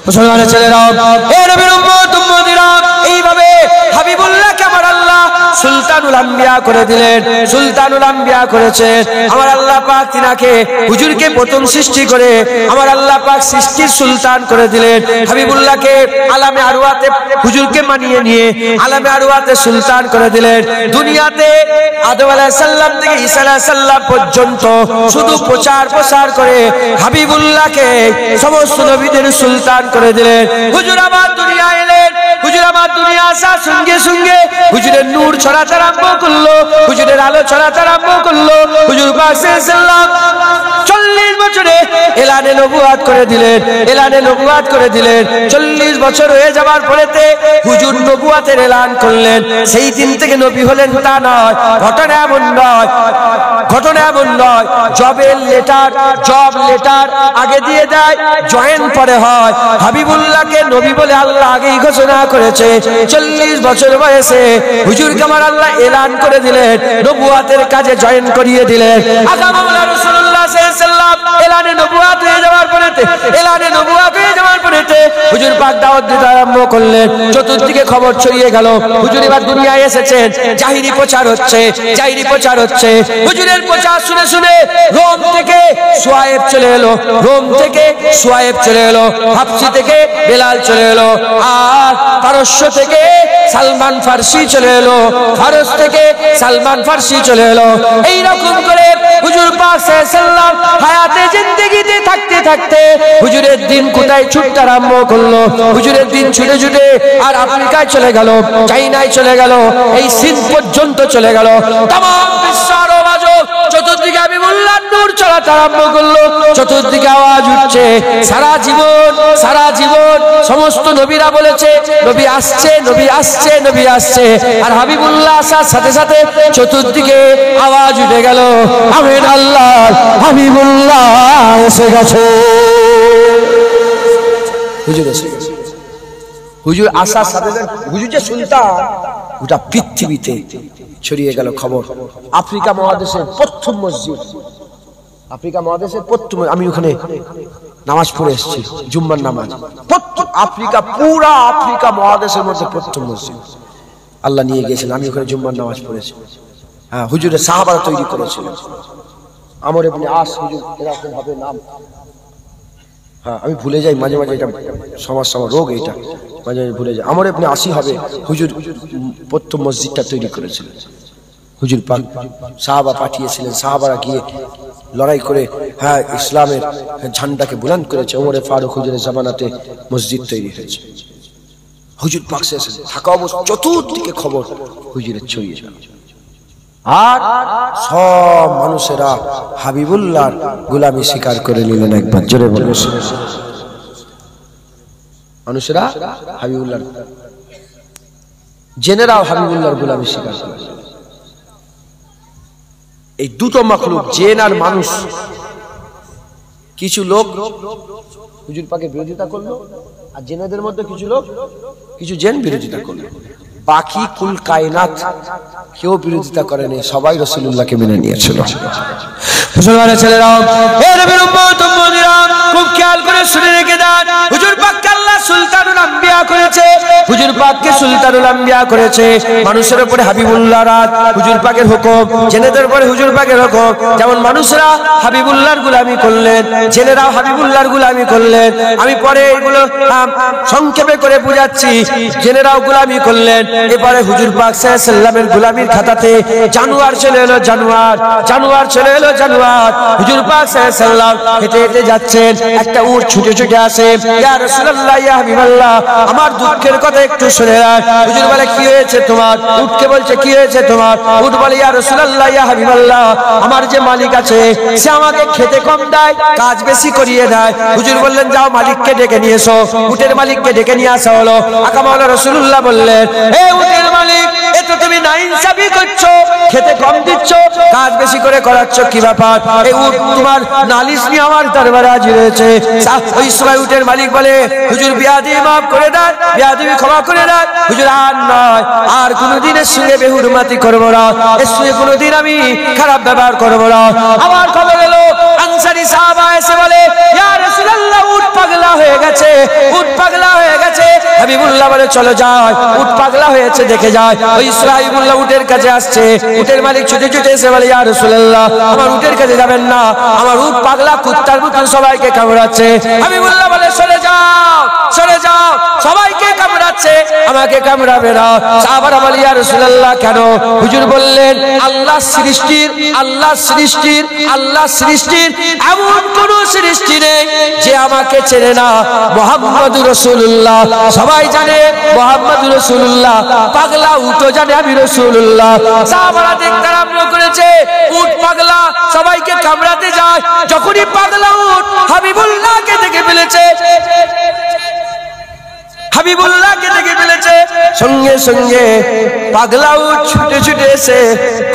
মুসলমানের ছেলেরা, এ নবীর উম্মত উম্মতিরা, এইভাবে হাবিবুল্লাহকে আমার আল্লাহ সুলতানুল আম্বিয়া করে দিলেন, সুলতানুল আম্বিয়া করেছেন আমার আল্লাহ পাক। তিনাকে হুজুরকে প্রথম সৃষ্টি করে আমার আল্লাহ পাক সৃষ্টির সুলতান করে দিলেন। হাবিবুল্লাহকে আলামে আরওয়াতে হুজুরকে মানিয়ে নিয়ে আলামে আরওয়াতে সুলতান করে দিলেন। দুনিয়াতে আদম আলাইহিস সালাম থেকে ঈসা আলাইহিস সালাম পর্যন্ত শুধু প্রচার করে হাবিবুল্লাহকে সমস্ত নবীদের সুলতান করে দিলেন। হুজুর আমার দুনিয়া এলেন, হুজুর আমার দুনিয়া আসার সঙ্গে সঙ্গে হুজুরের নূর ছড়াতে আরম্ভ করলো, হুজুরের আলো ছড়াতে আরম্ভ করলো। হুজুর পাক সাল্লাল্লাহু 40 বছরে এলানে নবুয়াত করে দিলেন, এলানে নবুয়াত করে দিলেন। 40 বছর হয়ে যাওয়ার পরেতে হুজুর নবুয়াতের এলান করলেন। সেই দিন থেকে নবী হলেন তা নয়। ঘটনা এমন নয়, ঘটনা এমন নয়। জব লেটার আগে দিয়ে দেয়, জয়েন পরে হয়। হাবিবুল্লাহকে নবী বলে আল্লাহ আগেই ঘোষণা করেছে। 40 বছর বয়সে হুজুরকে আমার আল্লাহ এলান করে দিলেন, নবুয়াতের কাজে জয়েন করিয়ে দিলেন। আকা মাওলা রাসূলুল্লাহ সাল্লাল্লাহু আলাইহি ওয়াসাল্লাম এলানে নবুয়াত হয়ে যাওয়ার পরেতে, এলানে নবুয়াত হয়ে যাওয়ার পরেতে হুজুর পাক দাওয়াত দিতে আরম্ভ করলেন। চতুর্দিকে খবর ছড়িয়ে গেল হুজুর এবার দুনিয়ায় এসেছেন। জাহিরি প্রচার হচ্ছে, জাহিরি প্রচার হচ্ছে। হুজুরের প্রচার শুনে শুনে রোম থেকে সুয়ায়েব চলে এলো, রোম থেকে সুয়ায়েব চলে এলো, হাবশি থেকে বেলাল চলে এলো, আর পারস্য থেকে সালমান ফার্সি চলে এলো, ফারস থেকে সালমান ফার্সি চলে এলো। এইরকম করে হুজুর পাক সাল্লাল্লাহু হায়াতে জিন্দেগিতে থাকতে থাকতে হুজুরের দিন কোথায় ছুটতে আরম্ভ করলো। হুজুরের দিন ছুটে ছুটে আর আফ্রিকায় চলে গেল, চাইনায় চলে গেল, এই সিন্ধ পর্যন্ত চলে গেল। তামাম বিশ্ব আরব আজব চতুর্দিকে হাবিবুল্লাহর নূর ছড়াতে আরম্ভ করলো। চতুর্দিকে আওয়াজ উঠছে, সারা জীবন সমস্ত নবীরা বলেছে নবী আসছে, নবী আসছে, নবী আসছে। আর হাবিবুল্লাহ আসার সাথে সাথে চতুর্দিকে আওয়াজ উঠে গেল, আমিন আল্লাহ হাবিবুল্লাহ এসে গেছে। হুজুর এসে গেছে। হুজুর আসার সাথে সাথে হুজুর যে সুলতান, গোটা পৃথিবীতে ছড়িয়ে গেল খবর। আফ্রিকা মহাদেশের প্রথম মসজিদ, আফ্রিকা মহাদেশের প্রথম, আমি ওখানে নামাজ পড়ে এসেছি, জুম্মার নামাজ। আফ্রিকা, পুরা আফ্রিকা মহাদেশের মধ্যে প্রথম মসজিদ আল্লাহ নিয়ে গিয়েছিলেন। আমি ওখানে জুম্মার নামাজ পড়েছি। হ্যাঁ, হুজুরের সাহাবারা তৈরি করেছিলেন। আমর ইবনে আস হুজুর এরকম ভাবে নাম, হ্যাঁ আমি ভুলে যাই মাঝে মাঝে, এটা সমস্যা, রোগ এটা, মাঝে মাঝে ভুলে যাই। আমর ইবনে আসি হবে হুজুর প্রথম মসজিদটা তৈরি করেছিলেন। হুজুর পাক সাহাবা পাঠিয়েছিলেন, সাহাবারা গিয়ে লড়াই করে হ্যাঁ ইসলামের ঝান্ডাকে বুলন্দ করেছে। ওমরে ফারুক হুজুরের জামানাতে মসজিদ তৈরি হয়েছে। হুজুর পাক এসেছেন, থাকা অবস্থা চতুর্দিকে খবর হুজুরের ছড়িয়ে গেল। আর সব মানুষেরা হাবিবুল্লাহর গোলামি স্বীকার করে নিলেন। একবার জোরে বলুন, মানুষেরা হাবিবুল্লাহর, জেনেরাও হাবিবুল্লাহর গোলামি স্বীকার করে। এই দুটো মাখলুক, জেন আর মানুষ, কিছু লোক হুজুর পাকের বিরোধিতা করলো, আর জেনেদের মধ্যে কিছু লোক, কিছু জেন বিরোধিতা করলো। বাকি কুল কায়নাত কেউ বিরোধিতা করেনি, সবাই রাসূলুল্লাহকে মেনে নিয়েছিল। মুসলমানের ছেলেরা, এ নবীর উম্মত উম্মতিরা, খুব খেয়াল করে শুনে রেখে দেন। হুজুর পাককে আল্লাহ সুলতানুল আম্বিয়া করেছে, হুজুর পাককে সুলতানুল আম্বিয়া করেছে। মানুষের উপরে হাবিবুল্লাহ রাত, হুজুর পাকের হুকুম, জেনেদের উপরে হুজুর পাকের হুকুম। যেমন মানুষরা হাবিবুল্লাহর গোলামি করলেন, জেনেরাও হাবিবুল্লাহর গোলামি করলেন। আমি পরে এগুলো সংক্ষেপে করে বুঝাচ্ছি। জেনেরাও গোলামি করলেন, এবারে হুজুর পাক সাল্লাল্লাহু আলাইহি ওয়াসাল্লামের গোলামির খাতাতে জানুয়ার চলে এলো, জানুয়ার চলে এলো, জানুয়ার। হুজুর পাক সাল্লাল্লাহু আলাইহি ওয়াসাল্লাম হেঁটে হেঁটে যাচ্ছেন, একটা উট ছুটে ছুটে আসে, ইয়া রাসূলুল্লাহ, ইয়া হাবিবাল্লাহ, আমার দুঃখের কথা একটু শুনে রাখ। হুজুর বলে, কি হয়েছে তোমার? উটকে বলছে, কি হয়েছে তোমার? উট বলে, ইয়া রাসূলুল্লাহ, ইয়া হাবিবাল্লাহ, আমার যে মালিক আছে সে আমাকে খেতে কম দেয়, কাজ বেশি করিয়ে দেয়। হুজুর বললেন, যাও মালিককে ডেকে নিয়ে এসো। উটের মালিককে ডেকে নিয়ে আসা হলো। আকা মাওলা রাসূলুল্লাহ বললেন, হে উটের মালিক, এ এ তো তুমি নাইনসাফি করছো, খেতে কম দিচ্ছ, কাজ বেশি করে করাচ্ছ, কি ব্যাপার? এই উট তোমার নালিশ নিয়ে আমার দরবারে হাজির হয়েছে। ওই সময় উটের মালিক বলে, হুজুর বিয়াদবি মাফ করে দেন, বিয়াদবি ক্ষমা করে দেন হুজুর, আর নয়, আর কোনোদিন এর সঙ্গে বেহুরমাতি করবো না, এর সঙ্গে কোনোদিন আমি খারাপ ব্যবহার করবো না। আমার খবর এলো, আনসারী সাহাবা এসে বলে, ইয়া রাসূলুল্লাহ, উট পাগলা হয়ে গেছে, উট পাগলা হয়ে গেছে। হাবিবুল্লাহ বলে, চলো যায়, উট পাগলা হয়েছে দেখে যায়। ওই হাবিবুল্লাহ উটের কাছে আসছে, উটের মালিক ছুটে ছুটে এসে বলে, ইয়া রাসূলুল্লাহ, আমার উটের কাছে যাবেন না, আমার উট পাগলা কুত্তার মতন সবাইকে কামড়াচ্ছে। হাবিবুল্লাহ বলে, সরে যাও, সরে যাও, সবাইকে কামড়াচ্ছে, আমাকে কামড়াবে না। সাহাবারা বলে, ইয়া রাসূলুল্লাহ, কেন? হুজুর বললেন, আল্লাহ সৃষ্টির, আল্লাহ সৃষ্টির, আল্লাহ সৃষ্টির এমন কোন সৃষ্টি নেই যে আমাকে চেনে না। মুহাম্মদুর রাসূলুল্লাহ, সবাই জানে মুহাম্মদুর রাসূলুল্লাহ, পাগলা উটও জানে আমি রাসূলুল্লাহ। সাহাবারা দেখতে আরম্ভ করেছে, উট পাগলা সবাইকে কামড়াতে যায়। যখনই পাগলা উট হাবিবুল্লাহকে দেখে ফেলেছে, হাবিবুল্লাহকে দেখে ফেলেছে, সঙ্গে সঙ্গে পাগলা উট ছুটে ছুটে এসে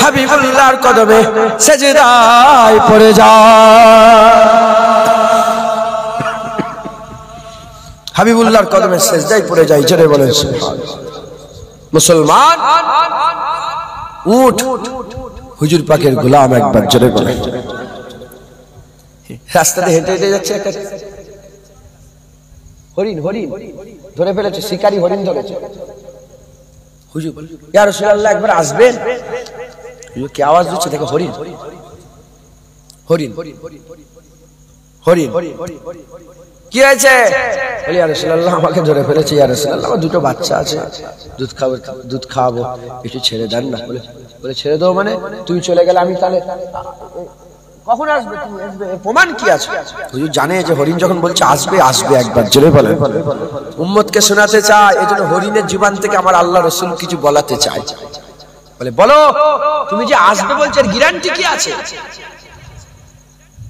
হাবিবুল্লাহর কদমে সেজদায় পড়ে যায়। হাবিবুল্লাহর কদমে সেজদায় পড়ে যায়। জোরে বলেন সুবহানাল্লাহ। মুসলমান, উট হুজুর পাকের গোলাম। একবার জোরে বলেন। রাস্তাতে হেঁটে হেঁটে যাচ্ছে, একটা হরিণ, হরিণ ধরে ফেলেছে, শিকারী হরিণ ধরেছে। হুজুর, ইয়া রাসূলুল্লাহ, একবার আসবেন? হুজুর কি আওয়াজ দিচ্ছে, দেখো হরিণ, হরিণ, হরিণ। কি হয়েছে? বলি, ইয়া রাসূলুল্লাহ, আমাকে ধরে ফেলেছে। ইয়া রাসূলুল্লাহ, আমার দুটো বাচ্চা আছে, দুধ খাওয়াবো, একটু ছেড়ে দেন না। বলে, ছেড়ে দাও মানে? তুমি চলে গেলে আমি তাহলে কখন আসবে? তুমি আসবে, প্রমাণ কি আছে? হুজুর জানে যে হরিণ যখন বলছে আসবে, আসবে। একবার জোরে বলে। উম্মতকে শোনাতে চায়, এজন্য হরিণের জীবন থেকে আমার আল্লাহ রাসূল কিছু বলাতে চায়। বলে, বলো, তুমি যে আসবে বলছো, এর গ্যারান্টি কি আছে,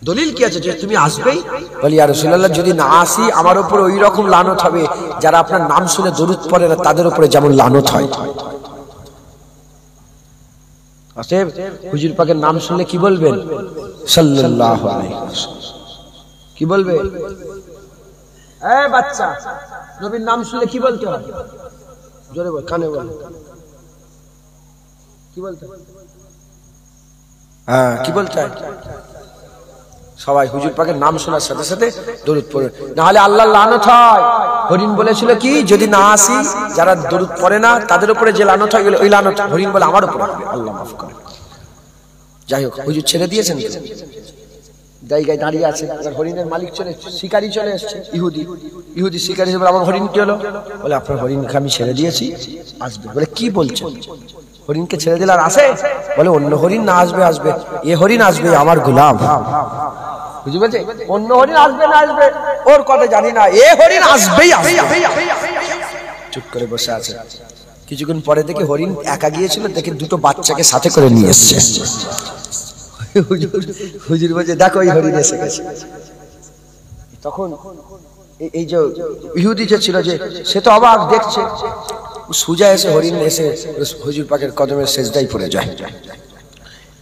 দলিল কি আছে যে তুমি আসবেই? বলি, ইয়া রাসূলুল্লাহ, যদি না আসি আমার উপর ওই রকম লানত হবে যারা আপনার নাম শুনে দরুদ পড়ে না তাদের উপরে যেমন লানত হয়। অতএব হুজুর পাকের নাম শুনলে কি বলবেন? সাল্লাল্লাহু আলাইহি ওয়াসাল্লাম। কি বলবে? এ বাচ্চা, নবীর নাম শুনলে কি বলতে হয়? জোরে বল, কানে বল, কি বলতে হয়? হ্যাঁ, কি বলতে হয়? সবাই হুজুর পাকের নাম শোনার সাথে সাথে দরুদ পড়ে, না হলে আল্লাহর লানত হয়। হরিণ বলেছিল কি, যদি না আসি যারা দরুদ পড়ে না তাদের উপরে যে লানত হয়, ওই লানত হরিণ বলে আমার উপরে হবে, আল্লাহ মাফ করে। যাই হোক, হুজুর ছেড়ে দিয়েছেন, জায়গায় দাঁড়িয়ে আছে। হরিণের মালিক শিকারী চলে এসছে, ইহুদি শিকারী হিসেবে, আমার হরিণ কি হলো? বলে, আপনার হরিণকে আমি ছেড়ে দিয়েছি, আসবে। বলে, কি বলছেন? হরিণকে ছেড়ে দিলে আর আসে? বলে, অন্য হরিণ না আসবে, আসবে, এ হরিণ আসবে, আমার গোলাম। বুঝতে পেরেছে? অন্য হরিণ আসবে না আসবে ওর কথা জানি না, এ হরিণ আসবেই আসবে। চুপ করে বসে আছে। কিছুক্ষণ পরে দেখে হরিণ একা গিয়েছিল, দেখে দুটো বাচ্চাকে সাথে করে নিয়ে এসছে। হুজুর বলছে, দেখো এই হরিণ এসে গেছে। তখন এই যে ইহুদি যে ছিল, যে সে তো অবাক দেখছে, সুজা এসে হরিণ এসে হুজুর পাকের কদমের সেজদায় পড়ে যায়।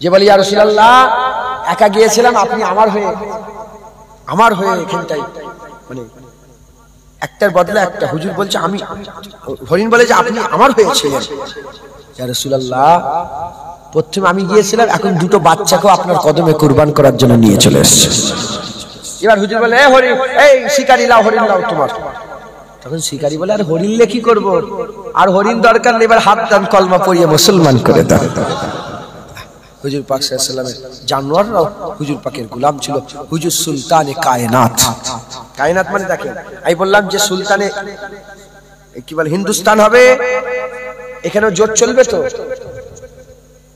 যে বলে, ইয়া রাসূলুল্লাহ, একা গিয়েছিলাম, আপনি আমার হয়ে এখানটাই, মানে একটার বদলে একটা। হুজুর বলছে, আমি, হরিণ বলে যে আপনি আমার হয়েছিলেন। ইয়া রাসূলুল্লাহ, প্রথমে আমি গিয়েছিলাম, এখন দুটো বাচ্চাকেও আপনার কদমে কুরবান করার জন্য নিয়ে চলে এসেছে। এবার হুজুর বলে, এ হরিণ, এই শিকারী লাও, হরিণ লাও তোমার। তখন শিকারী বলে, আর হরিণ লে কি করবো, আর হরিণ দরকার নেই, এবার হাত টান কলমা পড়িয়ে মুসলমান করে দাও। হুজুর পাক সাল্লাল্লাহু আলাইহি ওয়াসাল্লামের জানোয়াররাও হুজুর পাকের গোলাম ছিল। হুজুর সুলতানে কায়নাত, কায়নাত মানে দেখেন, আমি বললাম যে সুলতানে কি বলে হিন্দুস্তান হবে, এখানেও জোট চলবে তো।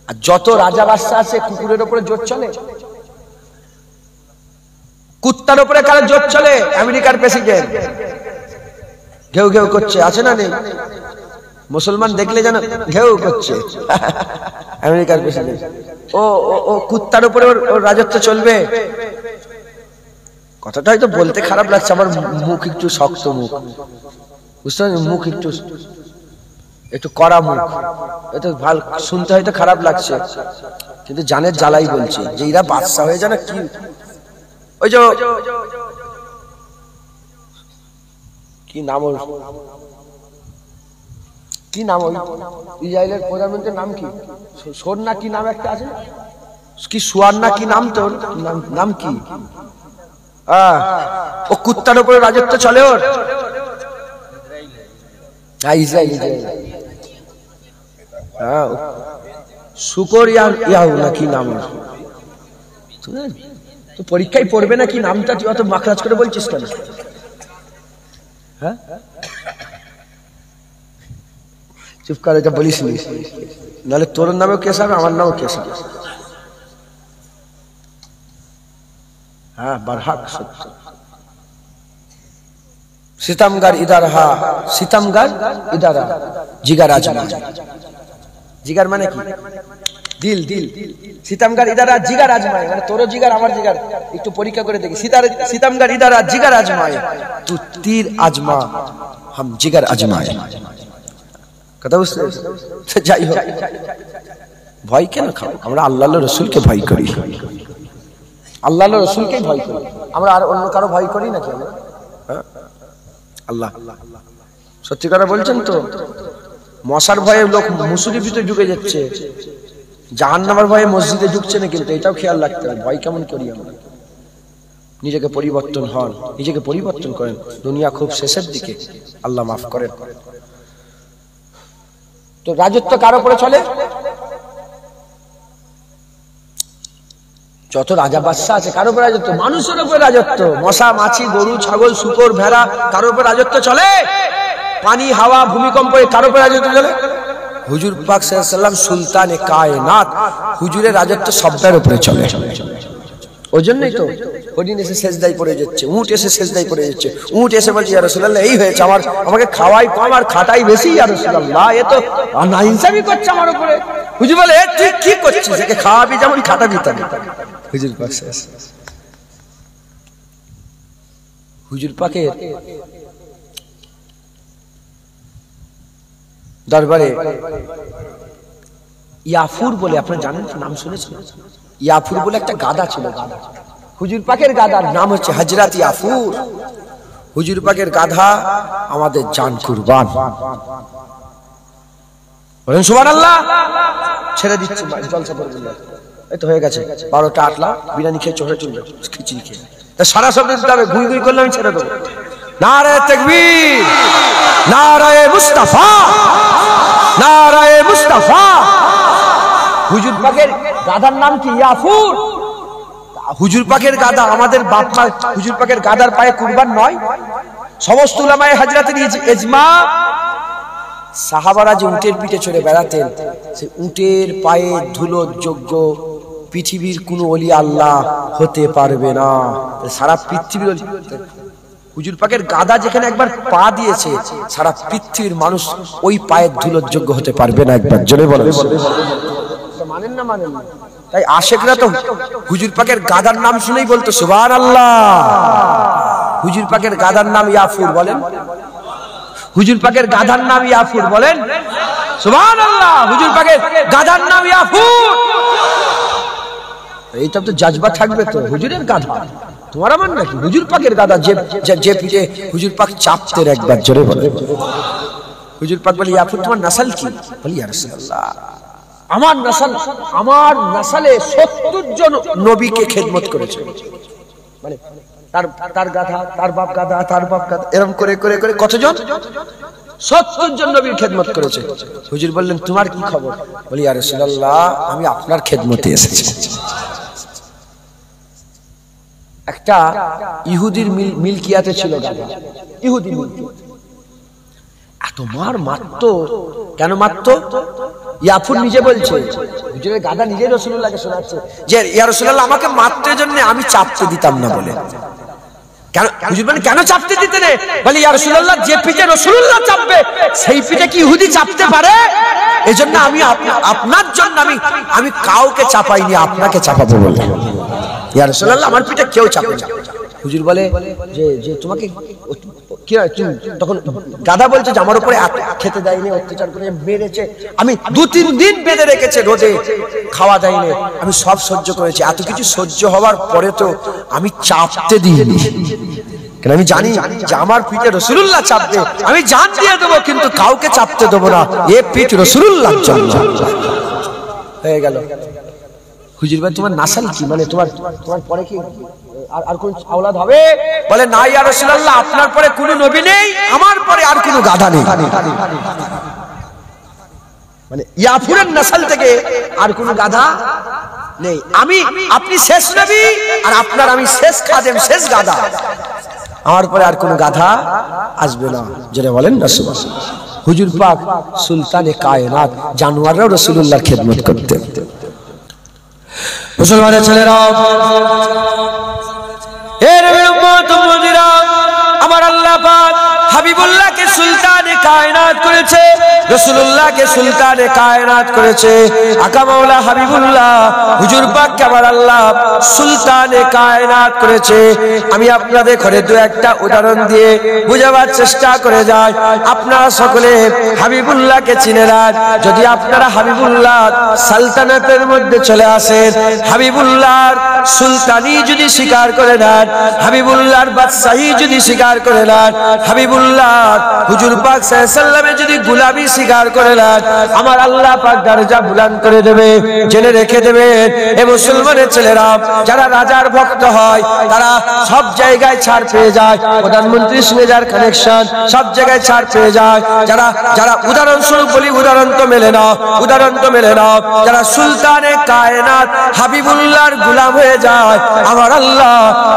আর যত রাজা বাদশা আছে, কুকুরের উপরে জোট চলে, কুত্তার উপরে কারো জোট চলে? আমেরিকার প্রেসিডেন্ট ঘেউ ঘেউ করছে, আছে না নেই? মুসলমান দেখলে যেন ঘেউ করছে। আমেরিকার প্রেসিডেন্ট, ও কুত্তার উপরে ওর রাজত্ব চলবে? কথাটা হয়তো বলতে খারাপ লাগছে, আমার মুখ একটু শক্ত মুখ, বুঝতে পারছেন? মুখ একটু একটু কড়া মুখ, এটা ভালো শুনতে হয়তো খারাপ লাগছে, কিন্তু জানের জ্বালাই বলছি যে এরা বাদশা হয়ে যায় না কি। ওই যে কি নাম, কি নাম ওই ইসরায়েলের প্রধানমন্ত্রীর নাম কি, সোর না কি নাম একটা আছে, কি সুয়ার না কি নাম, তোর নাম কি? ও কুত্তার উপরে রাজত্ব চলে ওর। ইসরায়েল, হ্যাঁ শুকর ইয়াহু না কি নাম, তো পরীক্ষায় পড়বে না কি নামটা, তুই অত মাখরাজ করে বলছিস কেন? হ্যাঁ চুপ করে, এটা বলিস নি, নাহলে তোর নামেও কেস হবে, আমার নামেও কেস হবে। হ্যাঁ বারহাক সত্য। সিতমগার ইদারহা, সিতমগার ইদারা জিগার আজমা, জিগার মানে কি? দিল, দিল। সিতমগার ইদারা জিগার আজমায়, মানে তোর জিগার আমার জিগার একটু পরীক্ষা করে দেখি। সিতমগার ইদারা জিগার আজমায়, তু তীর আজমা হাম জিগার আজমায়। কথা বুঝতে? যাই হোক, ভয় কেন খাও? আমরা আল্লাহ রসুলকে ভয় করি, আল্লাহ রসুলকেই ভয় করি আমরা, আর অন্য কারো ভয় করি নাকি আমরা? আল্লাহ সত্যি কথা বলছেন তো। মশার ভয়ে লোক মুসুরির ভিতরে ঢুকে যাচ্ছে, জাহান্নামের ভয়ে মসজিদে ঢুকছে না, কিন্তু এটাও খেয়াল রাখতে হবে ভয় কেমন করি আমরা। নিজেকে পরিবর্তন হন, নিজেকে পরিবর্তন করেন, দুনিয়া খুব শেষের দিকে, আল্লাহ মাফ করেন। তো রাজত্ব কার উপরে চলে? যত রাজা বাদশা আছে কার উপরে রাজত্ব? মানুষের উপরে রাজত্ব। মশা মাছি গরু ছাগল শুকর ভেড়া কার উপরে রাজত্ব চলে? পানি হাওয়া ভূমিকম্প কার উপরে রাজত্ব চলে? হুজুর পাক সাল্লাল্লাহু আলাইহি ওয়াসাল্লাম সুলতানে কায়নাত, হুজুরের রাজত্ব সবটার উপরে চলে। ওই জন্যই তো ওদিন এসে সেজদায় পড়ে যাচ্ছে, উট এসে সেজদায় পড়ে যাচ্ছে, উট এসে বলছে ইয়া রাসূলুল্লাহ এই হয়েছে, আমাকে খাওয়াই কম আর খাটাই বেশি ইয়া রাসূলুল্লাহ, এ তো নাইনসাফি করছে আমার উপরে। হুজুর বলে তুই কি করছিস, একে খাওয়াবি যেমন খাটাবি তেমন। হুজুর পাক হুজুর পাকের দরবারে ইয়াফুর বলে, আপনারা জানেন নাম শুনেছেন? ইয়াফুর বলে একটা গাধা ছিল, গাধা। হুজুর পাকের গাধার নাম হচ্ছে হযরত ইয়াফুর। হুজুর পাকের গাধা আমাদের জান কুরবান, বলেন সুবহানাল্লাহ। ছেড়ে দিচ্ছি জলসা করে দিল, এই তো হয়ে গেছে 12টা 8 লাখ বিরিয়ানি খেয়ে চলে চলে খিচুড়ি খেয়ে, তা সারা শব্দ দিতে হবে, গুই গুই করলে আমি ছেড়ে দেবো। নারায়ে তাকবীর, নারায়ে মুস্তাফা, নারায়ে মুস্তাফা। হুজুর পাকের গাধার নাম কি? ইয়াফুর। হুজুর পাকের গাধা, আমাদের বাপ মা হুজুর পাকের গাধার পায়ে কুরবান নয়। সমস্ত উলামায়ে হযরতের ইজমা, সাহাবারা যে উটের পিঠে চড়ে বেড়াতেন, সেই উটের পায়ে ধুলোর যোগ্য পৃথিবীর কোন ওলি আল্লাহ হতে পারবে না। সারা পৃথিবীর হুজুর পাকের গাধা যেখানে একবার পা দিয়েছে, সারা পৃথিবীর মানুষ ওই পায়ের ধুলোর যোগ্য হতে পারবে না। একবার জোরে বলেন, মানেন না? মানেন না? তাই আশেকরা তো হুজুর পাকের গাধার নাম শুনেই বলতো সুবহানাল্লাহ। হুজুর পাকের গাধার নাম ইয়াফুর, বলেন হুজুর পাকের গাধার নাম ইয়াফুর, বলেন সুবহানাল্লাহ। হুজুর পাকের গাধার নাম ইয়াফুর। এইটা তো জাজবা থাকবে তো, হুজুরের গাধা তোমার আমার নাকি? হুজুর পাকের গাধা যে পিঠে হুজুর পাক চাপতেন। একবার জোরে বলেন। হুজুর পাক বলে ইয়াফুর তোমার নাসাল কি? বলি ইয়া রাসূলুল্লাহ আমার নাসালে 70 জন নবীকে খেদমত করেছে। মানে তার গাধা, তার বাপ গাধা, তার বাপ গাধা, এরকম করে করে করে কতজন? 70 জন নবীর খেদমত করেছে। হুজুর বললেন তোমার কি খবর? বলি ইয়া রাসূলুল্লাহ আমি আপনার খেদমতে এসেছি। একটা ইহুদির মিলকিয়াতে ছিল গাধা, ইহুদি মিলকিয়াত। এত মারতো, কেন মারতো? ইয়াফুর নিজে বলছে, হুজুরের গাধা নিজে রাসূলুল্লাহকে শোনাচ্ছে যে ইয়া রাসূলুল্লাহ আমাকে মারতে জন্য আমি চাপতে দিতাম না বলে। কেন হুজুর বলেন কেন চাপতে দিতে নেই? বলে ইয়া রাসূলুল্লাহ যে পিঠে রাসূলুল্লাহ চাপবে সেই পিঠে কি ইহুদি চাপতে পারে? এজন্য আমি আপনার জন্য আমি কাউকে চাপাইনি, আপনাকে চাপাবো বলে। ইয়া রাসূলুল্লাহ আমার পিঠে কেউ চাপে না। হুজুর বলে যে তোমাকে কি তখন গাধা বলছে যে আমার উপরে খেতে দেয়নি, অত্যাচার করে মেরেছে, আমি 2-3 দিন বেঁধে রেখেছে রোদে, খাওয়া দেয়নি, আমি সব সহ্য করেছি। এত কিছু সহ্য হওয়ার পরে তো আমি চাপতে দিইনি, কারণ আমি জানি যে আমার পিঠে রাসূলুল্লাহ চাপবে, আমি জান দিয়ে দেবো, কিন্তু কাউকে চাপতে দেবো না, এ পিঠ রাসূলুল্লাহর জন্য। হয়ে গেল। হুজুর ভাই তোমার নাসাল কি, মানে তোমার পরে কি আর কোন আওলাদ হবে? বলে না ইয়া রাসূলুল্লাহ, আপনার পরে কোনো নবী নেই, আমার পরে আর কোনো গাধা নেই, মানে ইয়াফুরের নাসাল থেকে আর কোনো গাধা নেই, আপনি শেষ নবী, আর আপনার আমি শেষ খাদেম, শেষ গাধা, আমার পরে আর কোনো গাধা আসবে না। যেটা বলেন রাসূলুল্লাহ। হুজুর পাক সুলতানে কায়নাত, জানোয়াররাও রাসূলুল্লাহর খেদমত করতেন। মুসলমানের ছেলেরা, এর উম্মত উম্মতিরা, আমার আল্লাহ পাক হাবিবুল্লাহকে সুলতানে কায়নাত করেছে, রাসূলুল্লাহকে সুলতানে কায়নাত করেছে। আকা মাওলা হাবিবুল্লাহ হুজুর পাককে আমার আল্লাহ সুলতানে কায়নাত করেছে। আমি আপনাদের ঘরে দু একটা উদাহরণ দিয়ে বোঝাবার চেষ্টা করে যাই। আপনারা সকলে হাবিবুল্লাহকে চিনে নেন। যদি আপনারা হাবিবুল্লাহ সালতানাতের মধ্যে চলে আসেন, হাবিবুল্লাহর সুলতানি যদি স্বীকার করে নেন, হাবিবুল্লাহর বাদশাহী যদি স্বীকার করে নেন, হাবিবুল্লাহ হুজুর পাক সাল্লাল্লাহু আলাইহি ওয়াসাল্লামের যদি গোলামি স্বীকার করে নেন, আমার আল্লাহ পাক দরজা বুলন্দ করে দেবে। জেনে রেখে দেবেন এ মুসলমানের ছেলেরা, যারা রাজার ভক্ত হয় তারা সব জায়গায় ছাড় পেয়ে যায়, প্রধানমন্ত্রীর সঙ্গে যার কানেকশন সব জায়গায় ছাড় পেয়ে যায়। যারা উদাহরণস্বরূপ বলি, উদাহরণ তো মেলে না, যারা সুলতানে কায়নাত হাবিবুল্লাহর গোলাম হয়ে যায়, আমার আল্লাহ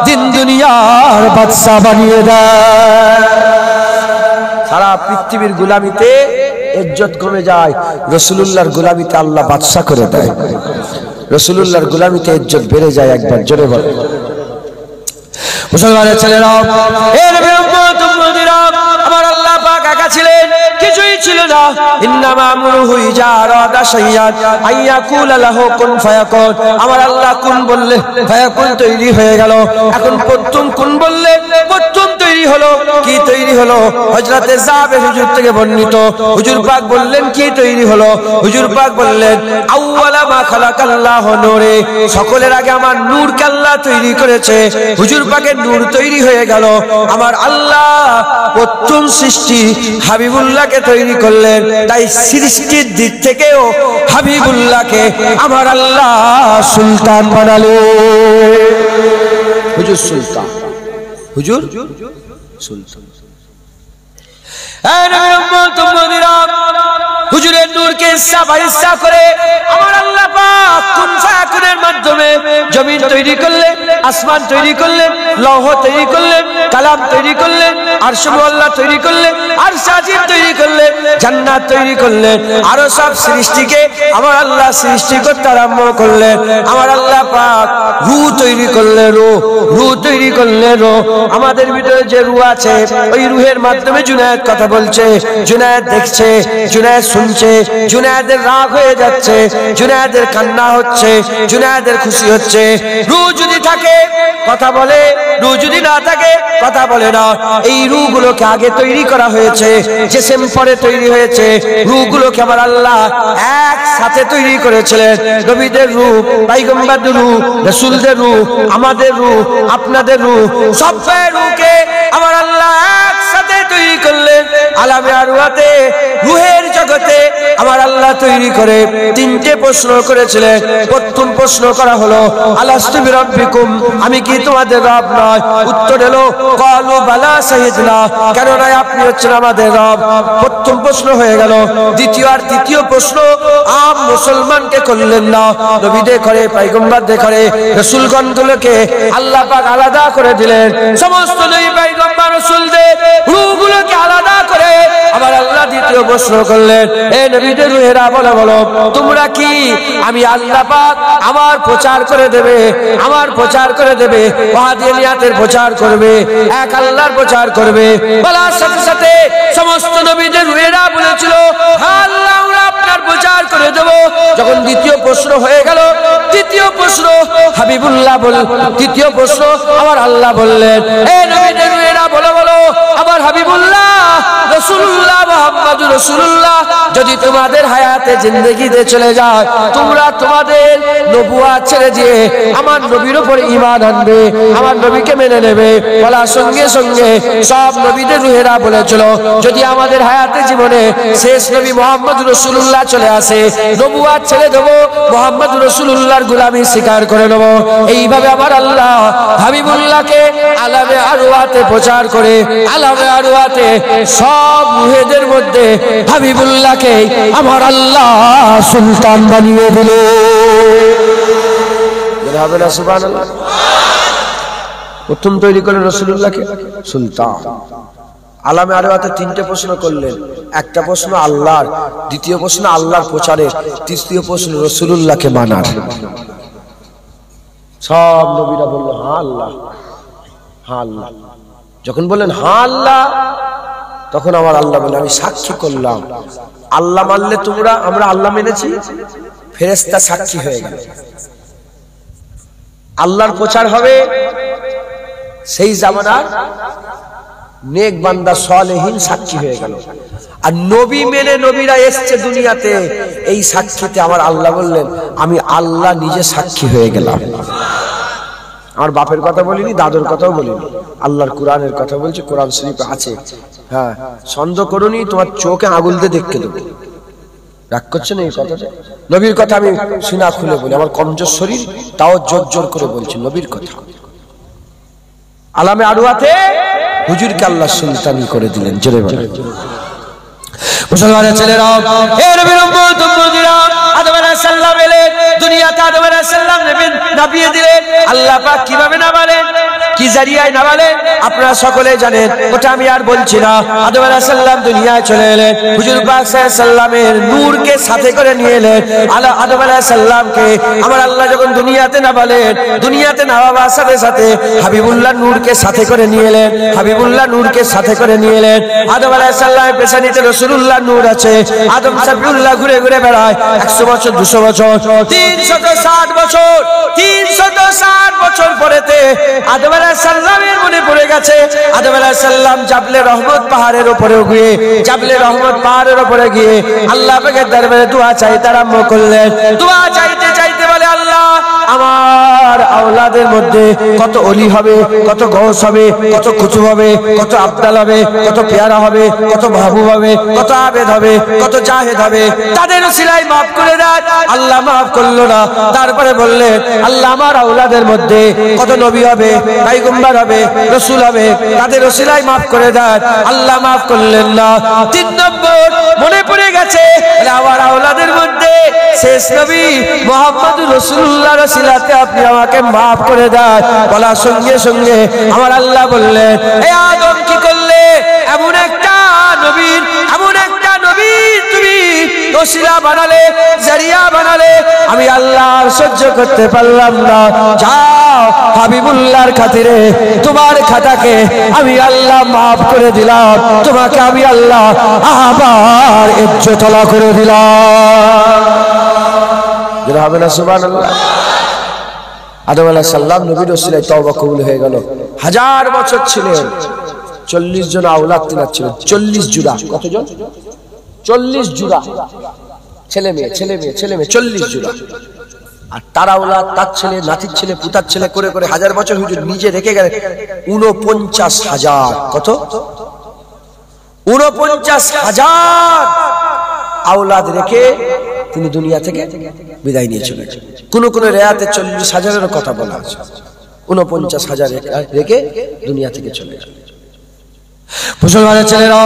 দিন দুনিয়ার বাদশা বানিয়ে দেয়। সারা পৃথিবীর গোলামিতে ইজ্জত কমে যায়, রাসূলুল্লাহর গোলামিতে আল্লাহ বাদশা করে দেয়। রাসূলুল্লাহর গোলামিতে ইজ্জত বেড়ে যায়। একবার জোরে বলেন। মুসলমানের ছেলেরা, এর উম্মত উম্মতিরা, আমার আল্লাহ পাক একা ছিলেন, কিছুই ছিল না। ইন্নামা আমরুহু ইজা আরাদা শাইআন আইয়াকুলা লাহু কুন ফায়াকুন। আমার আল্লাহ কুন বললে ফায়াকুন তৈরি হয়ে গেল। এখন প্রথম কুন বললে প্রথম তৈরি হলো। কি তৈরি হলো? হযরতে জাবের হুজুর থেকে বর্ণিত, হুজুর পাক বললেন কি তৈরি হলো? হুজুর পাক বললেন আউয়ালা মা খালাকাল্লাহু নূরে, সকলের আগে আমার নূরকে আল্লাহ তৈরি করেছে। হুজুর পাকের নূর তৈরি হয়ে গেল। আমার আল্লাহ প্রথম সৃষ্টি হাবিবুল্লাহকে তৈরি করলেন, তাই সৃষ্টির দিক থেকেও হাবিবুল্লাহকে আমার আল্লাহ সুলতান বানালেন। হুজুর সুলতান, হুজুর সুলতান। হুজুরের নূরকে ইচ্ছা বা ইচ্ছা করে আমার আল্লাহ পাক কুন ফায়াকুনের মাধ্যমে জমিন তৈরি করলেন, আসমান তৈরি করলেন, লৌহ তৈরি করলেন, কালাম তৈরি করলেন, আরশ আল্লাহ তৈরি করলেন, আরশ আজিম তৈরি করলেন, জান্নাত তৈরি করলেন, আরো সব সৃষ্টিকে আমার আল্লাহ সৃষ্টি করতে আরম্ভ করলেন। আমার আল্লাহ পাক রূহ তৈরি করলেন, রূহ তৈরি করলেন। আমাদের ভিতরে যে রূহ আছে, ওই রূহের মাধ্যমে জুনায়েদ কথা বলছে, জুনায়েদ দেখছে, জুনায়েদ শুনছে, জুনায়েদের রাগ হয়ে যাচ্ছে, জুনায়েদের কান্না হচ্ছে, জুনায়েদের খুশি হচ্ছে। রূহ যদি থাকে কথা বলে, রূহ যদি না থাকে কথা বলে না। এই রূহগুলোকে আগে তৈরি করা হয়েছে, জিসম পরে তৈরি হয়েছে। রূহগুলোকে আমার আল্লাহ একসাথে তৈরি করেছিলেন। নবীদের রূহ, পয়গম্বরদের রূহ, রাসূলদের রূহ, আমাদের রূহ, আপনাদের রূহ, সবের রূহকে আমার আল্লাহ একসাথে তৈরি করলেন। আলামে আরওয়াতে রূহের জগতে আমার আল্লাহ তৈরি করে তিনটে প্রশ্ন করেছিলেন। প্রথম প্রশ্ন করা হলো আলাস্তু বিরাব্বিকুম, আমি কি তোমাদের রব নয়? উত্তর হলো ক্বালু বালা শাহিদনা, কেন নয়, আপনি হচ্ছেন আমাদের রব। প্রথম প্রশ্ন হয়ে গেল। দ্বিতীয় আর তৃতীয় প্রশ্ন আম মুসলমানকে করলেন না, নবীদের করে, পয়গম্বরদের করে, রাসূলগণগুলোকে আল্লাহ পাক আলাদা করে দিলেন। সমস্ত নবী পয়গম্বর রাসূলদের রূহগুলোকে আলাদা করে আমার আল্লাহ দ্বিতীয় প্রশ্ন করলেন, এ নবীদের রূহেরা বলো তোমরা কি আমি আল্লাহ পাক আমার প্রচার করে দেবে, আমার প্রচার করে দেবে, ওয়াহদানিয়াতের প্রচার করবে, এক আল্লাহর প্রচার করবে? বলার সাথে সাথে সমস্ত নবীদের রূহেরা বলেছিল আল্লাহ আমরা আপনার প্রচার করে দেব। যখন দ্বিতীয় প্রশ্ন হয়ে গেল, তৃতীয় প্রশ্ন হাবিবুল্লাহ বল, তৃতীয় প্রশ্ন আমার আল্লাহ বললেন, এ নবীদের রূহেরা বলো আমার হাবিব হাবিবুল্লাহ রাসূলুল্লাহ মুহাম্মদুর রাসূলুল্লাহ যদি তোমাদের হায়াতে জিন্দেগিতে চলে যায়, তোমরা তোমাদের নবুয়ত ছেড়ে দিয়ে আমার নবীর উপর ঈমান আনবে, আমার নবীকে মেনে নেবে। বলার সঙ্গে সঙ্গে সব নবীদের রূহেরা বলেছিল, যদি আমাদের হায়াতে জীবনে শেষ নবী মুহাম্মদুর রাসূলুল্লাহ চলে আসে, নবুয়ত ছেড়ে দেবো, মুহাম্মদুর রাসূলুল্লাহর গোলামি স্বীকার করে নেব। এইভাবে আমার আল্লাহ হাবিবুল্লাহকে আলামে আরওয়াতে প্রচার করে আলামে আরওয়াতে সব রূহেদের মধ্যে হাবিবুল্লাহকে আমার আল্লাহ সুলতান বানিয়ে দিল। হবে না সুবহানাল্লাহ? প্রথম তৈরি করলেন রাসূলুল্লাহকে সুলতান। আলামে আরওয়াতে তিনটে প্রশ্ন করলেন, একটা প্রশ্ন আল্লাহর, দ্বিতীয় প্রশ্ন আল্লাহর প্রচারের, তৃতীয় প্রশ্ন রাসূলুল্লাহকে মানার। সব নবীরা বলল হ্যাঁ আল্লাহ, হ্যাঁ আল্লাহ। যখন বললেন হ্যাঁ আল্লাহ, তখন আমার আল্লাহ বললেন আমি সাক্ষী করলাম, আল্লাহ মানলে তোমরা, আমরা আল্লাহ মেনেছি, ফেরেশতা সাক্ষী হয়ে গেল। আল্লাহর প্রচার হবে সেই জামানার নেক বান্দা সালেহীন সাক্ষী হয়ে গেল। আর নবী মেনে নবীরা এসছে দুনিয়াতে, এই সাক্ষীতে আমার আল্লাহ বললেন আমি আল্লাহ নিজে সাক্ষী হয়ে গেলাম। আমার বাপের কথা বলিনি, দাদুর কথাও বলিনি, আল্লাহর কোরআনের কথা বলছি, কোরআন শরীফে আছে। হ্যাঁ, সন্দেহ করুনি, তোমার চোখে আঙুল দিয়ে দেখতে দেবো। রাগ করছে না এই কথাটা? নবীর কথা আমি সিনা খুলে বলি, আমার কমজোর শরীর, তাও জোর জোর করে বলছি নবীর কথা। আলামে আরওয়াতে হুজুরকে আল্লাহ সুলতানি করে দিলেন। জোরে বলে মুসলমানের ছেলেরা, হে নবীর উম্মত উম্মতিরা, আদম আলাইহিস সালাম এলেন দুনিয়াতে, আদম আলাইহিস সালাম নাবিয়ে দিলেন। আল্লাহ পাক কিভাবে নামালেন, কি জারিয়ায় নামালেন আপনারা সকলে জানেন, ওটা আমি আর বলছি না। আদম আলাইহিস সালাম দুনিয়ায় চলে এলেন, হুজুর পাক সাল্লাল্লাহু আলাইহি সাল্লামের নূরকে সাথে করে নিয়ে এলেন। আদম আলাইহিস সালামকে আমার আল্লাহ যখন দুনিয়াতে নামালেন, দুনিয়াতে নামাবার সাথে সাথে হাবিবুল্লাহ নূরকে সাথে করে নিয়ে এলেন, হাবিবুল্লাহ নূরকে সাথে করে নিয়ে এলেন। আদম আলাইহিস সালামের পেছনেতে রাসূলুল্লাহ নূর আছে। আদম সাফিউল্লাহ ঘুরে ঘুরে বেড়ায় 100 বছর, 200 বছর, 360 বছর, 360 বছর পরেতে আদম আলাইহিস সালামের মনে পড়ে গেছে, আদম আলাইহিস সালাম জাবলে রহমত পাহাড়ের উপরে গিয়ে, জাবলে রহমত পাহাড়ের উপরে গিয়ে আল্লাহ পাকের দরবারে দোয়া চাইতে আরম্ভ করলেন। দোয়া চাইতে চাইতে বলে আল্লাহ আমার আওলাদের মধ্যে কত ওলি হবে, কত গৌস হবে, কত কুতুব হবে, কত আবদাল হবে, কত পেয়ারা হবে, কত মাহবুব হবে, কত আবেদ হবে, কত জাহেদ হবে, তাদের উসিলায় মাফ করে দেন। আল্লাহ মাফ করলো না। তারপরে বললেন আল্লাহ আমার আওলাদের মধ্যে কত নবী হবে, পয়গম্বর হবে, রাসূল হবে, তাদের উসিলায় মাফ করে দেন। আল্লাহ মাফ করলেন না। 3 নম্বর মনে পড়ে গেছে আমার আওলাদের মধ্যে শেষ নবী মুহাম্মদুর রাসূলুল্লাহর উসিলাতে আপনি আমাকে মাফ করে দেন। বলার সঙ্গে সঙ্গে আমার আল্লাহ বললেন এ আদম কি করলে, এমন একটা নবীর, এমন একটা নবী তুমি ওসিলা বানালে, জারিয়া বানালে, আমি আল্লাহ সহ্য করতে পারলাম না। যাও হাবিবুল্লাহর খাতিরে তোমার খাতাকে আমি আল্লাহ মাফ করে দিলাম, তোমাকে আমি আল্লাহ আবার ইজ্জতলা করে দিলাম। যেটা হবে না সুবহানাল্লাহ? আদম আলাইহিস সালাম নবীর ওসিলায় তওবা কবুল হয়ে গেল। 1000 বছর ছিলেন, 40 জন আওলাদ তিনার ছিলেন, 40 জুড়া। কতজন? 40 জুড়া ছেলে মেয়ে, ছেলে মেয়ে, ছেলে মেয়ে, 40 জুড়া। আর তার আওলাদ, তার ছেলে, নাতির ছেলে, পুতার ছেলে করে করে 1000 বছর হুজুর নিজে রেখে গেলেন 49,000। কত? 49,000 আওলাদ রেখে তিনি দুনিয়া থেকে বিদায় নিয়ে চলে গেলেন। কোন কোন রেয়াতে 40,000-এর কথা বলা আছে, 49,000 রেখে দুনিয়া থেকে চলে গেলেন। মুসলমানের ছেলেরা,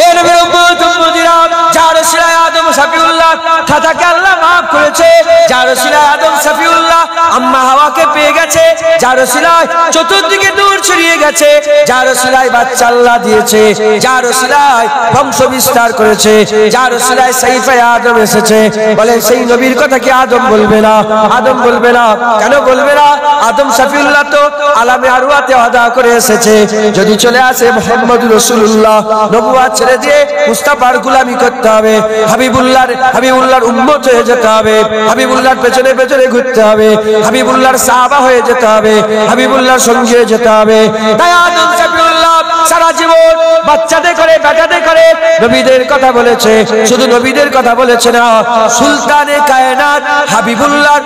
এ নবীর উম্মত উম্মতিরা, যার ওসিলায় আদম সাফিউল্লাহ খাতাকে আল্লাহ মাফ করেছে, যার ওসিলায় আদম সাফিউল্লাহ আম্মা হাওয়াকে পেয়ে গেছে, যার ওসিলায় চতুর্দিকে নূর ছড়িয়ে গেছে, যার ওসিলায় বাচ্চা আল্লাহ দিয়েছে, যার ওসিলায় বংশ বিস্তার করেছে, যার ওসিলায় সাইফে আদম এসেছে। বলে সেই নবীর কথা কি আদম বলবে না? আদম বলবে না। কেন বলবে না? আদম সাফিউল্লাহ তো আলামে আরওয়াতে আদা করে এসেছে। যদি চলে আসে মুহাম্মদ মুহাম্মদুর রাসূলুল্লাহ নবুয়ত ছেড়ে দিয়ে মুস্তাফার গোলামি করতে হবে, হাবিবুল্লাহর উম্মত হয়ে যেতে হবে, হাবিবুল্লাহর পেছনে পেছনে ঘুরতে হবে, হাবিবুল্লাহর সাহাবা হয়ে যেতে হবে, হাবিবুল্লাহর সঙ্গী হয়ে যেতে হবে। তাই আদম শফিউল্লাহ সারা জীবন বাচ্চাদের করে বেটাদের করে নবীদের কথা বলেছে, শুধু নবীদের কথা বলেছে না, সুলতানে কায়নাত হাবিবুল্লাহর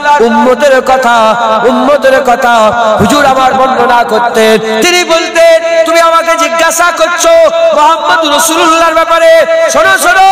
উম্মতের কথা হুজুর আমার বর্ণনা করতেন। তিনি বলতেন, তুমি আমাকে জিজ্ঞাসা করছো মুহাম্মদুর রাসূলুল্লাহর ব্যাপারে, শোনো শোনো,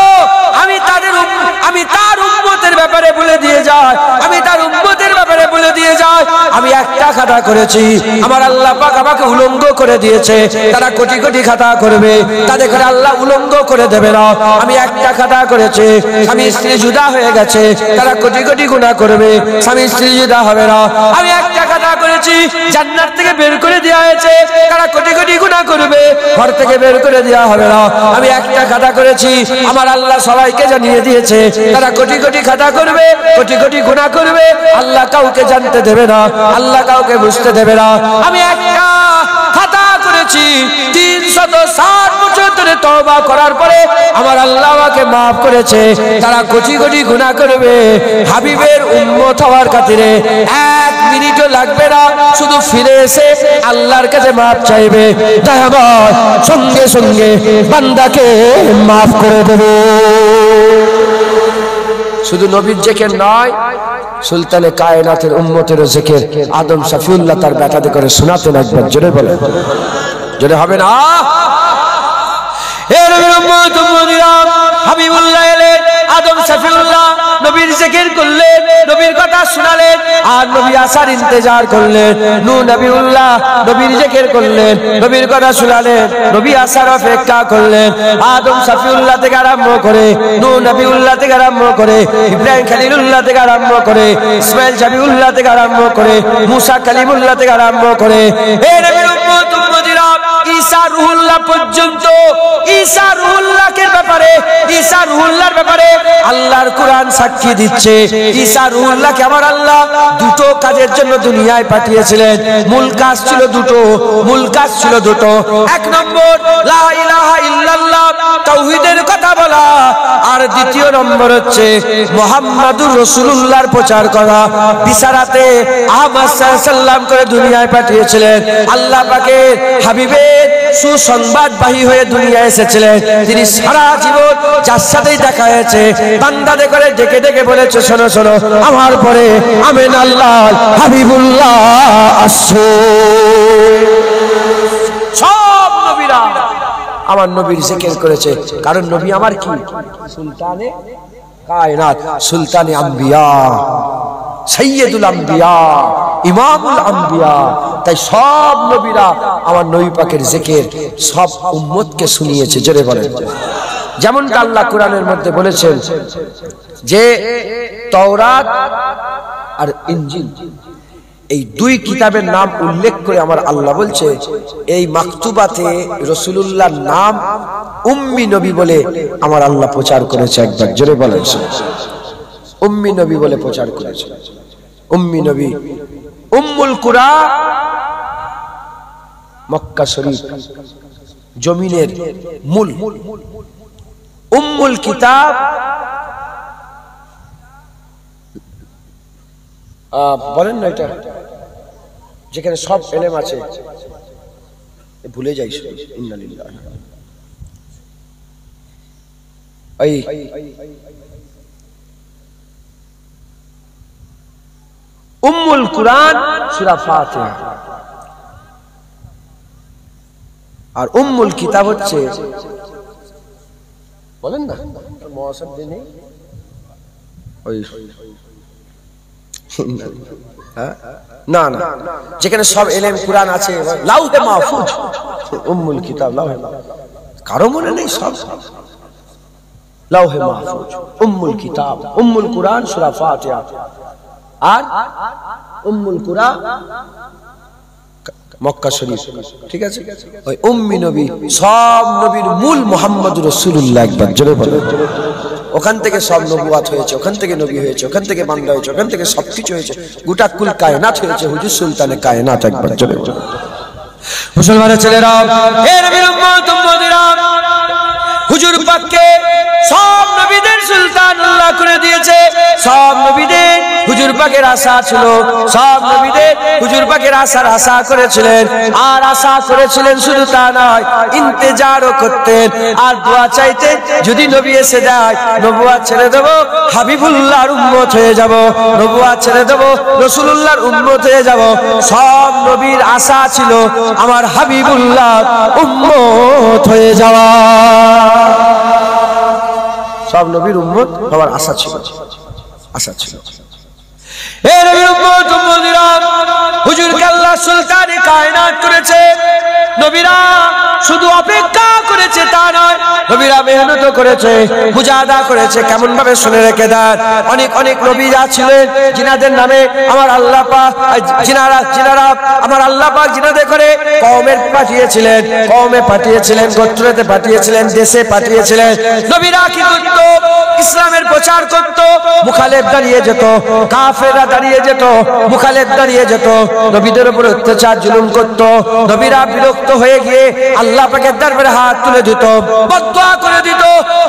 আমি তার উম্মতের ব্যাপারে বলে দিয়ে যাই, আমি তার উম্মতের ব্যাপারে বলে দিয়ে যাই। আমি একটা খাতা করেছি, আমার আল্লাহ পাক আমাকে উলঙ্গ করে দিয়েছে, তারা কোটি কোটি খাতা করবে, তাদের করে আল্লাহ উলঙ্গ করে দেবে না। আমি একটা খাতা করেছি, স্বামী স্ত্রী জুদা হয়ে গেছে, তারা কোটি কোটি গুনাহ করবে, স্বামী স্ত্রী জুদা হবে না। আমি একটা খাতা করেছি, জান্নাত থেকে বের করে দেওয়া হয়েছে, তারা কোটি কোটি গুনাহ করবে, ঘর থেকে বের করে দেওয়া হবে না। আমি একটা খাতা করেছি, আমার আল্লাহ সবাইকে জানিয়ে দিয়েছে, তারা কোটি কোটি খাতা করবে, কোটি কোটি গুনাহ করবে, আল্লাহ কাউকে জানতে দেবে না, আল্লাহ কাউকে বুঝতে দেবে না। আমি একটা খাতা করেছি, 360 বছর ধরে তওবা করার পরে আমার আল্লাহ আমাকে maaf করেছে, তারা কোটি কোটি গুনাহ করবে। হাবিবের উম্মত হওয়ার খাতিরে 1 মিনিটও লাগবে না, শুধু ফিরে এসে আল্লাহর কাছে maaf চাইবে, তাই আমার সঙ্গে সঙ্গে বান্দাকে maaf করে দেবে। শুধু নবীর জিকির নয়, সুলতানে কায়নাতের উম্মতের জিকির আদম শফিউল্লাহ তার বেটাতে করে শোনাতেন। একবার জোরে বলেন, জোরে হবে না? হে নবীর উম্মত উম্মতিরা, হাবিবুল্লাহ এলেন, আদম শফিউল্লাহ নবীর জিকির করলেন, নবীর কথা শোনালেন, আর নবী আসার ইন্তজার করলেন। নূহ নবীউল্লাহ নবীর জিকির করলেন, নবীর কথা শোনালেন, নবী আসার অপেক্ষা করলেন। আদম শফিউল্লাহ থেকে আরম্ভ করে, নূহ নবীউল্লাহ থেকে আরম্ভ করে, ইব্রাহিম খলিলুল্লাহ থেকে আরম্ভ করে, ইসমাইল শফিউল্লাহ থেকে আরম্ভ করে, মুসা কালিমুল্লাহ থেকে আরম্ভ করে, হে নবীর উম্মত উম্মতিরা, ঈসা রূহুল্লাহ পর্যন্ত, ঈসা রূহুল্লাহর ব্যাপারে আল্লাহর কোরআন সাক্ষী দিচ্ছে। ঈসা রূহুল্লাহকে আমার আল্লাহ দুটো কাজের জন্য দুনিয়ায় পাঠিয়েছিলেন। মূল কাজ ছিল দুটো। 1 নম্বর লা ইলাহা ইল্লাল্লাহ, তাওহীদের কথা বলা, আর দ্বিতীয় নম্বর হচ্ছে মুহাম্মাদুর রাসূলুল্লাহর প্রচার করা। বিশারাতে আহমদ সাল্লাল্লাহু আলাইহি ওয়াসাল্লাম করে দুনিয়ায় পাঠিয়েছিলেন। আল্লাহ পাকের হাবিবের সুসংবাদবাহী হয়ে দুনিয়ায় এসেছিলেন। তিনি সারা জীবন যার সাথেই দেখা হয়েছে বান্দাদের করে ডেকে ডেকে বলেছে, শোনো শোনো, আমার পরে আমিন আল্লাহ হাবিবুল্লাহ আসছে। সব নবীরা আমার নবীর জিকির করেছে, কারণ নবী আমার কি? সুলতানে কায়নাত, সুলতানে আম্বিয়া, সাইয়্যিদুল আম্বিয়া, ইমামুল আম্বিয়া। তাই সব নবীরা আমার নবী পাকের জিকির সব উম্মতকে শুনিয়েছে। জোরে বলেন। যেমনটা আল্লাহ কোরআনের মধ্যে বলেছেন যে তাওরাত আর ইনজিল, এই 2 কিতাবের নাম উল্লেখ করে আমার আল্লাহ বলছে, এই মাকতুবাতে রাসূলুল্লাহর নাম উম্মি নবী বলে আমার আল্লাহ প্রচার করেছে। একবার জোরে বলেন, উম্মি নবী বলে প্রচার করেছে। উম্মি নবী, উম্মুল কুরা, মক্কা শরীফ জমিনের মূল। উম্মুল কিতাব, বলেন না এটা, যেখানে সব ইলম আছে, ভুলে যাই ইন্নালিল্লাহ। এই উম্মুল কুরআন সূরা ফাতিহা, আর উম্মুল কিতাব হচ্ছে, বলেন না মুআসাব দিনে ওই না না, যেখানে সব ইলম কুরআন আছে, লাউহে মাহফুজ, উম্মুল কিতাব লাউহে মাহফুজ। কারো মনে নেই? সব লাউহে মাহফুজ, উম্মুল কিতাব, উম্মুল কুরআন সূরা ফাতিহা, আর উম্মুল কুরা মক্কা শরীফ। ঠিক আছে, ওই উম্মি নবী, সব নবীর মূল মুহাম্মদুর রাসূলুল্লাহ। একবার জোরে বলেন। ওখান থেকে সব নবুয়াত হয়েছে, ওখান থেকে নবী হয়েছে, ওখান থেকে বান্দা হয়েছে, ওখান থেকে সবকিছু হয়েছে, গোটা কুল কায়নাত হয়েছে হুজুর সুলতানে কায়নাত। একবার জোরে বলেন। মুসলমানের ছেলেরা, হে নবীর উম্মত উম্মতিরা, হুজুর পাককে সব নবীদের সুলতানুল্লাহ করে দিয়েছে। সব নবীদের হুজুর পাকের আশা ছিল, সব নবীদের হুজুর পাকের আশা করেছিলেন। আর আশা করেছিলেন শুধু তা নয়, ইন্তেজারও করতেন আর দোয়া চাইতেন, যদি নবী এসে যায় নবুয়ত ছেড়ে দেব, হাবিবুল্লাহর উম্মত হয়ে যাব, নবুয়ত ছেড়ে দেব, রাসূলুল্লাহর উম্মত হয়ে যাব। সব নবীর আশা ছিল আমার হাবিবুল্লাহর উম্মত হয়ে যাওয়া। সব নবীর উম্মত হওয়ার আশা ছিল, আশা ছিল। হে নবীর উম্মত উম্মতিরা, হুজুরকে আল্লাহ সুলতানে কায়নাত করেছে। নবীরা শুধু অপেক্ষা করেছে তা নয়, নবীরা মেহনত করেছে, মুজাহাদা করেছে। কেমন ভাবে শুনে রেখে দেন, অনেক অনেক নবীরা ছিলেন জিনাদের নামে আমার আল্লাহ পাক, জিনারা আমার আল্লাহ পাক জিনাদে করে কওমে পাঠিয়েছিলেন, কওমে পাঠিয়েছিলেন, গোত্রতে পাঠিয়েছিলেন, দেশে পাঠিয়েছিলেন। নবীরা কি করত? ইসলামের প্রচার করত, মুখালেফ দাঁড়িয়ে যেত, কাফেররা দাঁড়িয়ে যেত, মুখালেফ দাঁড়িয়ে যেত, নবীদের উপর অত্যাচার জুলুম করত। নবীরা বিরক্ত হয়ে গিয়ে আল্লাহ পাকের দরবারে হাত তুলে দিত, বদদুয়া করে দিত।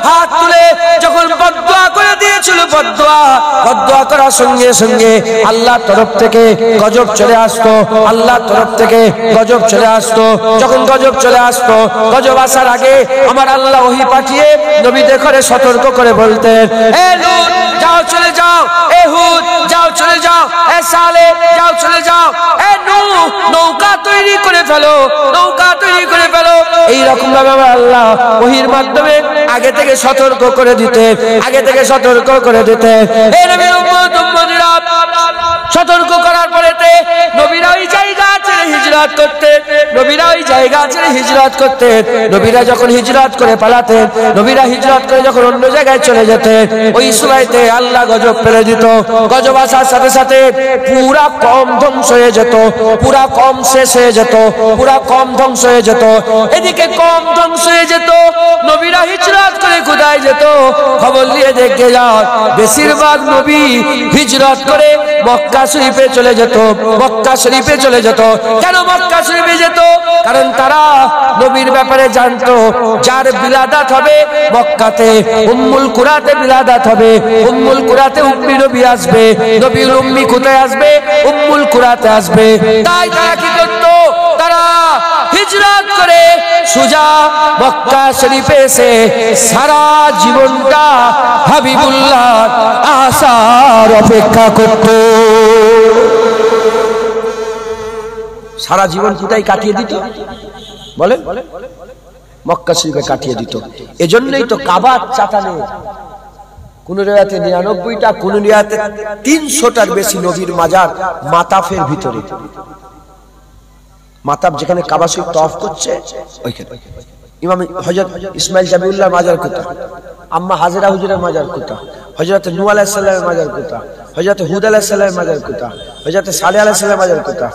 হাত তুলে যখন বদদুয়া করে দিয়েছিল, বদদুয়া করার সঙ্গে সঙ্গে আল্লাহর তরফ থেকে গজব চলে আসতো, আল্লাহর তরফ থেকে গজব চলে আসতো। যখন গজব চলে আসতো, গজব আসার আগে আমার আল্লাহ ওহী পাঠিয়ে নবীদের করে সতর্ক করে বলতেন, এ লূত যাও চলে যাও, এ হুদ যাও চলে যাও, এ সালেহ যাও চলে যাও, এ নূহ নৌকা তৈরি করে ফেলো, নৌকা তৈরি করে ফেলো। এই রকম ভাবে আমার আল্লাহ ওহীর মাধ্যমে আগে থেকে সতর্ক করে দিতেন, আগে থেকে সতর্ক করে দিতেন। এই নবীর উম্মত উম্মতিরা সতর্ক করার পরেতে নবীরা ওই জায়গা ছেড়ে হিজরত করতেন, নবীরা ওই জায়গা ছেড়ে হিজরত করতেন। নবীরা যখন হিজরত করে পালাতেন, নবীরা হিজরত করে যখন অন্য জায়গায় চলে যেতেন, ওই সময়তে আল্লাহ গজব ফেলে দিত। গজব আসার সাথে সাথে পুরা কম ধ্বংস হয়ে যেত, পুরা কম শেষ হয়ে যেত, পুরা কম ধ্বংস হয়ে যেত। এদিকে কম ধ্বংস হয়ে যেত, নবীরা হিজরত করে কোথায় যেত? খবর নিয়ে দেখে যাও, বেশিরভাগ নবী হিজরত করে মক্কা শরীফে চলে যেত, মক্কা শরীফে চলে যেত। কেন মক্কা শরীফে যেত? কারণ তারা নবীর ব্যাপারে জানতো, যার বিলাদাত হবে মক্কাতে, উম্মুল কুরাতে বিলাদাত হবে, উম্মুল কুরাতে উম্মি নবী আসবে। নবীর উম্মি কোথায় আসবে? উম্মুল কুরাতে আসবে। তাই তারা কি করতো? তারা হিজরত করে সোজা মক্কা শরীফে এসে সারা জীবনটা হাবিবুল্লাহ আসার অপেক্ষা করত। সারা জীবন কোথায় কাটিয়ে দিত বলেন? মক্কা শরীফে কাটিয়ে দিত। এজন্যই তো কাবার চাতানে কোন রিওয়ায়াতে 99টা, কোন রিওয়ায়াতে 300টার বেশি নবীর মাজার মাতাফের ভিতরে। মাতাফ যেখানে কাবা শরীফ তওয়াফ করছে ওইখানে। ইমাম হযরত ইসমাইল জাবিউল্লাহর মাজার কোথায়? আম্মা হাজেরা হুজুরের মাজার কোথায়? হযরত নূহ আলাইহিস সালামের মাজার কোথায়? হযরত হুদ আলাইহিস সালামের মাজার কোথায়? হযরত সালেহ আলাইহিস সালামের মাজার কোথায়?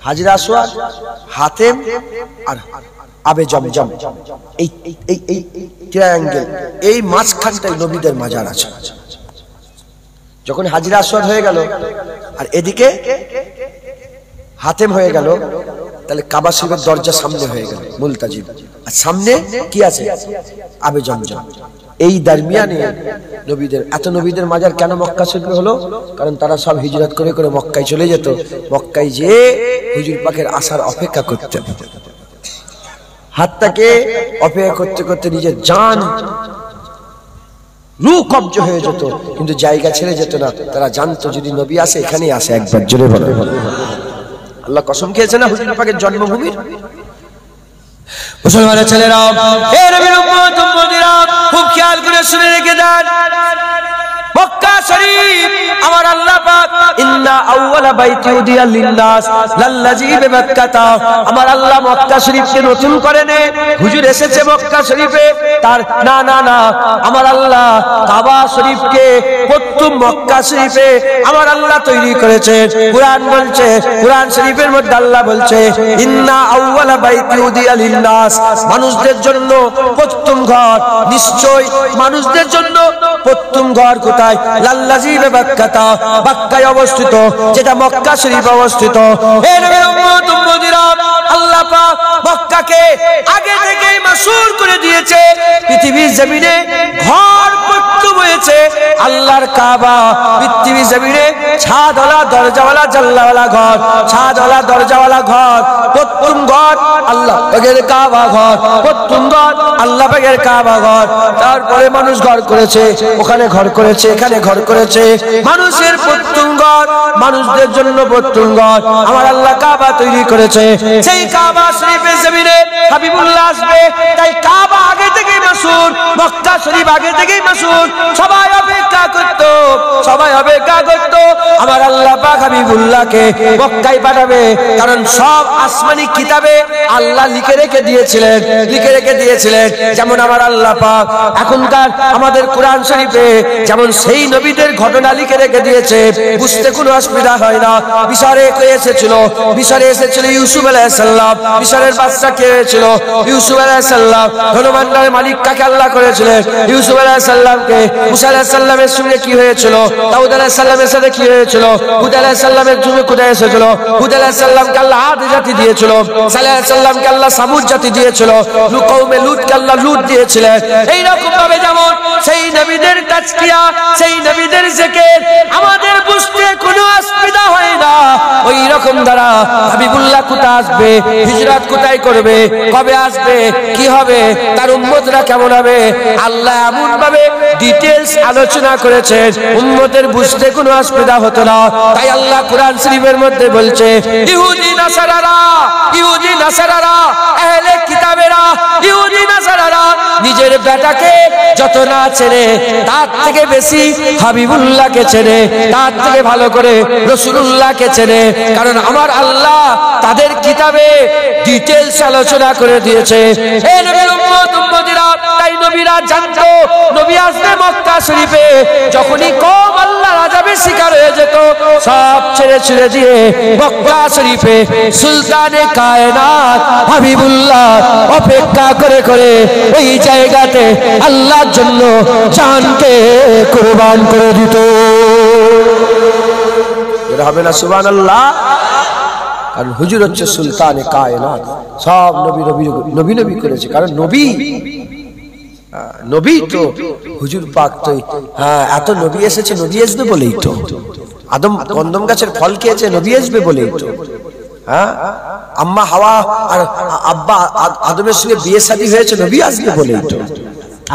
হাজরা আসওয়াদ, হাতেম আর আবে জমজম, এই এই এই ট্রায়াঙ্গেল, এই মাঝখানটায় নবীদের মাজার আছে। যখন হাজরা আসওয়াদ হয়ে গেল আর এদিকে হাতেম হয়ে গেল, তাহলে কাবা শরীফের দরজা সামনে হয়ে গেল মুলতাজিম, আর সামনে কি আছে? আবে জমজম। এই দরমিয়ানে নবীদের, এত নবীদের মাজার কেন মক্কা শরীফে হলো? কারণ তারা সব হিজরত করে করে মক্কায় চলে যেত, মক্কায় যে হুজুর পাকের আসার অপেক্ষা করতেন। হাতটাকে অপেক্ষা করতে করতে নিজের জান রূহ কবজ হয়ে যেত, কিন্তু জায়গা ছেড়ে যেত না। তারা জানতো যদি নবী আসে এখানেই আসে। একবার জোরে বলো আল্লাহ কসম খেয়েছে না হুজুর পাকের জন্মভূমির। মুসলমানের ছেলেরা, হে নবীর উম্মত উম্মতিরা, খুব খেয়াল করে শুনে রেখে দেন, মক্কা শরীফ আমার আল্লাহ পাক ইন্না আউওয়ালা বাইতি উদিয়া লিন-নাস লাল্লাযী বিমাক্কাতা, আমার আল্লাহ মক্কা শরীফকে নতুন করে নে। হুজুর এসেছে মক্কা শরীফে, তার না না না, আমার আল্লাহ কাবা শরীফকে প্রথম মক্কা শরীফে আমার আল্লাহ তৈরি করেছে। কুরআন বলছে, কুরআন শরীফের মধ্যে আল্লাহ বলছে ইন্না আউওয়ালা বাইতি উদিয়া লিন-নাস, মানুষদের জন্য প্রথম ঘর, নিশ্চয় মানুষদের জন্য প্রথম ঘর কোথায়? লাল্লাযী বিমাক্কাতা, মক্কায় অবস্থিত, যেটা মক্কা শরীফে অবস্থিত। হে নবীর উম্মত উম্মতিরা, আল্লাহ পাক মক্কাকে আগে থেকেই মাসুর করে দিয়েছে। পৃথিবীর জমিনে ঘর প্রত্যুম হয়েছে আল্লাহর কাবা। পৃথিবীর জমিনে ছাদওয়ালা দরজাওয়ালা জানলাওয়ালা ঘর, ছাদওয়ালা দরজাওয়ালা ঘর, প্রত্যুম ঘর আল্লাহ পাকের কাবা ঘর, প্রত্যুম ঘর আল্লাহ পাকের কাবা ঘর। তারপরে মানুষ ঘর করেছে, ওখানে ঘর করেছে, এখানে ঘর করেছে। মানুষের প্রত্যুম ঘর, মানুষদের জন্য প্রত্যুম ঘর আমার আল্লাহ কাবা তৈরি করেছে। সেই কাবা শরীফের জমিনে হাবিবুল্লাহ আসবে, তাই কাবা আগে থেকেই মাসুর, মক্কা শরীফ আগে থেকেই মাসুর। সবাই অপেক্ষা করত, সবাই অপেক্ষা করত আমার আল্লাহ পাক হাবিবুল্লাহকে মক্কায় পাঠাবে। কারণ সব আসমানি কিতাবে আল্লাহ লিখে রেখে দিয়েছিলেন, লিখে রেখে দিয়েছিলেন। যেমন আমার আল্লাহ পাক এখনকার আমাদের কোরআন শরীফে যেমন সেই নবীদের ঘটনা লিখে রেখে দিয়েছে, বুঝতে কোনো অসুবিধা হয় না। মিশরে কে এসেছিল? মিশরে এসেছিল ইউসুফ আলাইহিস সালাম। মিশরের বাদশা কে হয়েছিল? ইউসুফ আলাইহিস সালাম। ধনভাণ্ডারের মালিক কাকে আল্লাহ করেছিলেন? ইউসুফ আলাইহিস সালামকে। মুসা আলাইহিস সালামের সঙ্গে কি হয়েছিল? দাউদ আলাইহিস সালামের সাথে কি হয়েছিল? হুদ আলাইহিস সালামের যুগে কোথায় এসেছিল? হুদ আলাইহিস সালামকে আল্লাহ আদ জাতি দিয়েছিল, সালেহ আলাইহিস সালামকে আল্লাহ সামুদ জাতি দিয়েছিল, কওমে লূতকে আল্লাহ লূত দিয়েছিলেন। এই রকম ভাবে যেমন সেই নবীদের তাজকিয়া, সেই নবীদের জিকির আমাদের বুঝতে কোনো অসুবিধা হয় না। ওই রকম দ্বারা হাবিবুল্লাহ কোথায় আসবে, হিজরত কোথায় করবে, কবে আসবে, কি হবে, তার উম্মতরা কেমন হবে, আল্লাহ এমন ভাবে ডিটেইলস আলোচনা করেছেন উম্মতের বুঝতে কোনো অসুবিধা হতো না। তাই আল্লাহ কোরআন শরীফের মধ্যে বলছে ইহুদি নাসারারা, ইহুদি নাসারারা, আহলে কিতাবেরা, ইহুদি নাসারারা নিজের বেটাকে যত না চেনে তার থেকে বেশি হাবিবুল্লাহকে চেনে, তার থেকে ভালো করে রাসূলুল্লাহকে চেনে। কারণ আমার আল্লাহ তাদের কিতাবে ডিটেইলস আলোচনা করে দিয়েছে। এই নবীর উম্মত উম্মতিরা, তাই নবীরা জানতো নবী আসবে মক্কা শরীফে। যখনই কওম আল্লাহর আযাবের শিকার হয়ে যেত, সব ছেড়ে ছেড়ে দিয়ে মক্কা শরীফে সুলতানে কায়নাত হাবিবুল্লাহ অপেক্ষা করে করে ওই জায়গাতে আল্লাহর জন্য জানকে কুরবান করে দিত। এর হবে না সুবহানাল্লাহ? কারণ হুজুর হচ্ছে সুলতানে কায়নাত, সব নবী নবী নবী নবী করেছে। কারণ নবী নবী তো হুজুর পাক তো এত নবী এসেছে, নবী আসবে বলেই তো। আদম কন্দম গাছের ফল খেয়েছে, নবী আসবে বলেই তো। আম্মা হাওয়া আর আব্বা আদমের সঙ্গে বিয়ে শাদী হয়েছে, নবী আসবে বলেই তো।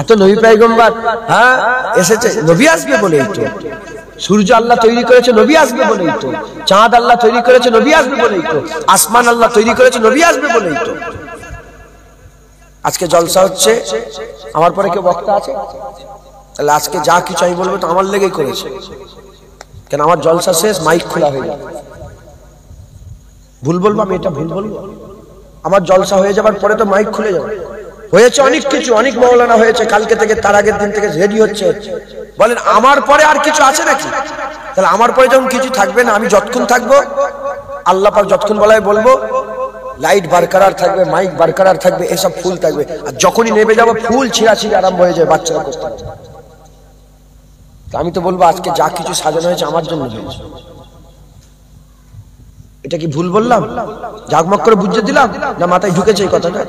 এত নবী পয়গম্বর এসেছে, নবী আসবে বলেই তো। সূর্য আল্লাহ তৈরি করেছে, নবী আসবে বলেই তো। চাঁদ আল্লাহ তৈরি করেছে, নবী আসবে বলেই তো। আসমান আল্লাহ তৈরি করেছে, নবী আসবে বলেই তো। আজকে জলসা হচ্ছে, আমার পরে কেউ বক্তা আছে? তাহলে আজকে যা কিছু আমি বলবো তো আমার লেগেই করেছে। কেন আমার জলসা শেষ, মাইক খোলা হয়ে যাবে। ভুল বলবো আমি, এটা ভুল বলবো? আমার জলসা হয়ে যাবার পরে তো মাইক খুলে যাবে। হয়েছে অনেক কিছু, অনেক মাওলানা হয়েছে কালকে থেকে, তার আগের দিন থেকে রেডি হচ্ছে। বলেন আমার পরে আর কিছু আছে নাকি? তাহলে আমার পরে যখন কিছু থাকবে না, আমি যতক্ষণ থাকবো আল্লাহ পাক যতক্ষণ বলায় বলবো, লাইট বারকরার থাকবে, মাইক বারকরার থাকবে, এসব ফুল থাকবে। আর যখনই নেমে যাবো ফুল ছিঁড়াছিঁড়ি আরম্ভ হয়ে যায়, বাচ্চারা করতে। আমি তো বলবো আজকে যা কিছু সাজানো হয়েছে আমার জন্য হয়েছে। এটা কি ভুল বললাম? জাগমগ করে বুঝিয়ে দিলাম না মাথায় ঢুকেছে এই কথাটা?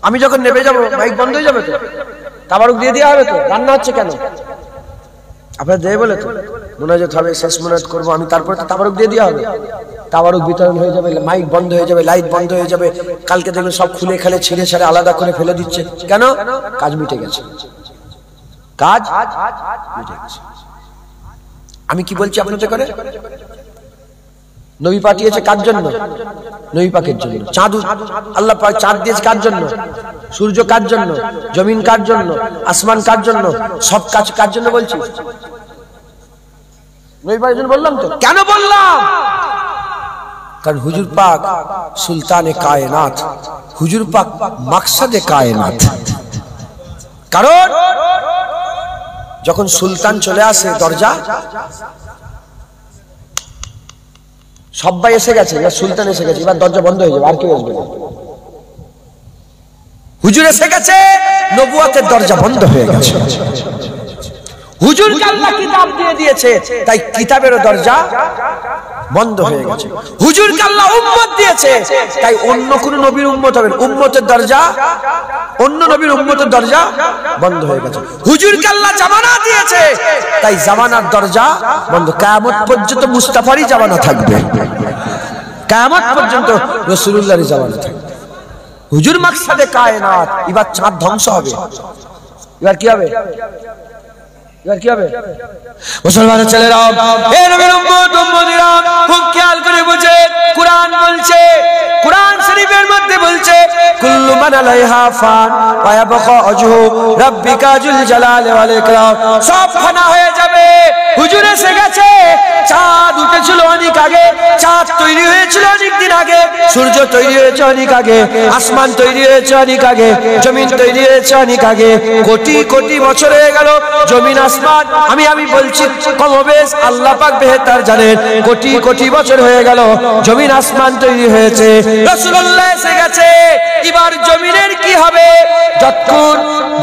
আমি যখন নেমে যাবো মাইক বন্ধ হয়ে যাবে তো, তাবারুক দিয়ে দেওয়া হবে তো। রান্না হচ্ছে কেন? আপনার দেয় বলে তো মোনাজাত হবে, শেষ মোনাজাত করবো আমি, তারপরে তো তাবারুক দিয়ে দেওয়া হবে। তাবারুক বিতরণ হয়ে যাবে, মাইক বন্ধ হয়ে যাবে, লাইট বন্ধ হয়ে যাবে। কালকে দেখবেন সব খুলে খালে ছিঁড়ে ছাড়ে আলাদা করে ফেলে দিচ্ছে। কেন? কাজ মিটে গেছে, কাজ মিটে গেছে। আমি কি বলছি আপনাদের করে? নবী পাঠিয়েছে কার জন্য? নবী পাকের জন্য। চাঁদ আল্লাহ পাক চাঁদ দিয়েছে কার জন্য? সূর্য কার জন্য? জমিন কার জন্য? আসমান কার জন্য? সব কাজ কার জন্য বলছি? নবী পাকের জন্য বললাম তো। কেন বললাম? কারণ হুজুর পাক সুলতানে কায়নাত, হুজুর পাক মাকসাদে কায়নাত। কারণ যখন সুলতান চলে আসে দরজা, সবাই এসে গেছে, এবার সুলতান এসে গেছে, এবার দরজা বন্ধ হয়ে যাবে, আর কেউ আসবে না। হুজুর এসে গেছে, নবুয়তের দরজা বন্ধ হয়ে গেছে। হুজুরকে আল্লাহ কিতাব দিয়ে দিয়েছে, তাই কিতাবের দরজা বন্ধ হয়ে গেছে। হুজুরকে আল্লাহ উম্মত দিয়েছে, তাই অন্য কোন নবীর উম্মত হবেন, উম্মতের দরজা, অন্য নবীর উম্মতের দরজা বন্ধ হয়ে গেছে। হুজুরকে আল্লাহ জামানা দিয়েছে, তাই জামানার দরজা বন্ধ। কিয়ামত পর্যন্ত মুস্তাফারই জামানা থাকবে, কিয়ামত পর্যন্ত রাসূলুল্লাহর জামানা থাকবে। হুজুর মাকসাদে কায়নাত। এবার চাঁদ ধ্বংস হবে, এবার কি হবে? এবার কি হবে? মুসলমানের ছেলেরা, হে নবীর উম্মত উম্মতিরা, খুব খেয়াল করে বুঝে। কুরআন বলছে, কুরআন শরীফের মধ্যে বলছে, কুল্লু মান আলাইহা ফান ওয়া ইয়াবকা ওয়াজহু রাব্বিকা যুল জালালি ওয়াল ইকরাম। সব ফানা হয়ে যাবে। হুজুর এসে গেছে। চাঁদ উঠেছিল অনেক আগে, চাঁদ তৈরি হয়েছিল অনেক দিন আগে, সূর্য তৈরি হয়েছে অনেক আগে, আসমান তৈরি হয়েছে অনেক আগে, জমিন তৈরি হয়েছে অনেক আগে। কোটি কোটি বছর হয়ে গেল জমিন আসমান, আমি বলছি কমবেশ আল্লাহ পাক বেহেতার জানেন, কোটি কোটি বছর হয়ে গেল জমিন আসমান তৈরি হয়েছে। রাসূলুল্লাহ এসে গেছে। এবার জমিনের কি হবে?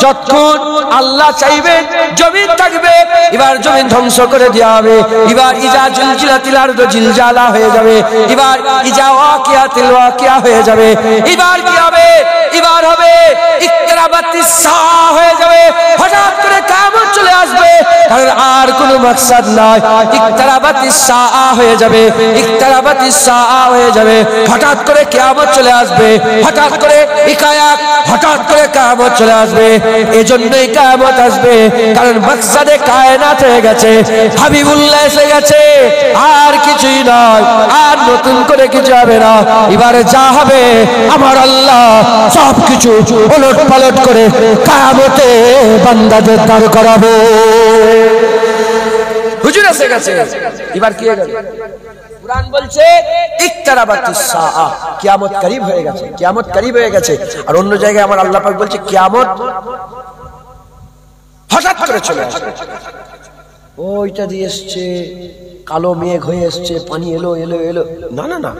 যতক্ষণ আল্লাহ চাইবেন জমিন থাকবে, এবার জমিন ধ্বংস করে দেওয়া হবে। এবার ইজা জুলজিলাতিল আরদু জিলজালা হয়ে যাবে, এবার ইজা ওয়াকিয়াতিল ওয়াকিয়া হয়ে যাবে। এবার কি হবে? এবার হবে ইকরাবাতিস সাআ হয়ে যাবে। হঠাৎ করে কিয়ামত চলে আসবে, কারণ আর কোনো মাকসাদ নাই। ইকরাবাতিস সাআ হয়ে যাবে, ইকরাবাতিস সাআ হয়ে যাবে। হঠাৎ করে কিয়ামত চলে আসবে, হঠাৎ করে ইকায়াক, হঠাৎ করে কিয়ামত চলে আসবে। এজন্যই কিয়ামত আসবে, কারণ মাকসাদে কায়নাত হয়ে গেছে, হাবিবুল্লাহ এসে গেছে। আর কিছুই নয়, আর নতুন করে কিছু হবে না। এবারে যা হবে আমার আল্লাহ সবকিছু উলট পালট করে কিয়ামতে বান্দাদের দাঁড় করাবে। হুজুর এসে গেছে, এবার কি হয়ে গেল? কুরআন বলছে ইকতারাবাতিস সাআ, কিয়ামত করিব হয়ে গেছে, কিয়ামত করিব হয়ে গেছে। আর অন্য জায়গায় আমার আল্লাহ পাক বলছে কিয়ামত হঠাৎ করে চলে আসবে। ওইটা দিয়ে এসছে, কালো মেঘ হয়ে এসছে, পানি এলো এলো এলো, না না না,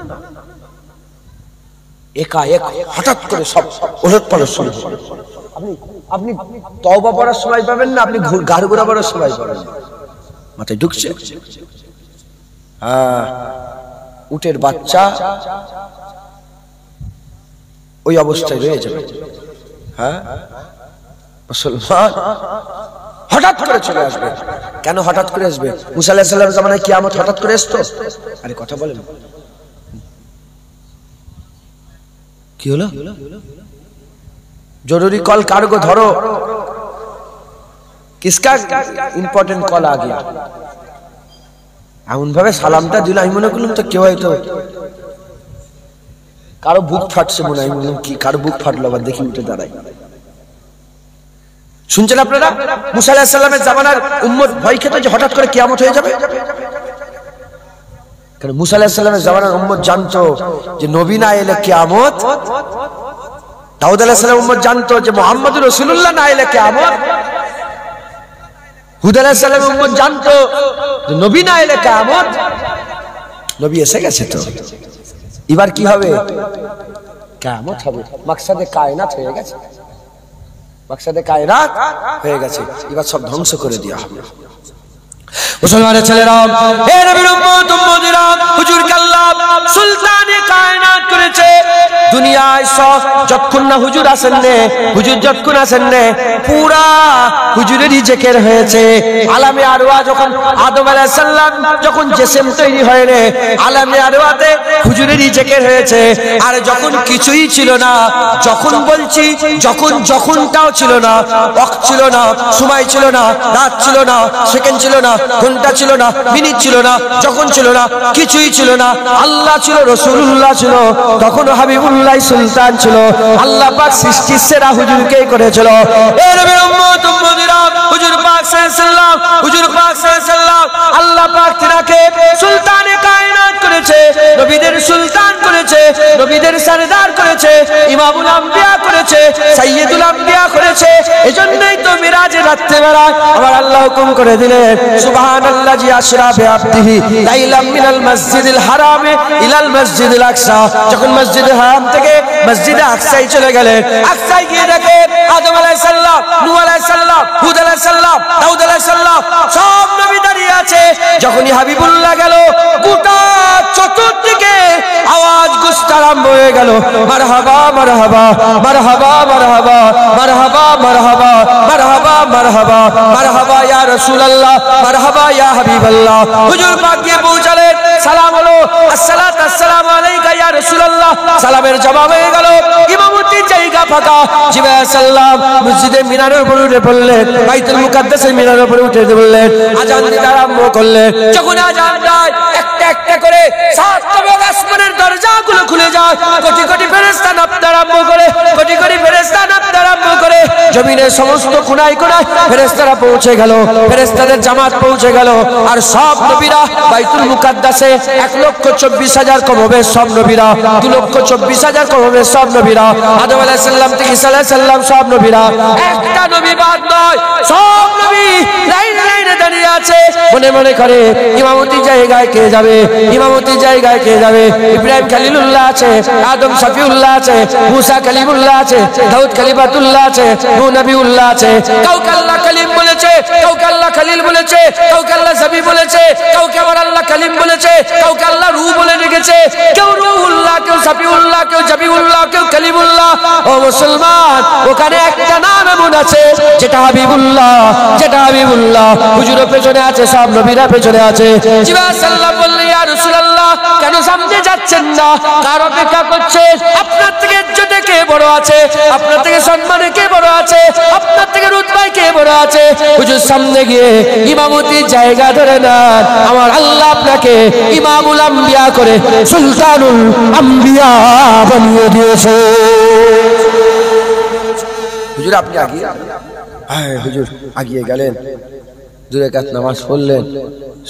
একাএক হঠাৎ করে সব ওলটপালট শুরু হবে। আপনি তওবা পড়ার সময় পাবেন না, আপনি গাড় ঘোরাবার সময় পাবেন। মাথায় ঢুকছে? হ্যাঁ, উটের বাচ্চা ওই অবস্থায় রয়ে যাবে। হ্যাঁ, মুসলমান হঠাৎ করে চলে আসবে। কেন হঠাৎ করে আসবে? মুসা আলাইহিস সালামের জামানায় কিয়ামত হঠাৎ করে আসতো? আরে কথা বলেন, কি হলো? জরুরি কল কার্গো ধরো, কিসকা ইম্পর্টেন্ট কল আ গিয়া। এমন ভাবে সালামটা দিল, আমি মনে করলাম তো কেউ হয়তো কারো বুক ফাটছে মনে হয়। কি কারো বুক ফাটলো? আবার দেখি উঠে দাঁড়াই। শুনছেন আপনারা? মুসা আলাইহিস সালামের জামানার উম্মত ভয় খেত যে হঠাৎ করে কিয়ামত হয়ে যাবে। কারণ মুসা আলাইহিস সালামের জামানার উম্মত জানতো যে নবী না এলে কিয়ামত। দাউদ আলাইহিস সালামের উম্মত জানতো যে মুহাম্মদুর রাসূলুল্লাহ না এলে কিয়ামত। হুদ আলাইহিস সালামের উম্মত জানতো যে নবী না এলে কিয়ামত। নবী এসে গেছে, তো এবার কি হবে? কিয়ামত হবে। মাকসাদে কায়নাত হয়ে গেছে, মাকসাদে কায়নাত হয়ে গেছে। এবার সব ধ্বংস করে দেওয়া হবে। মুসলমানের ছেলেরা, হে নবীর উম্মত উম্মতিরা, হুজুরকে আল্লাহ সুলতানে কায়নাত করেছে। দুনিয়ায় সব যতক্ষণ না হুজুর আসেন নে, হুজুর যতক্ষণ আসেন নে, পুরা হুজুরেরই জিকির হয়েছে। আলামে আরওয়া যখন আদম আলাইহিস সালাম যখন জিসম তৈরি হয় রে, আলামে আরওয়াতে হুজুরেরই জিকির হয়েছে। আর যখন কিছুই ছিল না, যখন বলছি যখনটাও ছিল না, ওয়াক্ত ছিল না, সময় ছিল না, রাত ছিল না, সেকেন্ড ছিল না, ঘন্টা ছিল না, মিনিট ছিল না, যখন ছিল না, কিছুই ছিল না। আল্লাহ ছিল, রাসূলুল্লাহ ছিল, তখন হাবিবুল্লাহ সুলতান ছিল। আল্লাহ পাক সৃষ্টির সেরা হুজুরকে করেছিল। এ নবীর উম্মত উম্মতিরা, হুজুর পাক সাল্লাল্লাহু, হুজুর পাক সাল্লাল্লাহু, আল্লাহ পাক তিনাকে সুলতানে কায়নাত করেছে, নবীদের সুলতান করেছে, নবীদের সরদার করেছে, ইমামুল আম্বিয়া করেছে, সাইয়্যিদুল আম্বিয়া করেছে। এজন্যই তো মিরাজের রাতে বেলা আমার আল্লাহ হুকুম করে দিলেন, সুবহানাল্লাযী আসরা বিআবদিহি লাইলাম মিনাল মসজিদিল হারামে ইলাল মসজিদিল আকসা। যখন মসজিদুল হারাম থেকে মসজিদে আকসায় চলে গেলেন, আকসায় গিয়ে দেখে আদম আলাইহিস সালাম, নূহ আলাইহিস সালাম, হুদ আলাইহিস সালাম, দাউদ আলাইহিস সালাম সব নবী দাঁড়িয়ে আছে। যখনই হাবিবুল্লাহ গেল, গোটা দূর থেকে আওয়াজ গুছতে আরম্ভ হয়ে গেল, মারহাবা মারহাবা মারহাবা মারহাবা মারহাবা মারহাবা মারহাবা মারহাবা মারহাবা ইয়া রাসূলুল্লাহ, মারহাবা ইয়া হাবিবাল্লাহ। হুজুর পাক গিয়ে পৌঁছালেন, সালাম হলো, আসসালাতু আসসালামু আলাইকা ইয়া রাসূলুল্লাহ। সালামের জবাব হয়ে গেল, ইমামতির জায়গা ফাঁকা। জিবরাইল সাল্লাম মসজিদে মিনারের উপরে উঠে পড়লেন, বাইতুল মুকাদ্দাসের মিনারের উপরে উঠে বললেন, আজান দিতে আরম্ভ করলেন। যখন আজান দেয় একটা একটা করে সাত তবক আসমানের দরজাগুলো খুলে যায়, কোটি কোটি ফেরেশতা নামতে আরম্ভ করে, কোটি কোটি ফেরেশতা নামতে আরম্ভ করে। জমিনের সমস্ত কোণায় কোণায় ফেরেশতারা পৌঁছে গেল, ফেরেশতাদের জামাত পৌঁছে গেল। আর সব নবীরা বাইতুল মুকাদ্দাসে 1,24,000 কম হবে সব নবীরা, 2,24,000 কম হবে সব নবীরা, আদম আলাইহিস সালাম থেকে ঈসা আলাইহিস সালাম সব নবীরা, একটা নবী বাদ নয়, সব নবী লাইনে লাইনে দাঁড়িয়ে আছে। মনে মনে করে ইমামতির জায়গায় কে যাবে, ইমামতির জায়গায় কে যাবে? ইব্রাহিম খলিলুল্লাহ আছে, আদম শফিউল্লাহ আছে, মুসা কালিমুল্লাহ আছে, দাউদ কালিমাতুল্লাহ আছে, নূহ নবিউল্লাহ আছে। কাউকে আল্লাহ কালিম বলেছে, কাউকে আল্লাহ খলিল বলেছে, কাউকে আল্লাহ জবি বলেছে, কাউকে আবার আল্লাহ কালিম বলেছে, কাউকে আল্লাহ রূহ বলে রেখেছে, কেউ রূহুল্লাহ, কেউ শফিউল্লাহ, কেউ জবিউল্লাহ, কেউ কালিমুল্লাহ। ও মুসলমান, ওখানে একটা নাম এমন আছে যেটা হাবিবুল্লাহ, যেটা হাবিবুল্লাহ। হুজুরের পেছনে আছে, সব নবীরা পেছনে আছে। জিবরাইল সাল্লাল্লাহু আলাইহি ইয়া রাসূলুল্লাহ, কেন সামনে যাচ্ছেন না? কার অপেক্ষা করছেন? আপনার থেকে ইজ্জতে কে বড় আছে? আপনার থেকে সম্মানে কে বড় আছে? আপনার থেকে রুতবায় কে বড় আছে? হুজুর সামনে গিয়ে ইমামতির জায়গা ধরে নেন। আমার আল্লাহ আপনাকে ইমামুল আম্বিয়া করে সুলতানুল আম্বিয়া বানিয়ে দিয়েছে। হুজুর আপনি আগিয়ে, হ্যাঁ হুজুর আগিয়ে গেলেন, 2 রাকাত নামাজ পড়লেন,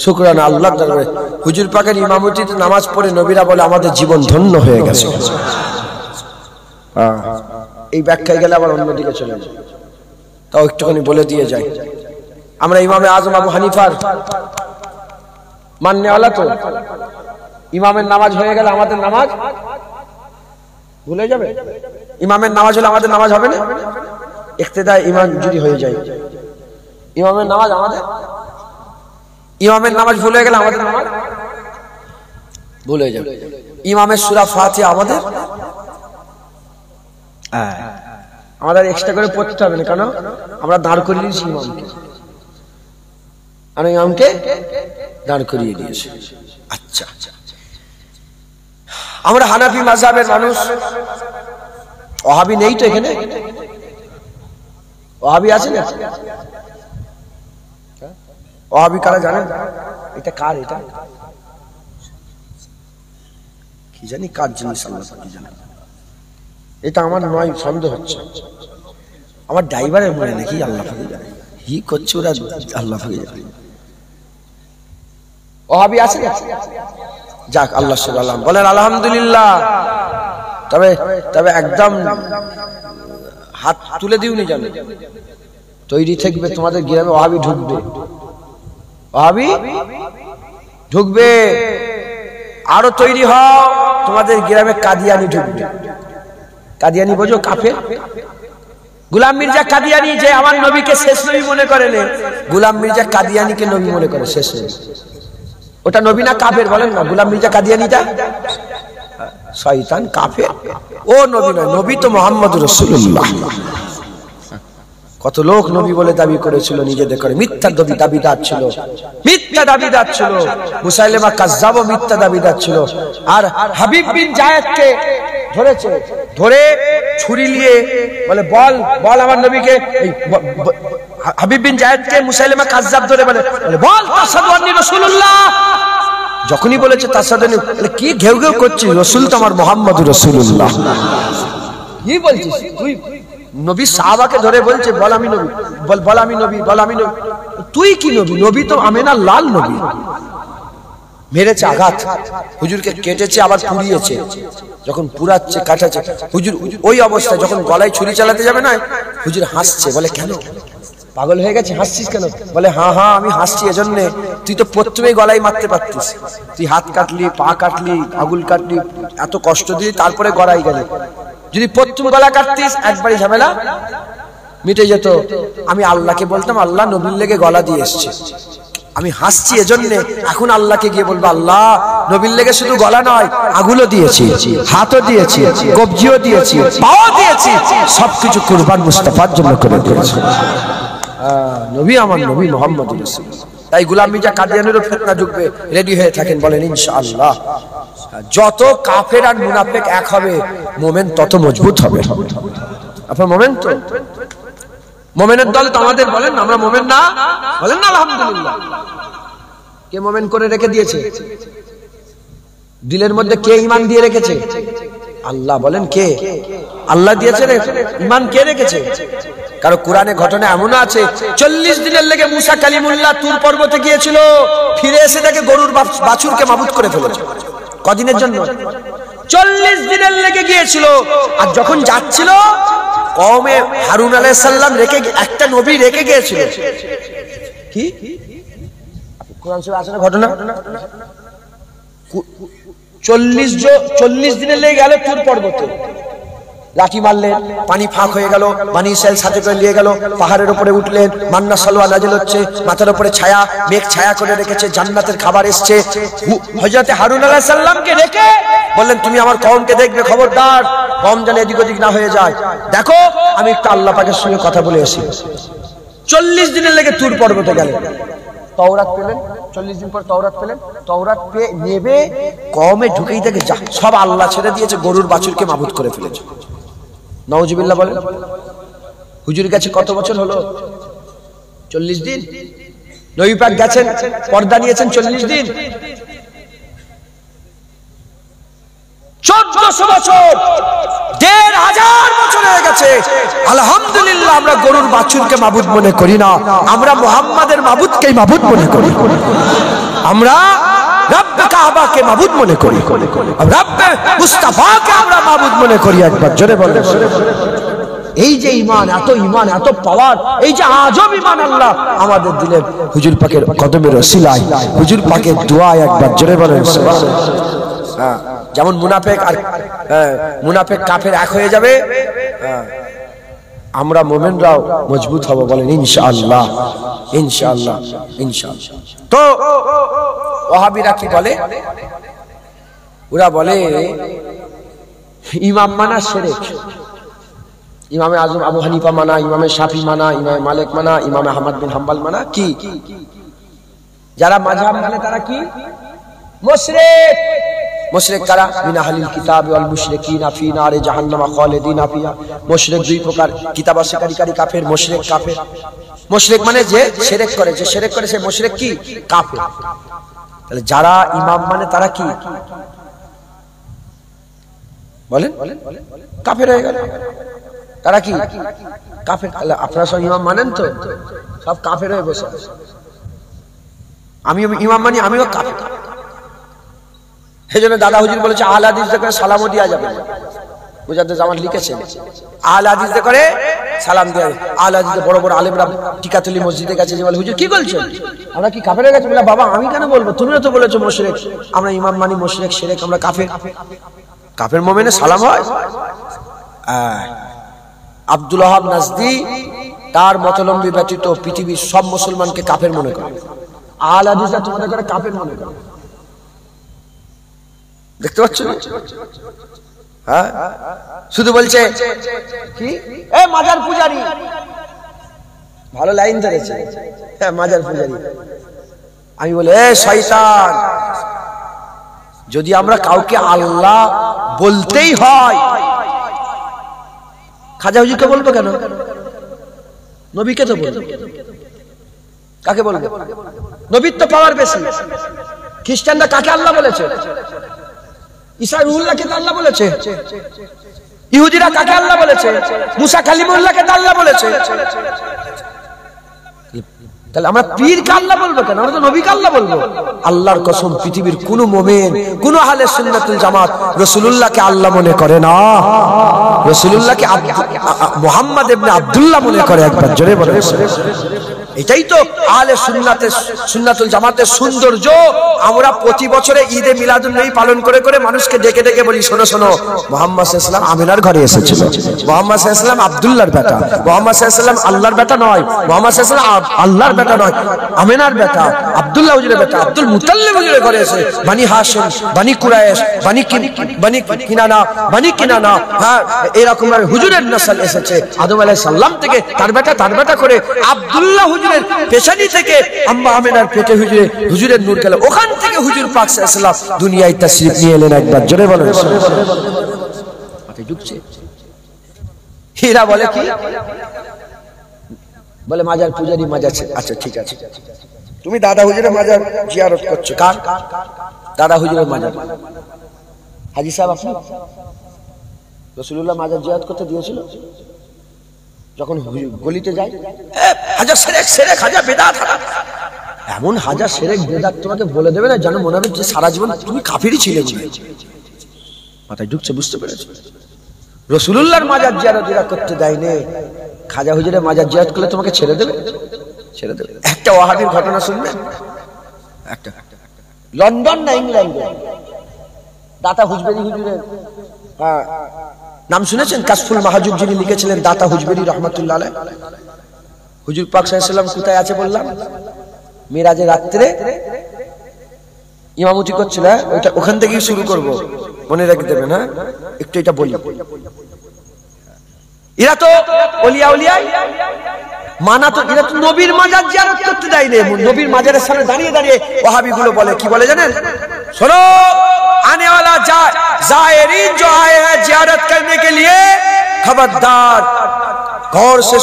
শুকরানা আল্লাহর দরবারে। হুজুর পাকের ইমামতিতে নামাজ পড়ে নবীরা বলে আমাদের জীবন ধন্য হয়ে গেছে। এই ব্যাখ্যায় গেলে আবার অন্যদিকে চলে যায়, তাও একটুখানি বলে দিয়ে যাই। আমরা ইমামে আজম আবু হানিফার মাননেওয়ালা তো, ইমামের নামাজ হয়ে গেলে আমাদের নামাজ ভুলে যাবে? ইমামের নামাজ হলে আমাদের নামাজ হবে না? ইক্তেদায়ে ইমাম যদি হয়ে যায়, ইমামের নামাজ আমাদের, ইমামের নামাজ ভুলে গেলে আমাদের নামাজ ভুলে যাবে। ইমামের সূরা ফাতিহা আমাদের আমাদের এক্সট্রা করে পড়তে হবে না, কেন আমরা দাঁড় করিয়ে দিয়েছি ইমামকে, আর ইমামকে দাঁড় করিয়ে দিয়েছি। আচ্ছা, আমরা হানাফি মাযহাবের মানুষ। ওয়াহাবি নেই তো এখানে? ওয়াহাবি আছে না? ওয়াহাবি কারা জানেন? এটা কার? এটা কি জানি কার জিনিস, আল্লাহ কি জানে। এটা আমার নয়, সন্দেহ হচ্ছে। আমার ড্রাইভারের মনে নাকি আল্লাহ পাকি জানে, কি করছে ওরা আল্লাহ পাকি জানে। ওয়াহাবি আছে না? যাক, আল্লাহ সুবহানাহু বলেন আলহামদুলিল্লাহ। তবে তবে একদম হাত তুলে দিওনি জানো, তৈরি থাকবে তোমাদের গ্রামে ওয়াহাবি ঢুকবে, ওয়াহাবি ঢুকবে। আরো তৈরি হও, তোমাদের গ্রামে কাদিয়ানি ঢুকবে। কাদিয়ানি বোঝো? কাফের। গোলাম মির্জা কাদিয়ানি, যে আমার নবীকে শেষ নবী মনে করে, গোলাম মির্জা কাদিয়ানিকে নবী মনে করে শেষ নবী। ওটা নবী না কাফের বলেন না? গোলাম মির্জা কাদিয়ানিটা শয়তান, কাফের। ও নবী নয়, নবী তো মুহাম্মদুর রাসূলুল্লাহ। কত লোক নবী বলে দাবি করেছিল, নিজেদের করে মিথ্যা দাবিদার ছিল, মিথ্যা দাবিদার ছিল। মুসাইলিমা কাজ্জাব মিথ্যা দাবিদার ছিল। আর হাবিব বিন জায়েদকে ধরেছে, ধরে ছুরি নিয়ে বলে বল বল আমার নবীকে। হাবিব বিন জায়েদকে মুসাইলিমা কাজ্জাব ধরে বলে বল আশহাদু আন্নী রাসূলুল্লাহ। যখনই বলেছে তাসাদনি, কি ঘেউ ঘেউ করছিস? রাসূল তো আমার মুহাম্মদুর রাসূলুল্লাহ। কি বলছিস তুই? নবী সাহাবাকে ধরে বলছে বল আমি নবী, বল আমি নবী, বল আমি নবী। তুই কি নবী? নবী তো আমেনার লাল নবী। মেরেছে আঘাত, হুজুরকে কেটেছে, আবার পুড়িয়েছে। যখন পুরাচ্ছে, কাটাচ্ছে, হুজুর ওই অবস্থায় যখন গলায় ছুরি চালাতে যাবে না, হুজুর হাসছে। বলে কেন? পাগল হয়ে গেছে, হাসছিস কেন? বলে হ্যাঁ হ্যাঁ আমি হাসছি এজন্য, তুই তো প্রথমেই গলায় মারতে পারতিস। তুই হাত কাটলি, পা কাটলি, আঙুল কাটলি, এত কষ্ট দিলি, তারপরে গলায় গেলি। যদি প্রথম গলা কাটতিস, একবারই ঝামেলা মিটে যেত। আমি আল্লাহকে বলতাম আল্লাহ নবীর লেগে গলা দিয়ে এসছে, আমি হাসছি এজন্য। এখন আল্লাহকে গিয়ে বলবো আল্লাহ নবীর লেগে শুধু গলা নয়, আঙুলও দিয়েছি, হাতও দিয়েছি, কবজিও দিয়েছি, পাও দিয়েছি, সবকিছু কুরবান মুস্তাফার জন্য করে দিয়েছি। নবী আমার নবী মুহাম্মদ রাসূলুল্লাহ। তাই গোলাম মির্জা কাদিয়ানেরও ফিতনা ঢুকবে, রেডি হয়ে থাকেন, বলেন ইনশাআল্লাহ। যত কাফের আর মুনাফিক এক হবে, মুমিন তত মজবুত হবে। আপনার মুমিন তো, মুমিনের দল তো আমাদের, বলেন না আমরা মুমিন না, বলেন না আলহামদুলিল্লাহ। কে মুমিন করে রেখে দিয়েছে? দিলের মধ্যে কে ঈমান দিয়ে রেখেছে? আল্লাহ। বলেন কে? আল্লাহ দিয়েছে রে ঈমান। কে রেখেছে? কারণ কোরআনে ঘটনা এমন আছে, 40 দিনের লেগে মুসা কালিমুল্লাহ তুর পর্বতে গিয়েছিল, ফিরে এসে দেখে গরুর বাছুরকে মাবুদ করে ফেলেছে। কদিনের জন্য? 40 দিনের লেগে গিয়েছিল। আর যখন যাচ্ছিল, কওমে হারুন আলাইহিস সালাম রেখে, একটা নবী রেখে গিয়েছিল। কি কোরআন শরীফে আছে না ঘটনা? 40 দিনের লেগে গেল তুর পর্বতে, লাঠি মারলেন, পানি ফাঁক হয়ে গেল, বনি ইসরাইল সাথে করে নিয়ে গেল, পাহাড়ের উপরে উঠলেন, মান্না সালোয়া নাজিল হচ্ছে, মাথার উপরে ছায়া, মেঘ ছায়া করে রেখেছে, জান্নাতের খাবার এসছে। হযরত হারুন আলাইহিস সালামকে রেখে বললেন, তুমি আমার কওমকে দেখবে, খবরদার কওম যেন এদিক ওদিক না হয়ে যায়, দেখো আমি একটু আল্লাহ পাকের সঙ্গে কথা বলে আসি। 40 দিনের লেগে তুর পর্বতে গেলেন, তাওরাত পেলেন, 40 দিন পর তাওরাত পেলেন, তাওরাত পেয়ে নেবে কওমে ঢুকেই দেখে যা সব আল্লাহ ছেড়ে দিয়েছে, গরুর বাছুরকে মাবুদ করে ফেলেছে। নাউজুবিল্লাহ বলেন। হুজুর কাছে কত বছর হলো? 40 দিন। নবী পাক গেছেন, পর্দা নিয়েছেন 40 দিন। 1400 বছর, 1500 বছর হয়ে গেছে। আলহামদুলিল্লাহ, আমরা গরুর বাছুরকে মাবুদ মনে করি না, আমরা মুহাম্মাদের মাবুদকেই মাবুদ মনে করি। আমরা রব্বে কাবাকে মাবুদ মনে করি, রব্বে মুস্তাফাকে আমরা মাবুদ মনে করি। একবার জোরে বলেন। এই যে ঈমান, এত ঈমান, এত পাওয়ার, এই যে আজব ঈমান আল্লাহ আমাদের দিলেন হুজুর পাকের কদমের ওসিলায়, হুজুর পাকের দোয়ায়। একবার জোরে বলেন সুবহানাল্লাহ। যেমন মুনাফিক কাফের এক হয়ে যাবে, আমরা মুমিনরাও মজবুত হব, বলেন ইনশাআল্লাহ, ইনশাআল্লাহ, ইনশাআল্লাহ। তো ওয়াহাবিরা কি বলে? ওরা বলে ইমাম মানা শিরক। ইমামে আজম আবু হানিফা মানা, ইমামে শাফি মানা, ইমামে মালিক মানা, ইমামে আহমদ বিন হাম্বল মানা, কি যারা মাযহাব মানে তারা কি মুশরিক। মুশরিক কারা? মিন আহলিল কিতাব ওয়াল মুশরিকিনা ফি নারে জাহান্নাম খালিদিনা ফিহা। মুশরিক দুই প্রকার, কিতাব অস্বীকারী কাফের, মুশরিক কাফের। মুশরিক মানে যে শিরক করে, যে শিরক করে সে মুশরিক কি? কাফের। তাহলে যারা ইমাম মানে তারা কি বলেন? কাফের হয়ে গেল। তারা কি? কাফের। আপনারা সব ইমাম মানেন তো? সব কাফের হয়ে বসে। আমি ইমাম মানি, আমিও কাফের। সেজন্য দাদা হুজুর বলেছে আহলে হাদিস করে সালামও দেওয়া যাবে না। মুজাদ্দিদ জামান লিখেছেন আহলে হাদিস করে সালাম দেওয়া। আহলে হাদিস বড় বড় আলেমরা টিকাতুলি মসজিদে গেছে, যে বলে হুজুর কি বলছেন, আমরা কি কাফের হয়ে গেছি? বলে বাবা আমি কেন বলবো, তুমিও তো বলেছো মুশরিক। আমরা ইমাম মানি মুশরিক, শিরক, আমরা কাফের। কাফের মুমিনে সালাম হয়? আব্দুল ওয়াহাব নাজদি তার মতলম্বী ব্যতীত পৃথিবীর সব মুসলমানকে কাফের মনে করে। আহলে হাদিসরা তোমাদের করে কাফের মনে করে। দেখতে পাচ্ছ? হ্যাঁ, শুধু বলছে কি এ মাজার পূজারি, ভালো লাইন ধরেছে, হ্যাঁ মাজার পূজারি। আমি বলি এ শয়তান, যদি আমরা কাউকে আল্লাহ বলতেই হয়, খাজা হুজুরকে বলবো কেন? নবীকে তো বলবো। কাকে বলবো? নবীর তো পাওয়ার বেশি। খ্রিস্টানরা কাকে আল্লাহ বলেছে? ঈসা রুহুল্লাহকে তো আল্লাহ বলেছে। ইহুদিরা কাকে আল্লাহ বলেছে? মুসা কালিমুল্লাহকে তো আল্লাহ বলেছে। তাহলে আমরা পীরকে আল্লাহ বলবো কেন? আমরা তো নবীকে আল্লাহ বলবো। আল্লাহর কসম, পৃথিবীর কোন মুমিন, কোন আহলে সুন্নাতুল জামাত রাসূলুল্লাহকে আল্লাহ মনে করে না, রাসূলুল্লাহকে মুহাম্মদ ইবনে আব্দুল্লাহ মনে করে। একবার জোরে বলেন। এটাই তো আহলে সুন্নাতুল জামাতের সৌন্দর্য। আমরা প্রতি বছরে ঈদে মিলাদুন নবী পালন করে করে মানুষকে ডেকে ডেকে বলি, শোনো শোনো, মুহাম্মদ সাল্লাল্লাহু আলাইহি ওয়াসাল্লাম আমিনার ঘরে এসেছিল, মুহাম্মদ সাল্লাল্লাহু আলাইহি ওয়াসাল্লাম আব্দুল্লাহর বেটা, মুহাম্মদ সাল্লাল্লাহু আলাইহি ওয়াসাল্লাম আল্লাহর বেটা নয়, মুহাম্মদ সাল্লাল্লাহু আলাইহি ওয়াসাল্লাম আল্লাহর বেটা নয়, আমেনার বেটা, আব্দুল্লাহ হুজুরের বেটা, আব্দুল মুতাল্লিব হুজুরের ঘরে এসে বানি হাশিম, বানি কুরাইশ, বানি কিনানা, হ্যাঁ এরকম ভাবে হুজুরের নসল এসেছে। আদম আলাইহিস সালাম থেকে তার বেটা করে আব্দুল্লাহ হুজুরের পেশানি থেকে আম্মা আমেনার পেটে হুজুরের নূর গেল। ওখান থেকে হুজুর পাক সাল্লাল্লাহু আলাইহি দুনিয়ায় তাশরীফ নিয়ে এলেন। একবার জোরে বলেন ঢুকছে। হীরা বলে কি, বলে মাজার পূজারি মাজার। আচ্ছা ঠিক আছে, তুমি দাদা হুজুরের মাজার জিয়ারত করছো। কার? দাদা হুজুরের মাজার। হাজী সাহেব আপনি রাসূলুল্লাহ মাজার জিয়ারত করতে দিয়েছিল? যখন গলিতে যায় হাজার সেরেক হাজার বেদাত, এমন হাজার সেরেক বেদাত তোমাকে বলে দেবে না, জানো মনে হবে যে সারা জীবন তুমি কাফিরই ছিলে। মাথায় ঢুকছে, বুঝতে পেরেছো? রাসূলুল্লাহর মাজার জিয়ারত করতে দেয়নি, খাজা হুজুরের মাজার জিয়ারত করলে তোমাকে ছেড়ে দেবে? একটা ওয়াহাবির ঘটনা শুনবেন। একটা লন্ডন না ইংল্যান্ডে দাতা হুজবেরি হুজুরের নাম শুনেছেন? কাশফুল মাহজুব যিনি লিখেছিলেন, দাতা হুজবেরি রহমাতুল্লাহ আলাইহি। হুজুর পাক সাল্লাল্লাহু আলাইহি ওয়াসাল্লাম কোথায় আছে বললাম? মিরাজের রাত্রে ইমামতি করছিল। ওইটা ওখান থেকেই শুরু করব, মনে রেখে দেবেন। হ্যাঁ একটু এটা বলি, এরা তো ওলিয়া মানা, তো এরা তো নবীর মাজার জিয়ারত করতে দেয়নি। নবীর মাজারের সামনে দাঁড়িয়ে ওয়াহাবি গুলো বলে কি বলে জানেন? শোনো, आने वाला जायरीन जो आए हैं जियारत करने के लिए, खबरदार गौर से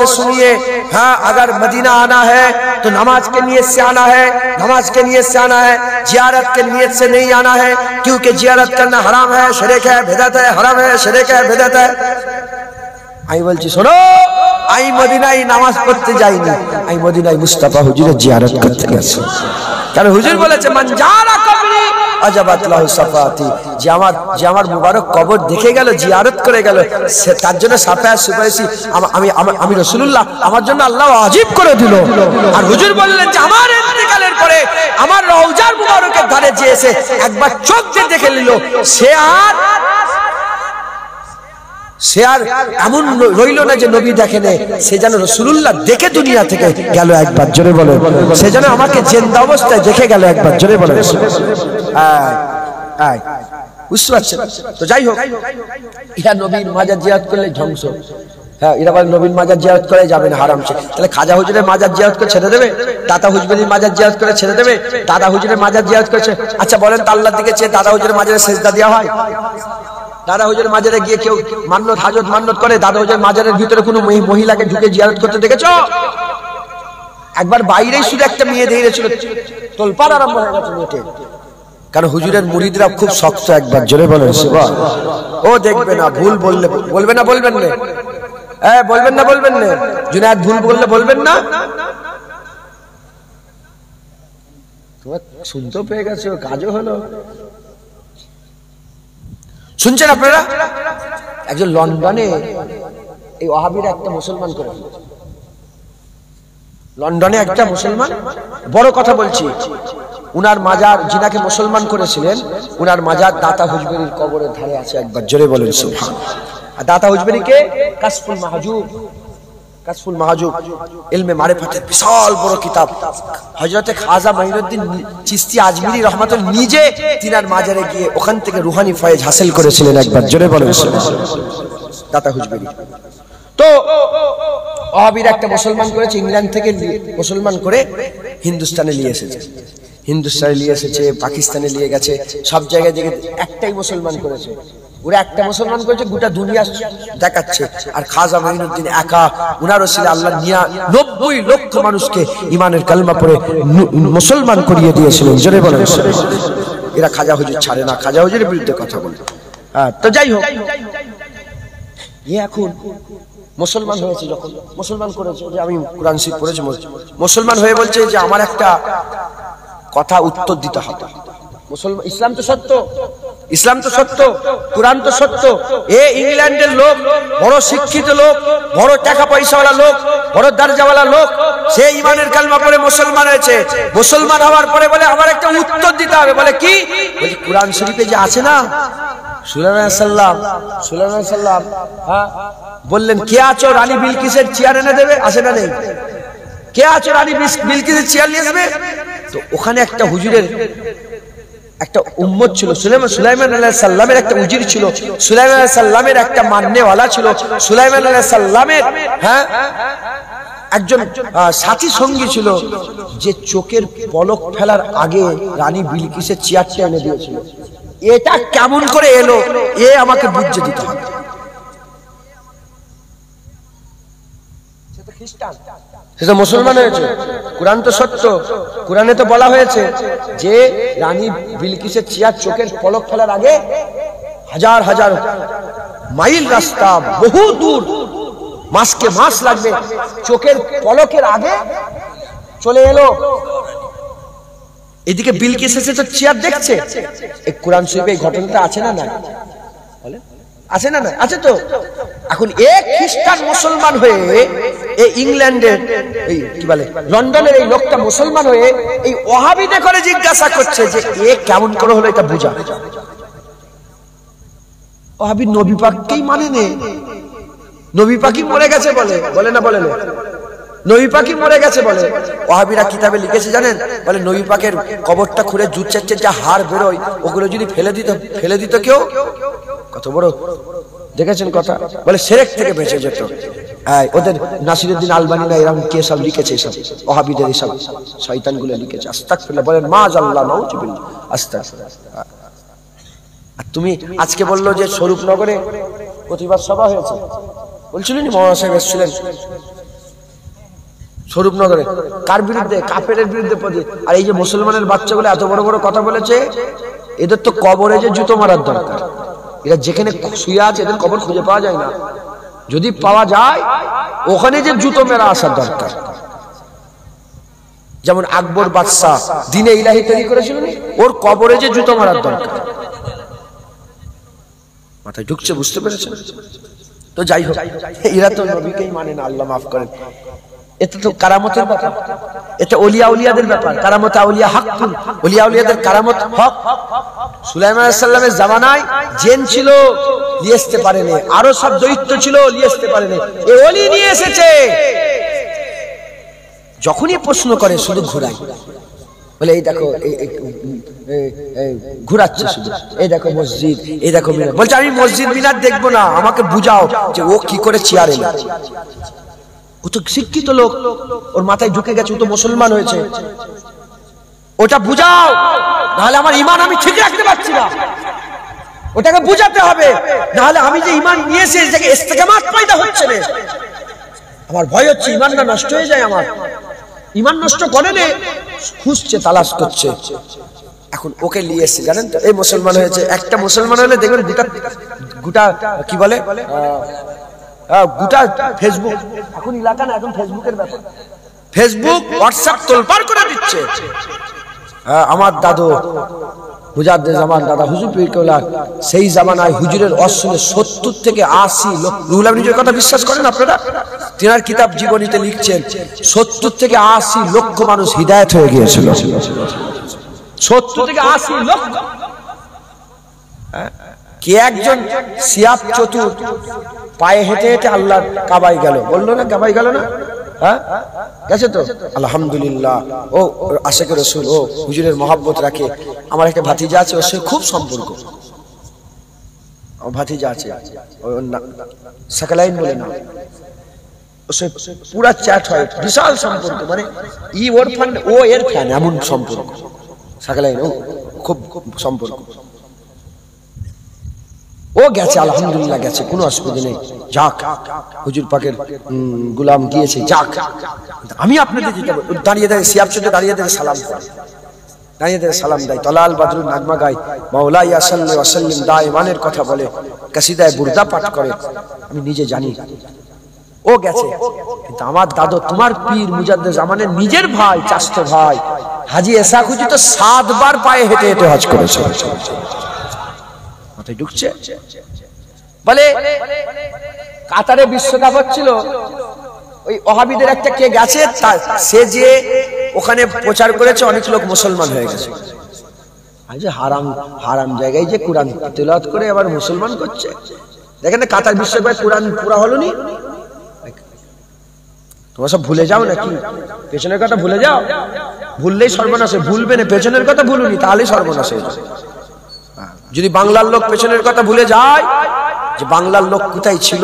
सुनिए। हाँ, अगर मदीना आना है तो नमाज के नियत से आना है, जियारत के नियत से नहीं आना है, क्योंकि जियारत करना हराम है, शिरक है, बिदअत है। हराम है, शिरक है, बिदअत है। আমি বলছি শোনো, আমি মদিনায় নামাজ পড়তে যাইনি, আমি মদিনায় মুস্তাফা হুজুরের জিয়ারত করতে গেছি। কারণ হুজুর বলেছে মান জারা কবরি আজাবাত লাহু সাফাতি, যে আমার মুবারক কবর দেখে গেল, জিয়ারত করে গেল, সে তার জন্য সাফায়াত সুপারিশি আমি রাসূলুল্লাহ আমার জন্য আল্লাহ ওয়াজিব করে দিল। আর হুজুর বললেন যে আমার ইন্তেকালের পরে আমার রওজার মুবারকের ধারে যে এসে একবার চোখ দিয়ে দেখে নিল, সে আর এমন রইল না যে নবী দেখেন, সে যেন রাসূলুল্লাহ দেখে দুনিয়া থেকে গেল। একবার জোরে বলেন, সে যেন আমাকে জিন্দা অবস্থায় দেখে গেল। একবার জোরে বলেন। বুঝতে পারছেন তো? যাই হোক, ইহা নবীর মাজার জিয়ারত করলে ধ্বংস। হ্যাঁ, এরা বলে নবীর মাজার জিয়ারত করে যাবে না, হারাম। তাহলে খাজা হুজুরের মাজার জিয়ারত করে ছেড়ে দেবে? দাদা হুজুরের মাজার জিয়ারত করে ছেড়ে দেবে? দাদা হুজুরের মাজার জিয়ারত করেছে। আচ্ছা বলেন তো, আল্লাহর দিকে চেয়ে দাদা হুজুরের মাজারে সেজদা দেওয়া হয়? দাদা হুজুরের মাজারে গিয়ে কেউ মান্নত হাজত মান্নত করে? দাদা হুজুরের মাজারের ভিতরে কোনো মহিলাকে ঢুকে জিয়ারত করতে দেখেছো? একবার বাইরেই শুধু একটা মেয়ে দেখেছিল, তোলপাড় আরম্ভ হয়ে গেছে নেটে। কারণ হুজুরের মুরিদরা খুব শক্ত। একবার জোরে বলেন সুবহান। ও দেখবে না, ভুল বললে বলবেন না, বলবেন না। জুনায়েদ ভুল বললে বলবেন না। তোমার শুনতেও পেয়ে গেছো, কাজও হলো। শুনছেন আপনারা? একজন লন্ডনে এই ওয়াহাবিরা একটা মুসলমান করে, লন্ডনে একটা মুসলমান, বড় কথা বলছি, উনার মাজার যিনাকে মুসলমান করেছিলেন, উনার মাজার দাতা হুজবেরির কবরের ধারে আছে। একবার জোরে বলেন সুবহান। আর দাতা হুজবেরিকে কাশফুল মাহজুব ইলমে মারিফাতের বিশাল বড় কিতাব হযরতে খাজা মাইনুদ্দিন চিশতি আজমিরি রহমাতুল্লাহ নিজে তিনার মাজারে গিয়ে ওখান থেকে রুহানি ফয়েজ হাসিল করেছিলেন। একবার জোরে বলেন সুবহান। দাতা হুজবেরি তো ওয়াহাবিরা একটা মুসলমান করেছে, ইংল্যান্ড থেকে মুসলমান করে হিন্দুস্তানে নিয়ে এসেছে, পাকিস্তানে নিয়ে গেছে, সব জায়গায় দেখে একটাই মুসলমান করেছে। ওরা একটা মুসলমান করেছে, গোটা দুনিয়া দেখাচ্ছে। আর খাজা মাইনুদ্দিন একা, উনার ওসিলা আল্লাহ 90 লক্ষ মানুষকে ইমানের কালেমা পড়ে মুসলমান করিয়ে দিয়েছিলেন। জোরে বলেন। এরা খাজা হুজুর ছাড়ে না, খাজা হুজুরের বিরুদ্ধে কথা বলে। তো যাই হোক, এখন মুসলমান হয়েছে, যখন মুসলমান করেছে, যে আমি কোরআন শরীফ পড়েছি, মুসলমান হয়ে বলছে যে আমার একটা কথা উত্তর দিতে হবে। মুসলমান, ইসলাম তো সত্য, কোরআন তো সত্য। ইংল্যান্ডের লোক, বড় শিক্ষিত লোক, বড় টাকা পয়সাওয়ালা লোক, বড় দরজাওয়ালা লোক, সে ইমানের কালেমা পড়ে মুসলমান হয়েছে। মুসলমান হওয়ার পরে বলে আমার একটা উত্তর দিতে হবে। বলে কি? বলে কোরআন শরীফে যে আছে না, সুলাইমান সাল্লাম হ্যাঁ বললেন, কে আছো রানী বিলকিসের চেয়ার এনে দেবে? আসে না নেই? কে আছো রানী বিলকিসের চেয়ার নিয়ে আসবে? তো ওখানে একটা হুজুরের একটা উম্মত ছিল, সুলাইমান আলাইহিস সালামের একটা উজির ছিল, সুলাইমান আলাইহিস সালামের একটা মাননেওয়ালা ছিল, সুলাইমান আলাইহিস সালামের হ্যাঁ একজন সাথী সঙ্গী ছিল, যে চোখের পলক ফেলার আগে রানী বিলকিসের চেয়ারটা এনে দিয়েছিল। এটা কেমন করে এলো এ আমাকে বুঝে দিতে হবে। সেটা মুসলমান হয়েছে, কুরআন তো সত্য, কুরআনে তো বলা হয়েছে যে রানী বিলকিসের চেয়ার চোখের পলক ফেলার আগে হাজার হাজার মাইল রাস্তা, বহু দূর, মাসকে মাস লাগবে, চোখের পলকের আগে চলে এলো। এদিকে বিলকিস এসে তো চেয়ার দেখছে। এই কোরআন শরীফে এই ঘটনাটা আছে না না? আছে না না? আছে তো। এখন এক খ্রিস্টান মুসলমান হয়ে এই ইংল্যান্ডের এই কি বলে লন্ডনের এই লোকটা মুসলমান হয়ে এই ওয়াহাবিতে করে জিজ্ঞাসা করছে যে এ কেমন করে হলো এটা বুঝা। ওয়াহাবি নবী পাককেই মানে নে, নবী পাকই মরে গেছে বলে, বলে না বলে না? নবী পাকই মরে গেছে বলে। ওয়াহাবিরা কিতাবে লিখেছে জানেন, বলে নবী পাকের কবরটা খুঁড়ে জুত চাচ্ছে যা হাড় বেরোয় ওগুলো যদি ফেলে দিত কেউ, কত বড় দেখেছেন কথা, বলে শিরক থেকে বেঁচে যেত। ওদের নাসিরউদ্দিন আলবানী না এরকম কে সব লিখেছে, সব ওয়াহাবিদের সব শয়তানগুলো লিখেছে। আস্তাগফিরুল্লাহ বলেন, মাআল্লাহ নাউজুবিল্লাহ আস্তাগফিরুল্লাহ। আর তুমি আজকে বললো যে স্বরূপনগরে প্রতিবাদ সভা হয়েছে, বলছিলেন মৌলানা সাহেব এসেছিলেন স্বরূপনগরে, কার বিরুদ্ধে? কাফেরের বিরুদ্ধে। আর এই যে মুসলমানের বাচ্চাগুলো এত বড় বড় কথা বলেছে, এদের তো কবরে যে জুতো মারার দরকার। এরা যেখানে শুয়ে আছে এদের কবর খুঁজে পাওয়া যায় না, যদি পাওয়া যায় ওখানে যে জুতো মেরা আসার দরকার। যেমন আকবর বাদশাহ দিনে ইলাহি তৈরি করেছিল, ওর কবরে যে জুতো মারার দরকার। মাথায় ঢুকছে, বুঝতে পেরেছেন? তো যাই হোক, এরা তো নবীকেই মানে না, আল্লাহ মাফ করেন। এটা তো কারামতের ব্যাপার, এটা ওলিয়া উলিয়াদের ব্যাপার। কারামত আউলিয়া হাক্কুন, ওলিয়া উলিয়াদের কারামত হক। সুলাইমান আলাইহিস সালামের জামানায় জিন ছিল, নিয়ে আসতে পারেনি, আরো সব দৈত্য ছিল, নিয়ে আসতে পারেনি, এই ওলি নিয়ে এসেছে। যখনই প্রশ্ন করে শুধু ঘুরাই, বলে এই দেখো ঘুরাচ্ছে শুধু, এই দেখো মসজিদ, এই দেখো মিনার। বলছে আমি মসজিদ মিনার দেখবো না, আমাকে বুঝাও যে ও কি করে চেয়ার এলো। ও তো শিক্ষিত লোক, ওর মাথায় ঢুকে গেছে, ও তো মুসলমান হয়েছে, ওটা বুঝাও, নাহলে আমার ঈমান আমি ঠিক রাখতে পারছি না। ওটাকে বুঝাতে হবে, নাহলে আমি যে ঈমান নিয়েছি এই জায়গায় ইস্তেকামাত পয়দা হচ্ছে না। আমার ভয় হচ্ছে ঈমানটা নষ্ট হয়ে যায়। আমার ঈমান নষ্ট করে না, খুঁজছে, তালাশ করছে। এখন ওকে নিয়ে এসছে, জানেন তো, এই মুসলমান হয়েছে। একটা মুসলমান হলে দেখবেন গোটা কি বলে গোটা ফেসবুক, এখন এলাকা না, এখন ফেসবুকের ব্যাপার, ফেসবুক হোয়াটসঅ্যাপ তোলপাড় করে দিচ্ছে। আমার দাদু মুজাদ্দেদ জামান দাদা হুজুর পীর কেবলা, সেই জামানায় হুজুরের অশ্বিনে 70 থেকে 80 লোক, রুহুল আমিনের কথা বিশ্বাস করেন আপনারা? তিনার কিতাব জীবনীতে লিখছেন 70 থেকে 80 লক্ষ মানুষ হিদায়াত হয়ে গিয়েছিল। 70 থেকে 80 লক্ষ। কে একজন সিয়াব চতুর পায়ে হেঁটে হেঁটে আল্লাহর কাবায় গেল, বললো না কাবায় গেল না? হ্যাঁ গেছে তো, আলহামদুলিল্লাহ। ও আশিকে রাসূল, ও হুজুরের মহব্বত রাখে। আমার একটা ভাতিজা আছে, ওর সাথে খুব সম্পর্ক। আমার ভাতিজা আছে, সাকালাইন বলে না, ওর সাথে পুরা চ্যাট হয়, বিশাল সম্পর্ক। মানে ই ওর ফ্যান, ও এর ফ্যান, এমন সম্পর্ক। সাকালাইন ও খুব সম্পর্ক। ও গেছে, আলহামদুলিল্লাহ গেছে, কোনো অসুবিধা নেই। যাক, হুজুর পাকের গোলাম গিয়েছে, যাক। আমি আপনাদের দাঁড়িয়ে দাঁড়িয়ে সিয়াব চোখে দাঁড়িয়ে দাঁড়িয়ে সালাম করে, দাঁড়িয়ে দাঁড়িয়ে সালাম দেয়, তলাল বাদরুল নাগমা গায়, মাওলা ইয়া সাল্লি ওয়া সাল্লিম দাইমানের কথা বলে, কাসিদায়ে বুরদা পাঠ করে। আমি নিজে জানি ও গেছে, কিন্তু আমার দাদু, তোমার পীর মুজাদ্দেদ জামানের নিজের ভাই, চাচতো ভাই হাজী ইসহাক হুজুর তো 7 বার পায়ে হেঁটে হেঁটে হজ করেছে। মাথায় ঢুকছে? বলে কাতারে বিশ্বকাপ হচ্ছিল, ওই ওয়াহাবিদের একটা কে গেছে, সে যে ওখানে প্রচার করেছে, অনেক লোক মুসলমান হয়ে গেছে। আজ হারাম হারাম জায়গায় যে কোরআন তেলাওয়াত করে আবার মুসলমান করছে। দেখেন না কাতার বিশ্ববিদ্যালয়ে কোরআন পুরা হলো নি, তোমরা সব ভুলে যাও নাকি? পেছনের কথা ভুলে যাও, ভুললেই সর্বনাশ। ভুলবে না, পেছনের কথা ভুলুনি তাহলেই সর্বনাশ হয়ে যাবে। যদি বাংলার লোক পেছনের কথা ভুলে যায়, যে বাংলার লোক কোথায় ছিল,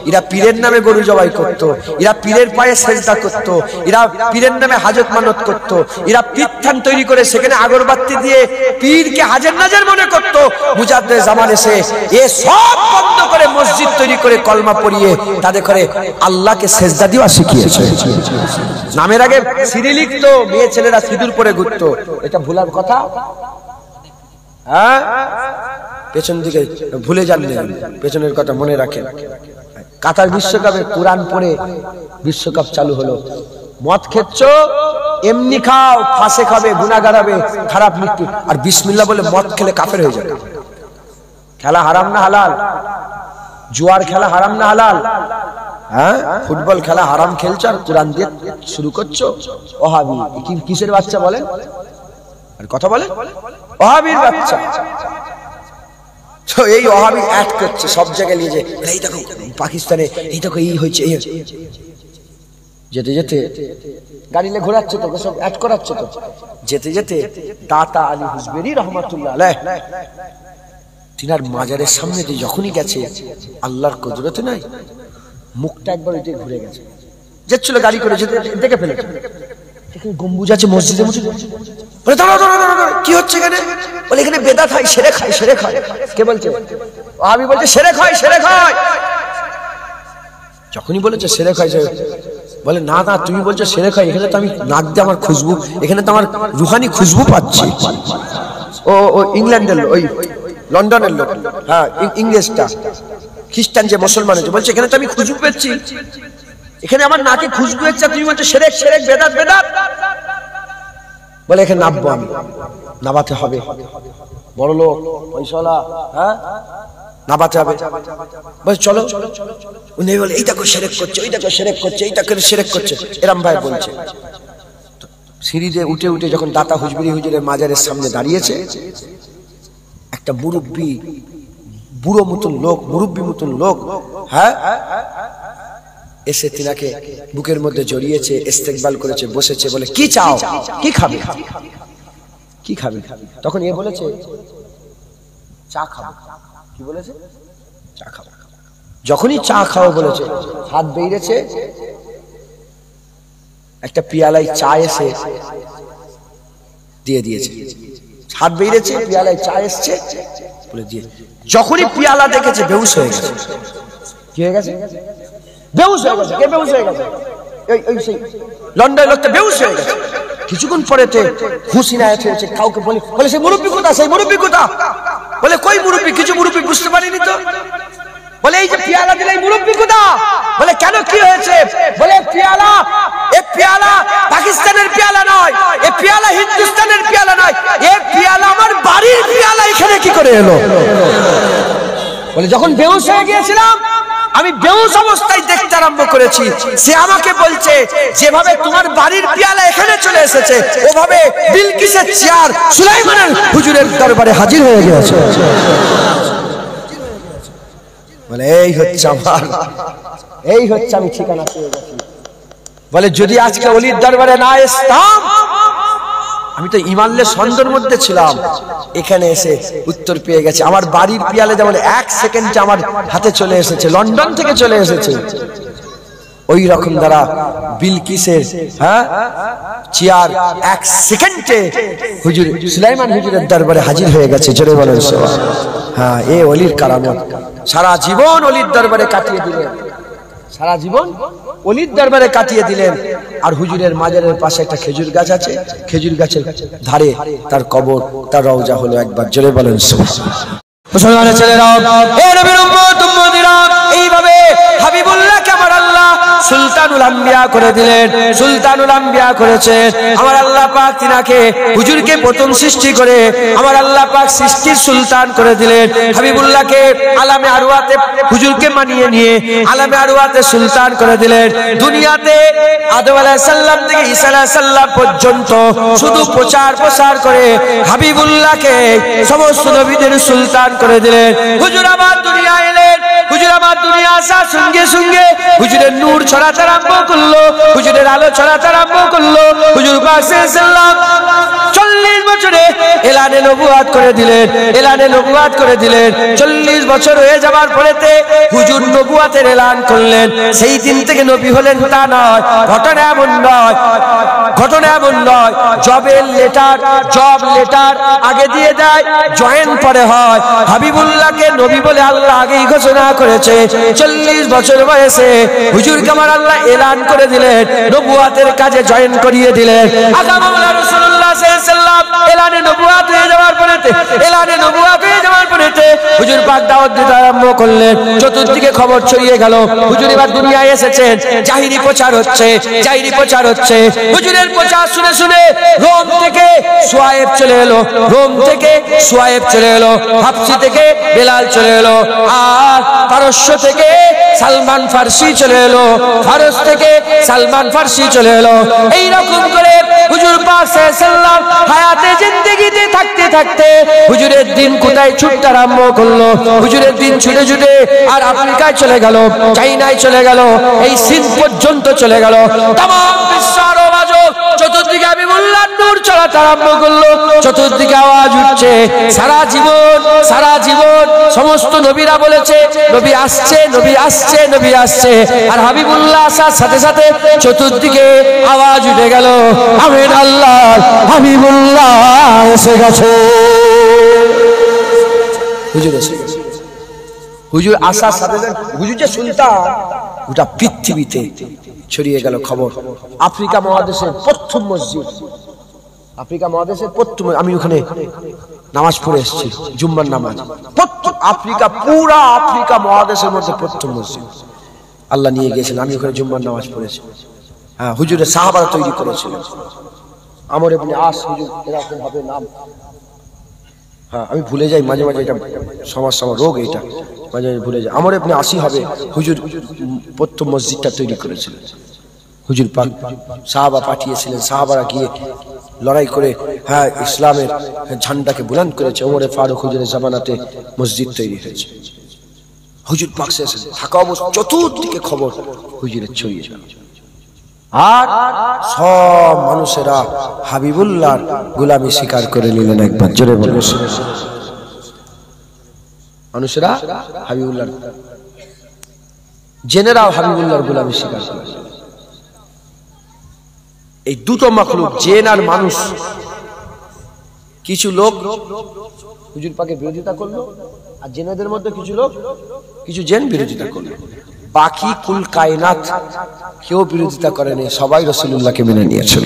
এরা পীরের নামে গরু জবাই করত, এরা পীরের পায়ে সেজদা করত, এরা পীরের নামে হাজত মানত করত, এরা পীরথান তৈরি করে সেখানে আগরবাতি দিয়ে পীরকে হাজার নাজার মনে করত। মুজাদ্দেদ জামান এসে এ সব বন্ধ করে মসজিদ তৈরি করে কলমা পড়িয়ে তাদের করে আল্লাহকে সেজদা দেওয়া শিখিয়েছে। নামের আগে সিঁড়ি লিখতো, মেয়ে ছেলেরা সিঁদুর পরে ঘুরতো। এটা ভুলার কথা? হ্যাঁ, পেছন দিকে ভুলে যাননি, পেছনের কথা মনে রাখেন। কাতার বিশ্বকাপে কোরআন পড়ে বিশ্বকাপ চালু হলো। মদ খেচ্ছ, এমনি খাও, ফাঁসে খাবে, গুনাহগার হবে, খারাপ মৃত্যু। আর বিসমিল্লাহ বলে মদ খেলে কাফের হয়ে যাবে। খেলা হারাম না হালাল? জুয়ার খেলা হারাম না হালাল? হ্যাঁ, ফুটবল খেলা হারাম খেলছো আর কোরআন দিয়ে শুরু করছো। ওহাবি কিসের বাচ্চা বলেন? আর কথা বলেন, ওহাবির বাচ্চা। তো এই ওহাবি অ্যাড করছে সব জায়গায় নিয়ে, যে এই দেখো পাকিস্তানে, এই দেখো এই হয়েছে, এই যেতে যেতে গাড়ি নিয়ে ঘোরাচ্ছে তো, সব অ্যাড করাচ্ছে তো। যেতে যেতে দাতা আলী হুজবেরি রহমাতুল্লাহ আলাইহ তিনার মাজারের সামনে দিয়ে যখনই গেছে, আল্লাহর কুদরতে নাই, মুখটা একবার ওইতে ঘুরে গেছে। যাচ্ছিল গাড়ি করে, যেতে দেখে ফেলেছে গম্বুজ আছে মসজিদের মধ্যে। বলে দাঁড়াও দাঁড়াও দাঁড়াও, কি হচ্ছে এখানে? বলে এখানে বেদাত হয়, সেরে খায়, সেরে খায়। কে বলছে? আমি বলছে সেরে খায়, সেরে খায়। যখনই বলেছে সেরে খায়, বলে না না তুমি বলছো সেরে খায়, এখানে তো আমি নাক দিয়ে আমার খুশবু, এখানে তো আমার রুহানি খুশবু পাচ্ছি। ও ইংল্যান্ডের লোক, ওই লন্ডনের লোক, হ্যাঁ ইংরেজটা, খ্রিস্টান যে মুসলমান আছে, বলছে এখানে তো আমি খুশবু পাচ্ছি, এখানে আমার নাকে খুশবু হচ্ছে, তুমি বলছো সেরেক সেরেক বেদাত বেদাত। বলে এখানে নাববো আমি, নাবাতে হবে, বড় লোক পয়সাওয়ালা, হ্যাঁ নাবাতে হবে। বলে চলো। উনি বলে এই দেখো সেরেক করছে, ওই দেখো সেরেক করছে, এই দেখো সেরেক করছে, এরম ভাই বলছে। সিঁড়িতে উঠে উঠে যখন দাতা হুজবিরি হুজুরের মাজারের সামনে দাঁড়িয়েছে, একটা মুরব্বী, বুড়ো মতন লোক, মুরব্বী মতন লোক, হ্যাঁ এসে তিনাকে বুকের মধ্যে জড়িয়েছে, ইস্তেকবাল করেছে, বসেছে। বলে কি চাও, কি খাবে, কি খাবে? তখন এ বলেছে চা খাবো। কি বলেছে? চা খাবো। যখনই চা খাও বলেছে, হাত বেরিয়েছে, একটা পিয়ালায় চা এসে দিয়ে দিয়েছে। হাত বেরিয়েছে, পিয়ালায় চা এসছে বলে দিয়ে। যখনই পিয়ালা দেখেছে বেহুশ হয়ে গেছে। কি হয়ে গেছে? বেহুশ হয়ে গেছে। কে বেহুশ হয়ে গেছে? এই সেই লন্ডনের লোকটা বেহুশ হয়ে গেছে। কিছুক্ষণ পরেতে হুঁশি না হয়েছে, কাউকে বলে সেই মুরব্বী কোথা, সেই মুরব্বী কোথা? বলে কই মুরব্বী? কিছু মুরব্বী বুঝতে পারিনি তো। বলে এই যে পিয়ালা দিলে এই মুরব্বী কোথা? বলে কেন, কি হয়েছে? বলে পিয়ালা, এ পিয়ালা পাকিস্তানের পিয়ালা নয়, এ পিয়ালা হিন্দুস্তানের পিয়ালা নয়, এ পিয়ালা আমার বাড়ির পিয়ালা। এখানে কি করে এলো? বলে যখন বেহুশ হয়ে গিয়েছিলাম, আমি বেহুশ অবস্থায় দেখতে আরম্ভ করেছি। সে আমাকে বলছে যেভাবে তোমার বাড়ির পিয়ালা এখানে চলে এসেছে, ওভাবে বিলকিসের চেয়ার সুলাইমানের হুজুরের দরবারে হাজির হয়ে গেছে। বলে এই হচ্ছে আমার, এই হচ্ছে আমি ঠিকানা পেয়ে গেছি। বলে যদি আজকে ওলির দরবারে না আসতাম, আমি তো ইমানলে সন্দেহের মধ্যে ছিলাম, এখানে এসে উত্তর পেয়ে গেছে। আমার বাড়ির পিয়ালে যেমন এক সেকেন্ডে আমার হাতে চলে এসেছে, লন্ডন থেকে চলে এসেছে, ওই রকম দ্বারা বিলকিসের চেয়ার এক সেকেন্ডে হুজুর সুলাইমান হুজুরের দরবারে হাজির হয়ে গেছে। জোরে বলেন সুবহানাল্লাহ। হ্যাঁ, এ ওলির কারামত। সারা জীবন ওলির দরবারে কাটিয়ে দিলেন, সারা জীবন ওলির দরবারে কাটিয়ে দিলেন। আর হুজুরের মাজারের পাশে একটা খেজুর গাছ আছে, খেজুর গাছের ধারে তার কবর, তার রওজা হলো। একবার জোরে বলেন সুবহানাল্লাহ। মুসলমানের ছেলেরা, এ নবীর উম্মত উম্মতিরা, এইভাবে হাবিবুল্লাহকে আমার আল্লাহ সুলতানুল আম্বিয়া করে দিলেন, সুলতানুল আম্বিয়া করেছেন। আমার আল্লাহ পাক তিনাকে হুজুরকে প্রথম সৃষ্টি করে আমার আল্লাহ পাক সৃষ্টির সুলতান করে দিলেন। হাবিবুল্লাহকে আলামে আরওয়াতে হুজুরকে মানিয়ে নিয়ে আলামে আরওয়াতে সুলতান করে দিলেন। দুনিয়াতে আদম আলাইহিস সালাম থেকে ঈসা আলাইহিস সালাম পর্যন্ত শুধু প্রচার করে হাবিবুল্লাহকে সমস্ত নবীদের সুলতান করে দিলেন। হুজুর আমার দুনিয়া এলেন, হুজুর আমার দুনিয়া আসার সঙ্গে সঙ্গে হুজুরের নূর ছড়াতে আরম্ভ করলো, হুজুরের আলো ছড়াতে আরম্ভ করলো। হুজুর পাক সাল্লাল্লাহু 40 বছরে এলানে নবুয়াত করে দিলেন, এলানে নবুয়াত করে দিলেন। 40 বছর হয়ে যাওয়ার পরেতে হুজুর নবুয়াতের এলান করলেন। সেই দিন থেকে নবী হলেন তা নয়, ঘটনা এমন নয়, ঘটনা এমন নয়। জব লেটার আগে দিয়ে দেয়, জয়েন পরে হয়। হাবিবুল্লাহকে নবী বলে আল্লাহ আগেই ঘোষণা করেছে। 40 বছর বয়সে হুজুরকে আমার আল্লাহ এলান করে দিলেন, নবুয়াতের কাজে জয়েন করিয়ে দিলেন। আকা মাওলা রাসূলুল্লাহ সাল্লাল্লাহু আলাইহি ওয়াসাল্লাম এলানে নবুয়াত হয়ে যাওয়ার পরেতে, এলানে নবুয়াত হয়ে যাওয়ার পরেতে হুজুর পাক দাওয়াত দিতে আরম্ভ করলেন। চতুর্দিকে খবর ছড়িয়ে গেল হুজুর এবার দুনিয়ায় এসেছেন। জাহিরি প্রচার হচ্ছে, জাহিরি প্রচার হচ্ছে। হুজুরের প্রচার শুনে শুনে রোম থেকে সুয়ায়েব চলে এলো, রোম থেকে সুয়ায়েব চলে এলো, হাবশি থেকে বেলাল চলে এলো, আর পারস্য থেকে সালমান ফার্সি চলে এলো, ফারস থেকে সালমান ফার্সি চলে এলো। এই রকম করে হুজুর পাক সাল্লাল্লাহু হায়াতে জিন্দেগিতে থাকতে থাকতে হুজুরের দিন কোথায় ছুটতে আরম্ভ করলো। হুজুরের দিন ছুটে ছুটে আর আফ্রিকায় চলে গেল, চাইনায় চলে গেল, এই সিন্ধ পর্যন্ত চলে গেল। তামাম বিশ্ব চতুর্দিকে হাবিবুল্লাহর নূর ছড়াতে আরম্ভ করলো। চতুর্দিকে আওয়াজ উঠছে, সারা জীবন সমস্ত নবীরা বলেছে নবী আসছে, নবী আসছে, নবী আসছে। আর হাবিবুল্লাহ আসার সাথে সাথে চতুর্দিকে আওয়াজ উঠে গেল, আমিন আল্লাহ হাবিবুল্লাহ এসে গেছে। হুজুর এসে গেছে। হুজুর আসার সাথে সাথে হুজুর যে সুলতান, গোটা পৃথিবীতে ছড়িয়ে গেল খবর। আফ্রিকা মহাদেশের প্রথম মসজিদ, আফ্রিকা মহাদেশের প্রথম, আমি ওখানে নামাজ পড়ে এসেছি, জুম্মার নামাজ। আফ্রিকা, পুরা আফ্রিকা মহাদেশের মধ্যে প্রথম মসজিদ আল্লাহ নিয়ে গিয়েছেন। আমি ওখানে জুম্মার নামাজ পড়েছি। হ্যাঁ, হুজুরের সাহাবারা তৈরি করেছিলেন। আমর ইবনে আস হুজুর এরকম ভাবে নাম, হ্যাঁ আমি ভুলে যাই মাঝে মাঝে, এটা সমস্যা, রোগ এটা, মাঝে মাঝে ভুলে যাই। আমর ইবনে আসি হবে হুজুর প্রথম মসজিদটা তৈরি করেছিলেন। হুজুর পাক সাহাবা পাঠিয়েছিলেন, সাহাবারা গিয়ে লড়াই করে হ্যাঁ ইসলামের ঝান্ডাকে বুলন্দ করেছে। ওমরে ফারুক হুজুরের জামানাতে মসজিদ তৈরি হয়েছে। হুজুর পাক থাকা অবস্থা চতুর্দিকে খবর হুজুরের ছড়িয়ে গেল। আর সব মানুষেরা হাবিবুল্লাহর গোলামি স্বীকার করে নিলেন। একবার জোরে বলে, মানুষেরা হাবিবুল্লাহর, জেনেরাও হাবিবুল্লাহর গোলামি স্বীকার করে। এই দুটো মাখলুক, জেন আর মানুষ, কিছু লোক হুজুর পাকের বিরোধিতা করলো, আর জেনেদের মধ্যে কিছু লোক, কিছু জেন বিরোধিতা করলো। বাকি কুল কায়নাত কেউ বিরোধিতা করেনি, সবাই রাসূলুল্লাহকে মেনে নিয়েছিল।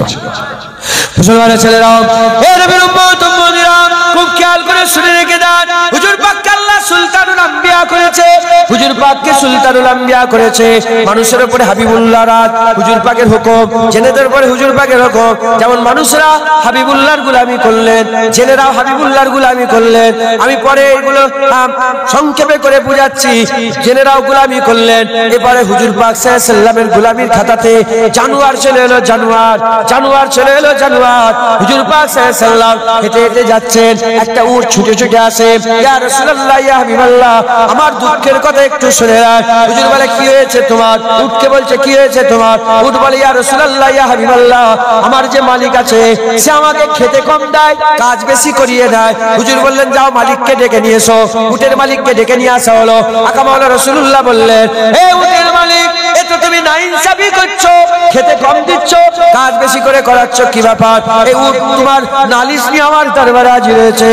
মুসলমানের ছেলেরা, হে নবীর উম্মত উম্মতিরা, খুব খেয়াল করে শুনে রেখে দেন। হুজুর পাককে আল্লাহ সুলতানুল আম্বিয়া করেছে, হুজুর পাককে সুলতানুল আম্বিয়া করেছে। মানুষের উপরে হাবিবুল্লাহ রাত, হুজুর পাকের হুকুম, জেনেদের উপরে হুজুর পাকের হুকুম। যেমন মানুষরা হাবিবুল্লাহর গোলামি করলেন, জেনেরাও হাবিবুল্লাহর গোলামি করলেন। আমি পরে এগুলো সংক্ষেপে করে বুঝাচ্ছি। জেনেরাও গোলামি করলেন, এবারে হুজুর পাক সাল্লাল্লাহু আলাইহি ওয়াসাল্লামের গোলামির খাতাতে জানুয়ার চলে এলো, জানুয়ার চলে এলো, জানুয়ার। হুজুর পাক সাল্লাল্লাহু আলাইহি ওয়াসাল্লাম হেঁটে হেঁটে যাচ্ছেন, একটা উট ছুটে ছুটে আসে, ইয়া রাসূলুল্লাহ, ইয়া হাবিবাল্লাহ, আমার দুঃখের কথা একটু শুনে রাখ। হুজুর বলে, কি হয়েছে তোমার? উটকে বলছে, কি হয়েছে তোমার? উট বলে, ইয়া রাসূলুল্লাহ, ইয়া হাবিবাল্লাহ, আমার যে মালিক আছে সে আমাকে খেতে কম দেয়, কাজ বেশি করিয়ে দেয়। হুজুর বললেন, যাও মালিককে ডেকে নিয়ে এসো। উটের মালিককে ডেকে নিয়ে আসা হলো। আকা মাওলা রাসূলুল্লাহ বললেন, হে উটের মালিক, এ তো তুমি নাইনসাফি করছো, খেতে কম দিচ্ছ, কাজ বেশি করে করাচ্ছ, কি ব্যাপার? এই উট তোমার নালিশ নিয়ে আমার দরবারে হাজির হয়েছে।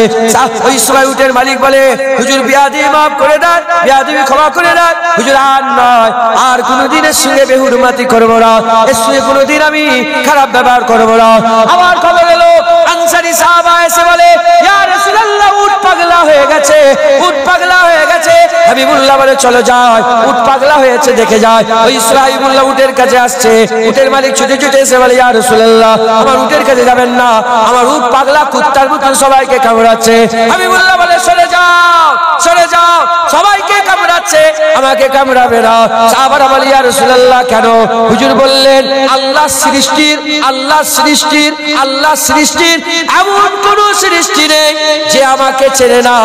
ওই সময় উটের মালিক বলে, হুজুর বিয়াদবি মাফ করে দেন, বিয়াদবি ক্ষমা করে দেন। হুজুর, আর নয়, আর কোনোদিন এর সঙ্গে বেহুরমাতি করবো না, এর সঙ্গে কোনোদিন আমি খারাপ ব্যবহার করবো না। আমার খবর এলো, আনসারী সাহাবা এসে বলে, ইয়া রাসূলুল্লাহ, উট পাগলা হয়ে গেছে, উট পাগলা হয়ে গেছে। হাবিবুল্লাহ বলে চলো যায়, উট পাগলা হয়েছে দেখে যায়। ওই হাবিবুল্লাহ উটের কাছে আসছে, উটের মালিক ছুটে ছুটে এসে বলে ইয়া রাসূলুল্লাহ আমার উটের কাছে যাবেন না, আমার উট পাগলা কুত্তার মতো সবাইকে কামড়াচ্ছে। হাবিবুল্লাহ বলে সরে যাও, সরে যাও, সবাইকে কামড়াচ্ছে, আমাকে কামড়াবে না। সাহাবারা বলে ইয়া রাসূলুল্লাহ কেন? হুজুর বললেন আল্লাহ সৃষ্টির, আল্লাহ সৃষ্টির, আল্লাহ সৃষ্টির এমন কোন সৃষ্টি নেই যে আমাকে চেনে না।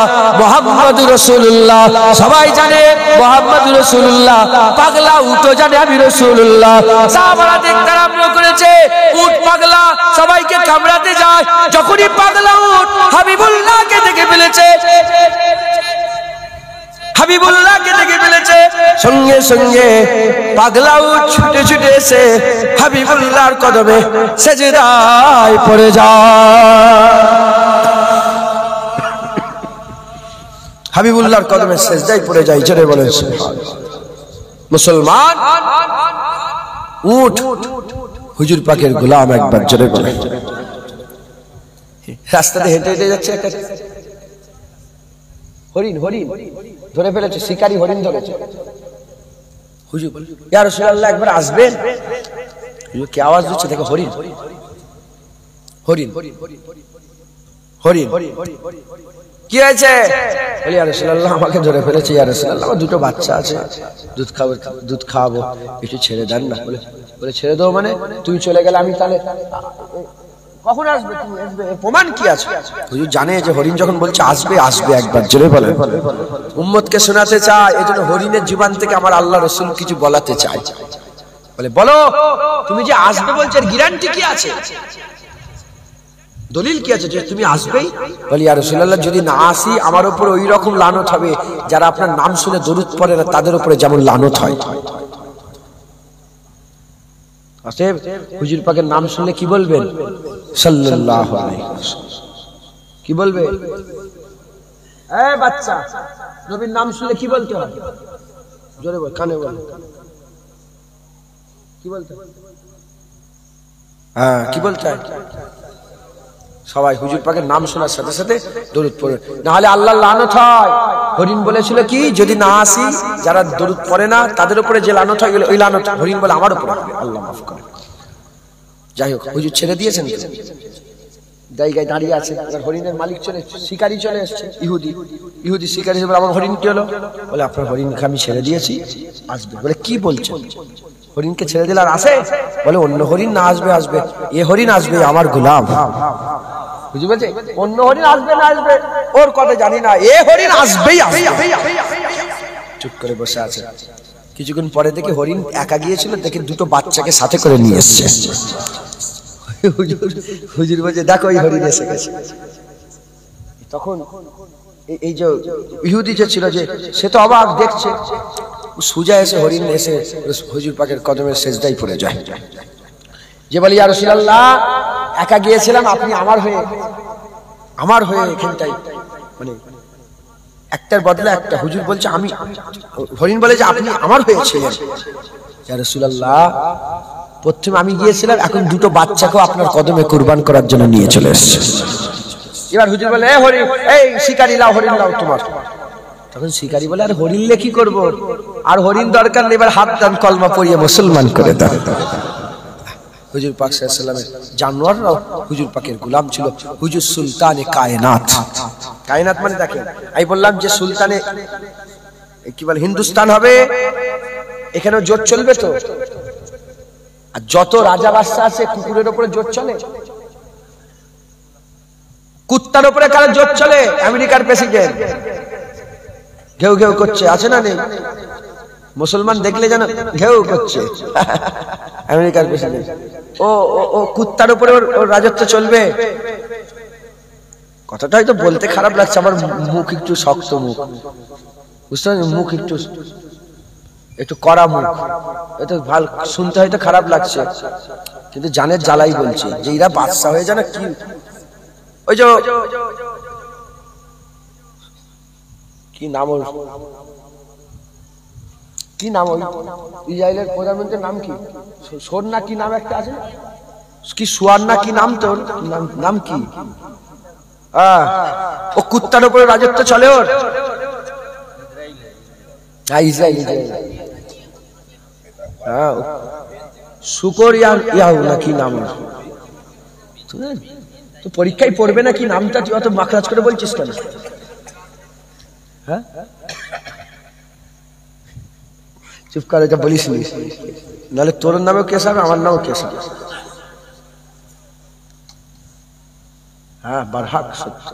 মুহাম্মদুর রাসূলুল্লাহ সবাই জানে, মুহাম্মদুর রাসূলুল্লাহ পাগলা উটও জানে আমি রাসূলুল্লাহ। সাহাবারা দেখতে আরম্ভ করেছে, উট পাগলা সবাইকে কামড়াতে যায়। যখনই পাগলা উট হাবিবুল্লাহকে দেখে ফেলেছে, হাবিবুল্লাহকে দেখে ফেলেছে, সঙ্গে সঙ্গে পাগলা উট ছুটে ছুটে এসে হাবিবুল্লাহর কদমে সেজদায় পড়ে যায়। হাবিবুল্লাহর কদমে সেজদায় পড়ে যায়। জোরে বলেন সুবহানাল্লাহ। মুসলমান উট হুজুর পাকের গোলাম একবার জোরে বলেন। রাস্তাতে হেঁটে হেঁটে যাচ্ছে, একটা হরিণ, হরিণ ধরে ফেলেছে, শিকারী হরিণ ধরেছে। হুজুর বলে ইয়া রাসূলুল্লাহ একবার আসবেন। হুজুর কি আওয়াজ দিচ্ছে দেখো, হরিণ, হরিণ, হরিণ। কি হয়েছে? বলি ইয়া রাসূলুল্লাহ আমাকে ধরে ফেলেছে, ইয়া রাসূলুল্লাহ আমার দুটো বাচ্চা আছে, দুধ খাবো, দুধ খাওয়াবো, একটু ছেড়ে দেন না। বলে ছেড়ে দেবো মানে? তুমি চলে গেলে আমি তাহলে কখন আসবে? তুমি আসবে, প্রমাণ কি আছে? হুজুর জানে যে হরিণ যখন বলছে আসবে, আসবে একবার জোরে বলে। উম্মতকে শোনাতে চায়, এজন্য হরিণের জীবন থেকে আমার আল্লাহ রাসূল কিছু বলাতে চায়। বলে বলো তুমি যে আসবে বলছো, এর গ্যারান্টি কি আছে, দলিল কি আছে যে তুমি আসবেই? বলি ইয়া রাসূলুল্লাহ যদি না আসি আমার উপর ওই রকম লানত হবে যারা আপনার নাম শুনে দরুদ পড়ে না তাদের উপরে যেমন লানত হয়। অতএব হুজুর পাকের নাম শুনলে কি বলবেন? সাল্লাল্লাহু আলাইহি ওয়াসাল্লাম। কি বলবে? এ বাচ্চা, নবীর নাম শুনলে কি বলতে হয়? জোরে বল, কানে বল, কি বলতে হয়? হ্যাঁ, কি বলতে হয়? সবাই হুজুর পাকের নাম শোনার সাথে সাথে দরুদ পড়ে, না হলে আল্লাহর লানত হয়। হরিণ বলেছিল কি যদি না আসি যারা দরুদ পড়ে না তাদের উপরে যে লানত হয় ওই লানত হরিণ বলে আমার উপর হবে, আল্লাহ মাফ করে। যাই হোক হুজুর ছেড়ে দিয়েছেন, জায়গায় দাঁড়িয়ে আছে। হরিণের মালিক চলে, শিকারী চলে এসছে, ইহুদি, ইহুদি শিকারী হিসেবে আমার হরিণ কি হলো? বলে আপনার হরিণকে আমি ছেড়ে দিয়েছি, আসবে। বলে কি বলছেন? হরিণকে ছেড়ে দিলে আর আসে? বলে অন্য হরিণ না আসবে, আসবে, এ হরিণ আসবে আমার গোলাম। বুঝতে পেরেছে? অন্য হরিণ আসবে না আসবে ওর কথা জানি না, এ হরিণ আসবেই আসবে। চুপ করে বসে আছে। কিছুক্ষণ পরে দেখে হরিণ একা গিয়েছিল, দেখে দুটো বাচ্চাকে সাথে করে নিয়ে এসছে। হুজুর বলছে দেখো এই হরিণ এসে গেছে। তখন এই যে ইহুদি যে ছিল যে সে তো অবাক দেখছে, সুজা এসে হরিণ এসে হুজুর পাকের কদমের সেজদায় পড়ে যায়। যে বলে ইয়া রাসূলুল্লাহ একা গিয়েছিলাম, আপনি আমার হয়ে এখানটাই, মানে একটার বদলে একটা। হুজুর বলছে আমি, হরিণ বলে যে আপনি আমার হয়েছিলেন। ইয়া রাসূলুল্লাহ প্রথমে আমি গিয়েছিলাম, এখন দুটো বাচ্চাকেও আপনার কদমে কুরবান করার জন্য নিয়ে চলে এসেছে। এবার হুজুর বলে এ হরিণ, এই শিকারি লাও, হরিণ লাও তোমার। তখন শিকারি বলে আর হরিণলে কি করব, আর হরিণ দরকার নেই, এবার হাত দান কলমা পড়িয়ে মুসলমান করে দাও। হুজুর পাক সাল্লাল্লাহু আলাইহি ওয়াসাল্লামের জানোয়াররাও হুজুর পাকের গোলাম ছিল। হুজুর সুলতানে কায়নাত, কায়নাত মানে দেখেন আমি বললাম যে সুলতানে কি বলে হিন্দুস্তান হবে, এখানেও জোট চলবে তো। আর যত রাজা বাদশা আছে কুকুরের উপরে জোট চলে, কুত্তার উপরে কার জোট চলে? আমেরিকার প্রেসিডেন্ট ঘেউ ঘেউ করছে, আছে না নেই? মুসলমান দেখলে যেন ঘেউ করছে। আমেরিকার প্রেসিডেন্ট ও কুত্তার উপরে ওর রাজত্ব চলবে। কথাটা হয়তো বলতে খারাপ লাগছে, আমার মুখ একটু শক্ত মুখ, বুঝতে পারছেন? মুখ একটু কড়া মুখ, এটা ভালো শুনতে হয়তো খারাপ লাগছে, কিন্তু জানের জ্বালাই বলছি যে এরা বাদশা হয়ে যায় না কি। ওই যে কি নাম, কি নাম ওই ইসরায়েলের প্রধানমন্ত্রীর নাম কি? সোর না কি নাম একটা আছে, কি সুয়ার না কি নাম, তোর নাম কি? ও কুত্তার উপরে রাজত্ব চলে ওর। শুকর ইয়াহু নাকি নাম, তো পরীক্ষায় পড়বে নাকি নামটা, তুই অত মাখরাজ করে বলছিস কেন? হ্যাঁ চুপ করে, এটা বলিস নি, নাহলে তোর নামেও কেস হবে, আমার নামেও কেস হবে। হ্যাঁ বারহাক সত্য।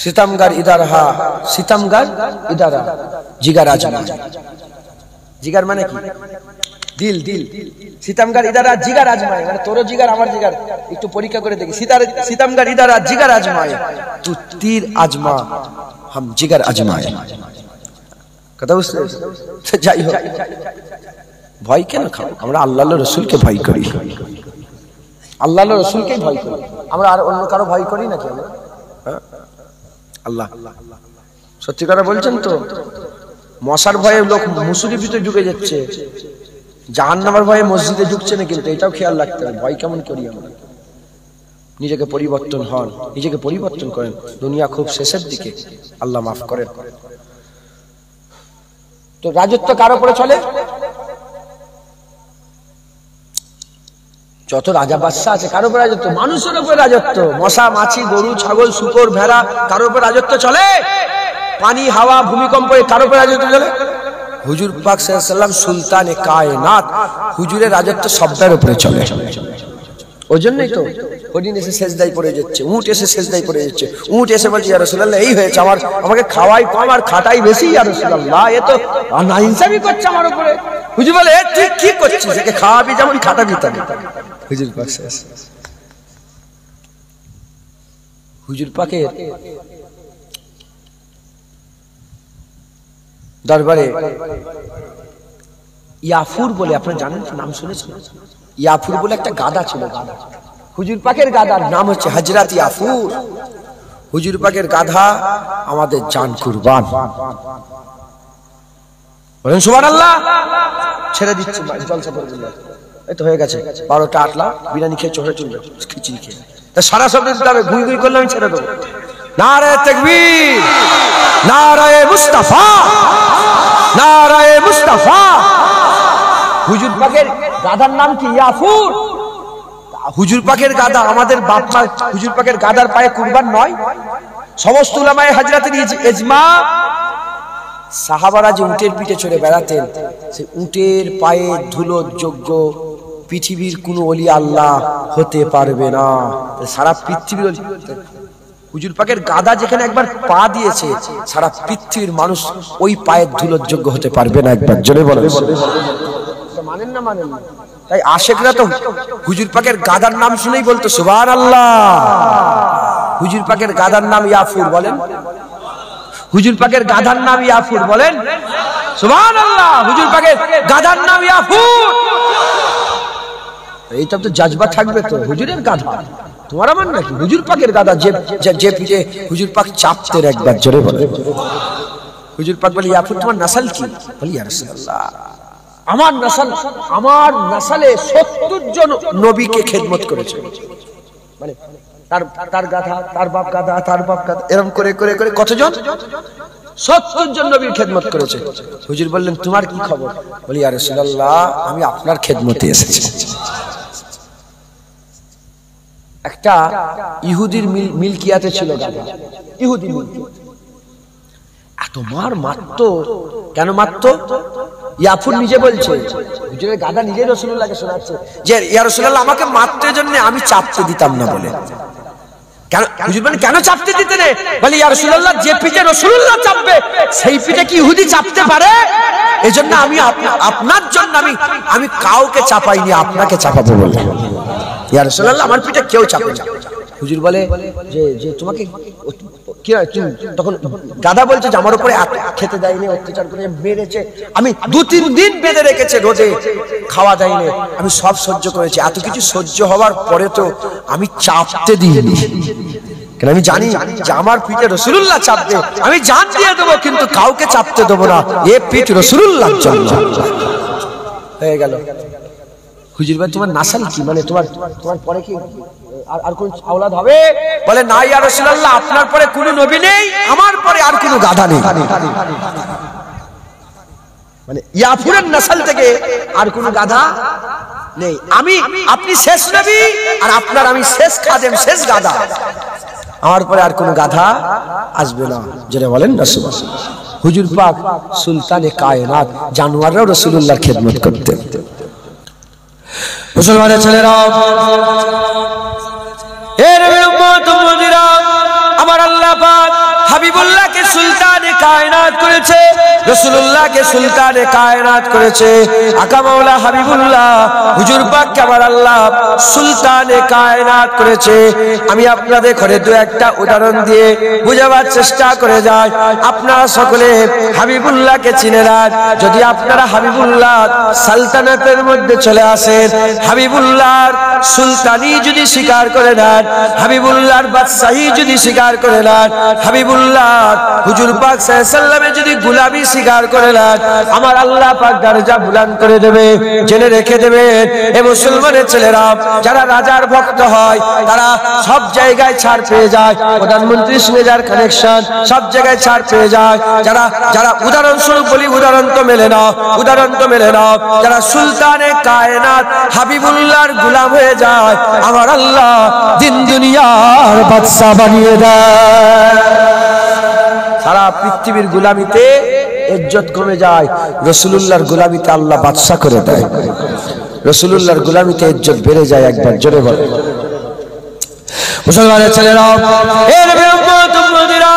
সিতামগার ইদারহা, সিতামগার ইদারা জিগার আজমা। জিগার মানে কি? দিল, দিল। সিতামগার ইদারা জিগার আজমায়, মানে তোর জিগার আমার জিগার একটু পরীক্ষা করে দেখি। সিতামগার ইদারা জিগার আজমায়, তু তীর আজমা, হাম জিগার আজমায়। কথা বুঝতে? যাই হোক, ভয় কেন খাও? আমরা আল্লাহ রসুলকে ভয় করি, আল্লাহ রসুলকেই ভয় করি আমরা, আর অন্য কারো ভয় করি নাকি আমরা? আল্লাহ সত্যি কথা বলছেন তো? মশার ভয়ে লোক মুসুরির ভিতরে ঢুকে যাচ্ছে, জাহান্নামের ভয়ে মসজিদে ঢুকছে না, কিন্তু এটাও খেয়াল রাখতে হবে ভয় কেমন করি আমরা। নিজেকে পরিবর্তন হন, নিজেকে পরিবর্তন করেন, দুনিয়া খুব শেষের দিকে, আল্লাহ মাফ করেন। তো রাজত্ব কার উপরে চলে? যত রাজা বাদশাহ আছে কার উপরে রাজত্ব? মানুষের উপরে রাজত্ব। মশা মাছি গরু ছাগল শুকর ভেড়া কার উপরে রাজত্ব চলে? পানি হাওয়া ভূমিকম্প কার উপরে রাজত্ব চলে? হুজুর পাক সাল্লাল্লাহু আলাইহি ওয়াসাল্লাম সুলতানে কায়নাত, হুজুরের রাজত্ব সবটার উপরে চলে। ওই জন্যই তো হরিণ এসে সেজদায় পড়ে যাচ্ছে, উট এসে সেজদায় পড়ে যাচ্ছে, উট এসে বলছে ইয়া রাসূলুল্লাহ এই হয়েছে, আমাকে খাওয়াই কম আর খাটাই বেশি ইয়া রাসূলুল্লাহ, এ তো নাইনসাফি করছে আমার উপরে। হুজুর বলে তুই কি করছিস, একে খাওয়াবি যেমন খাটাবি তেমন। হুজুর পাক হুজুর পাকের দরবারে ইয়াফুর বলে, আপনারা জানেন নাম শুনেছেন? ইয়াফুর বলে একটা গাধা ছিল, গাধা। হুজুর পাকের গাধার নাম হচ্ছে হযরত ইয়াফুর। হুজুর পাকের গাধা আমাদের জান কুরবান, বলেন সুবহানাল্লাহ। ছেড়ে দিচ্ছে জলসা করে দিল, এই তো হয়ে গেছে 12টা 8লা, বিরিয়ানি খেয়ে চলে চলবে, খিচুড়ি খেয়ে, তা সারা শব্দ দিতে হবে, গুই গুই করলে আমি ছেড়ে দেবো। নারে তাকবীর, নারে মুস্তাফা, নারে মুস্তাফা। হুজুর পাকের গাধার নাম কি? ইয়াফুর। হুজুর পাকের গাধা, আমাদের বাপ মা হুজুর পাকের গাধার পায়ে কুরবান নয়। সমস্ত উলামায়ে হযরতের ইজমা, সাহাবারা যে উটের পিঠে চড়ে বেড়াতেন, সেই উটের পায়ে ধুলোর যোগ্য পৃথিবীর কোন ওলি আল্লাহ হতে পারবে না। সারা পৃথিবীর হুজুর পাকের গাধা যেখানে একবার পা দিয়েছে, সারা পৃথিবীর মানুষ ওই পায়ের ধুলোর যোগ্য হতে পারবে না। একবার জোরে বলেন, মানেন না? মানেন না? তাই আশেকরা তো হুজুর পাকের গাধার নাম শুনেই বলতো সুবহানাল্লাহ। হুজুর পাকের গাধার নাম ইয়াফুর, বলেন হুজুর পাকের গাধার নাম ইয়াফুর, বলেন সুবহানাল্লাহ। হুজুর পাকের গাধার নাম ইয়াফুর। এইটা তো জাজবা থাকবে তো, হুজুরের গাধা তোমার আমার নাকি? হুজুর পাকের গাধা যে পিঠে হুজুর পাক চাপতেন। একবার জোরে বলেন। হুজুর পাক বলে ইয়াফুর তোমার নাসাল কি? বলি ইয়া রাসূলুল্লাহ আমার নাসালে 70 জন নবীকে খেদমত করেছে। মানে তার গাধা, তার বাপ গাধা, তার বাপ গাধা, এরকম করে করে করে কতজন? 70 জন নবীর খেদমত করেছে। হুজুর বললেন তোমার কি খবর? বলি ইয়া রাসূলুল্লাহ আমি আপনার খেদমতে এসেছি। একটা ইহুদির মিলকিয়াতে ছিল গাধা, ইহুদি মিলকিয়াত। এত মারতো, কেন মারতো? ইয়াফুর নিজে বলছে, হুজুরের গাধা নিজে রাসূলুল্লাহকে শোনাচ্ছে যে ইয়া রাসূলুল্লাহ আমাকে মারতে জন্য আমি চাপতে দিতাম না বলে। কেন হুজুর বলেন কেন চাপতে দিতে নেই? বলে ইয়া রাসূলুল্লাহ যে পিঠে রাসূলুল্লাহ চাপবে সেই পিঠে কি ইহুদি চাপতে পারে? এজন্য আমি আপনার জন্য আমি কাউকে চাপাইনি, আপনাকে চাপাবো বলে। ইয়া রাসূলুল্লাহ আমার পিঠে কেউ চাপে না। হুজুর বলে যে তোমাকে কি হয়? তখন গাধা বলছে যে আমার উপরে খেতে দেয়নি, অত্যাচার করে মেরেছে, আমি 2-3 দিন বেঁধে রেখেছে রোদে, খাওয়া দেয়নি, আমি সব সহ্য করেছি। এত কিছু সহ্য হওয়ার পরে তো আমি চাপতে দিইনি, কারণ আমি জানি যে আমার পিঠে রাসূলুল্লাহ চাপবে, আমি জান দিয়ে দেবো, কিন্তু কাউকে চাপতে দেবো না, এ পিঠ রাসূলুল্লাহর জন্য। হয়ে গেল। হুজুর ভাই তোমার নাসাল কি? মানে তোমার পরে কি আর কোন আওলাদ হবে? বলে না ইয়া রাসূলুল্লাহ, আপনার পরে কোনো নবী নেই, আমার পরে আর কোনো গাধা নেই। মানে ইয়াফুরের নসল থেকে আর কোনো গাধা নেই। আপনি শেষ নবী, আর আপনার আমি শেষ খাদেম, শেষ গাধা। আমার পরে আর কোনো গাধা আসবে না। যেটা বলেন রাসূলুল্লাহ। হুজুর পাক সুলতানে কায়নাত, জানোয়াররাও রাসূলুল্লাহর খেদমত করতেন। মুসলমানের ছেলেরা, এ নবীর উম্মত উম্মতিরা, আমার আল্লাহ পাক হাবিবুল্লাহকে সুলতানে কায়নাত করেছে, রাসূলুল্লাহকে সুলতানে কায়নাত করেছে। আকা মাওলা হাবিবুল্লাহ হুজুর পাককে আমার আল্লাহ সুলতানে কায়নাত করেছে। আমি আপনাদের ঘরে দু একটা উদাহরণ দিয়ে বোঝাবার চেষ্টা করে যাই। আপনারা সকলে হাবিবুল্লাহকে চিনে নেন। যদি আপনারা হাবিবুল্লাহ সালতানাতের মধ্যে চলে আসেন, হাবিবুল্লাহর সুলতানি যদি স্বীকার করে নেন, হাবিবুল্লাহর বাদশাহী যদি স্বীকার করে নেন, হাবিবুল্লাহ হুজুর পাক সাল্লাল্লাহু আলাইহি ওয়াসাল্লামে যদি গোলামি স্বীকার করে নেন, আমার আল্লাহ পাক দরজা বুলন্দ করে দেবে। জেনে রেখে দেবেন এ মুসলমানের ছেলেরা, যারা রাজার ভক্ত হয় তারা সব জায়গায় ছাড় পেয়ে যায়। প্রধানমন্ত্রীর সঙ্গে যার কানেকশন, সব জায়গায় ছাড় পেয়ে যায়। যারা উদাহরণস্বরূপ বলি, উদাহরণ তো মেলে না, যারা সুলতানে কায়নাত হাবিবুল্লাহর গোলাম হয়ে যায়, আমার আল্লাহ দিন দুনিয়ার বাদশা বানিয়ে দেয়। সারা পৃথিবীর গোলামিতে ইজ্জত কমে যায়, রাসূলুল্লাহর গোলামিতে আল্লাহ বাদশা করে দেয়। রাসূলুল্লাহর গোলামিতে ইজ্জত বেড়ে যায়। একবার জোরে বলেন। মুসলমানের ছেলেরা, এ নবীর উম্মত উম্মতিরা,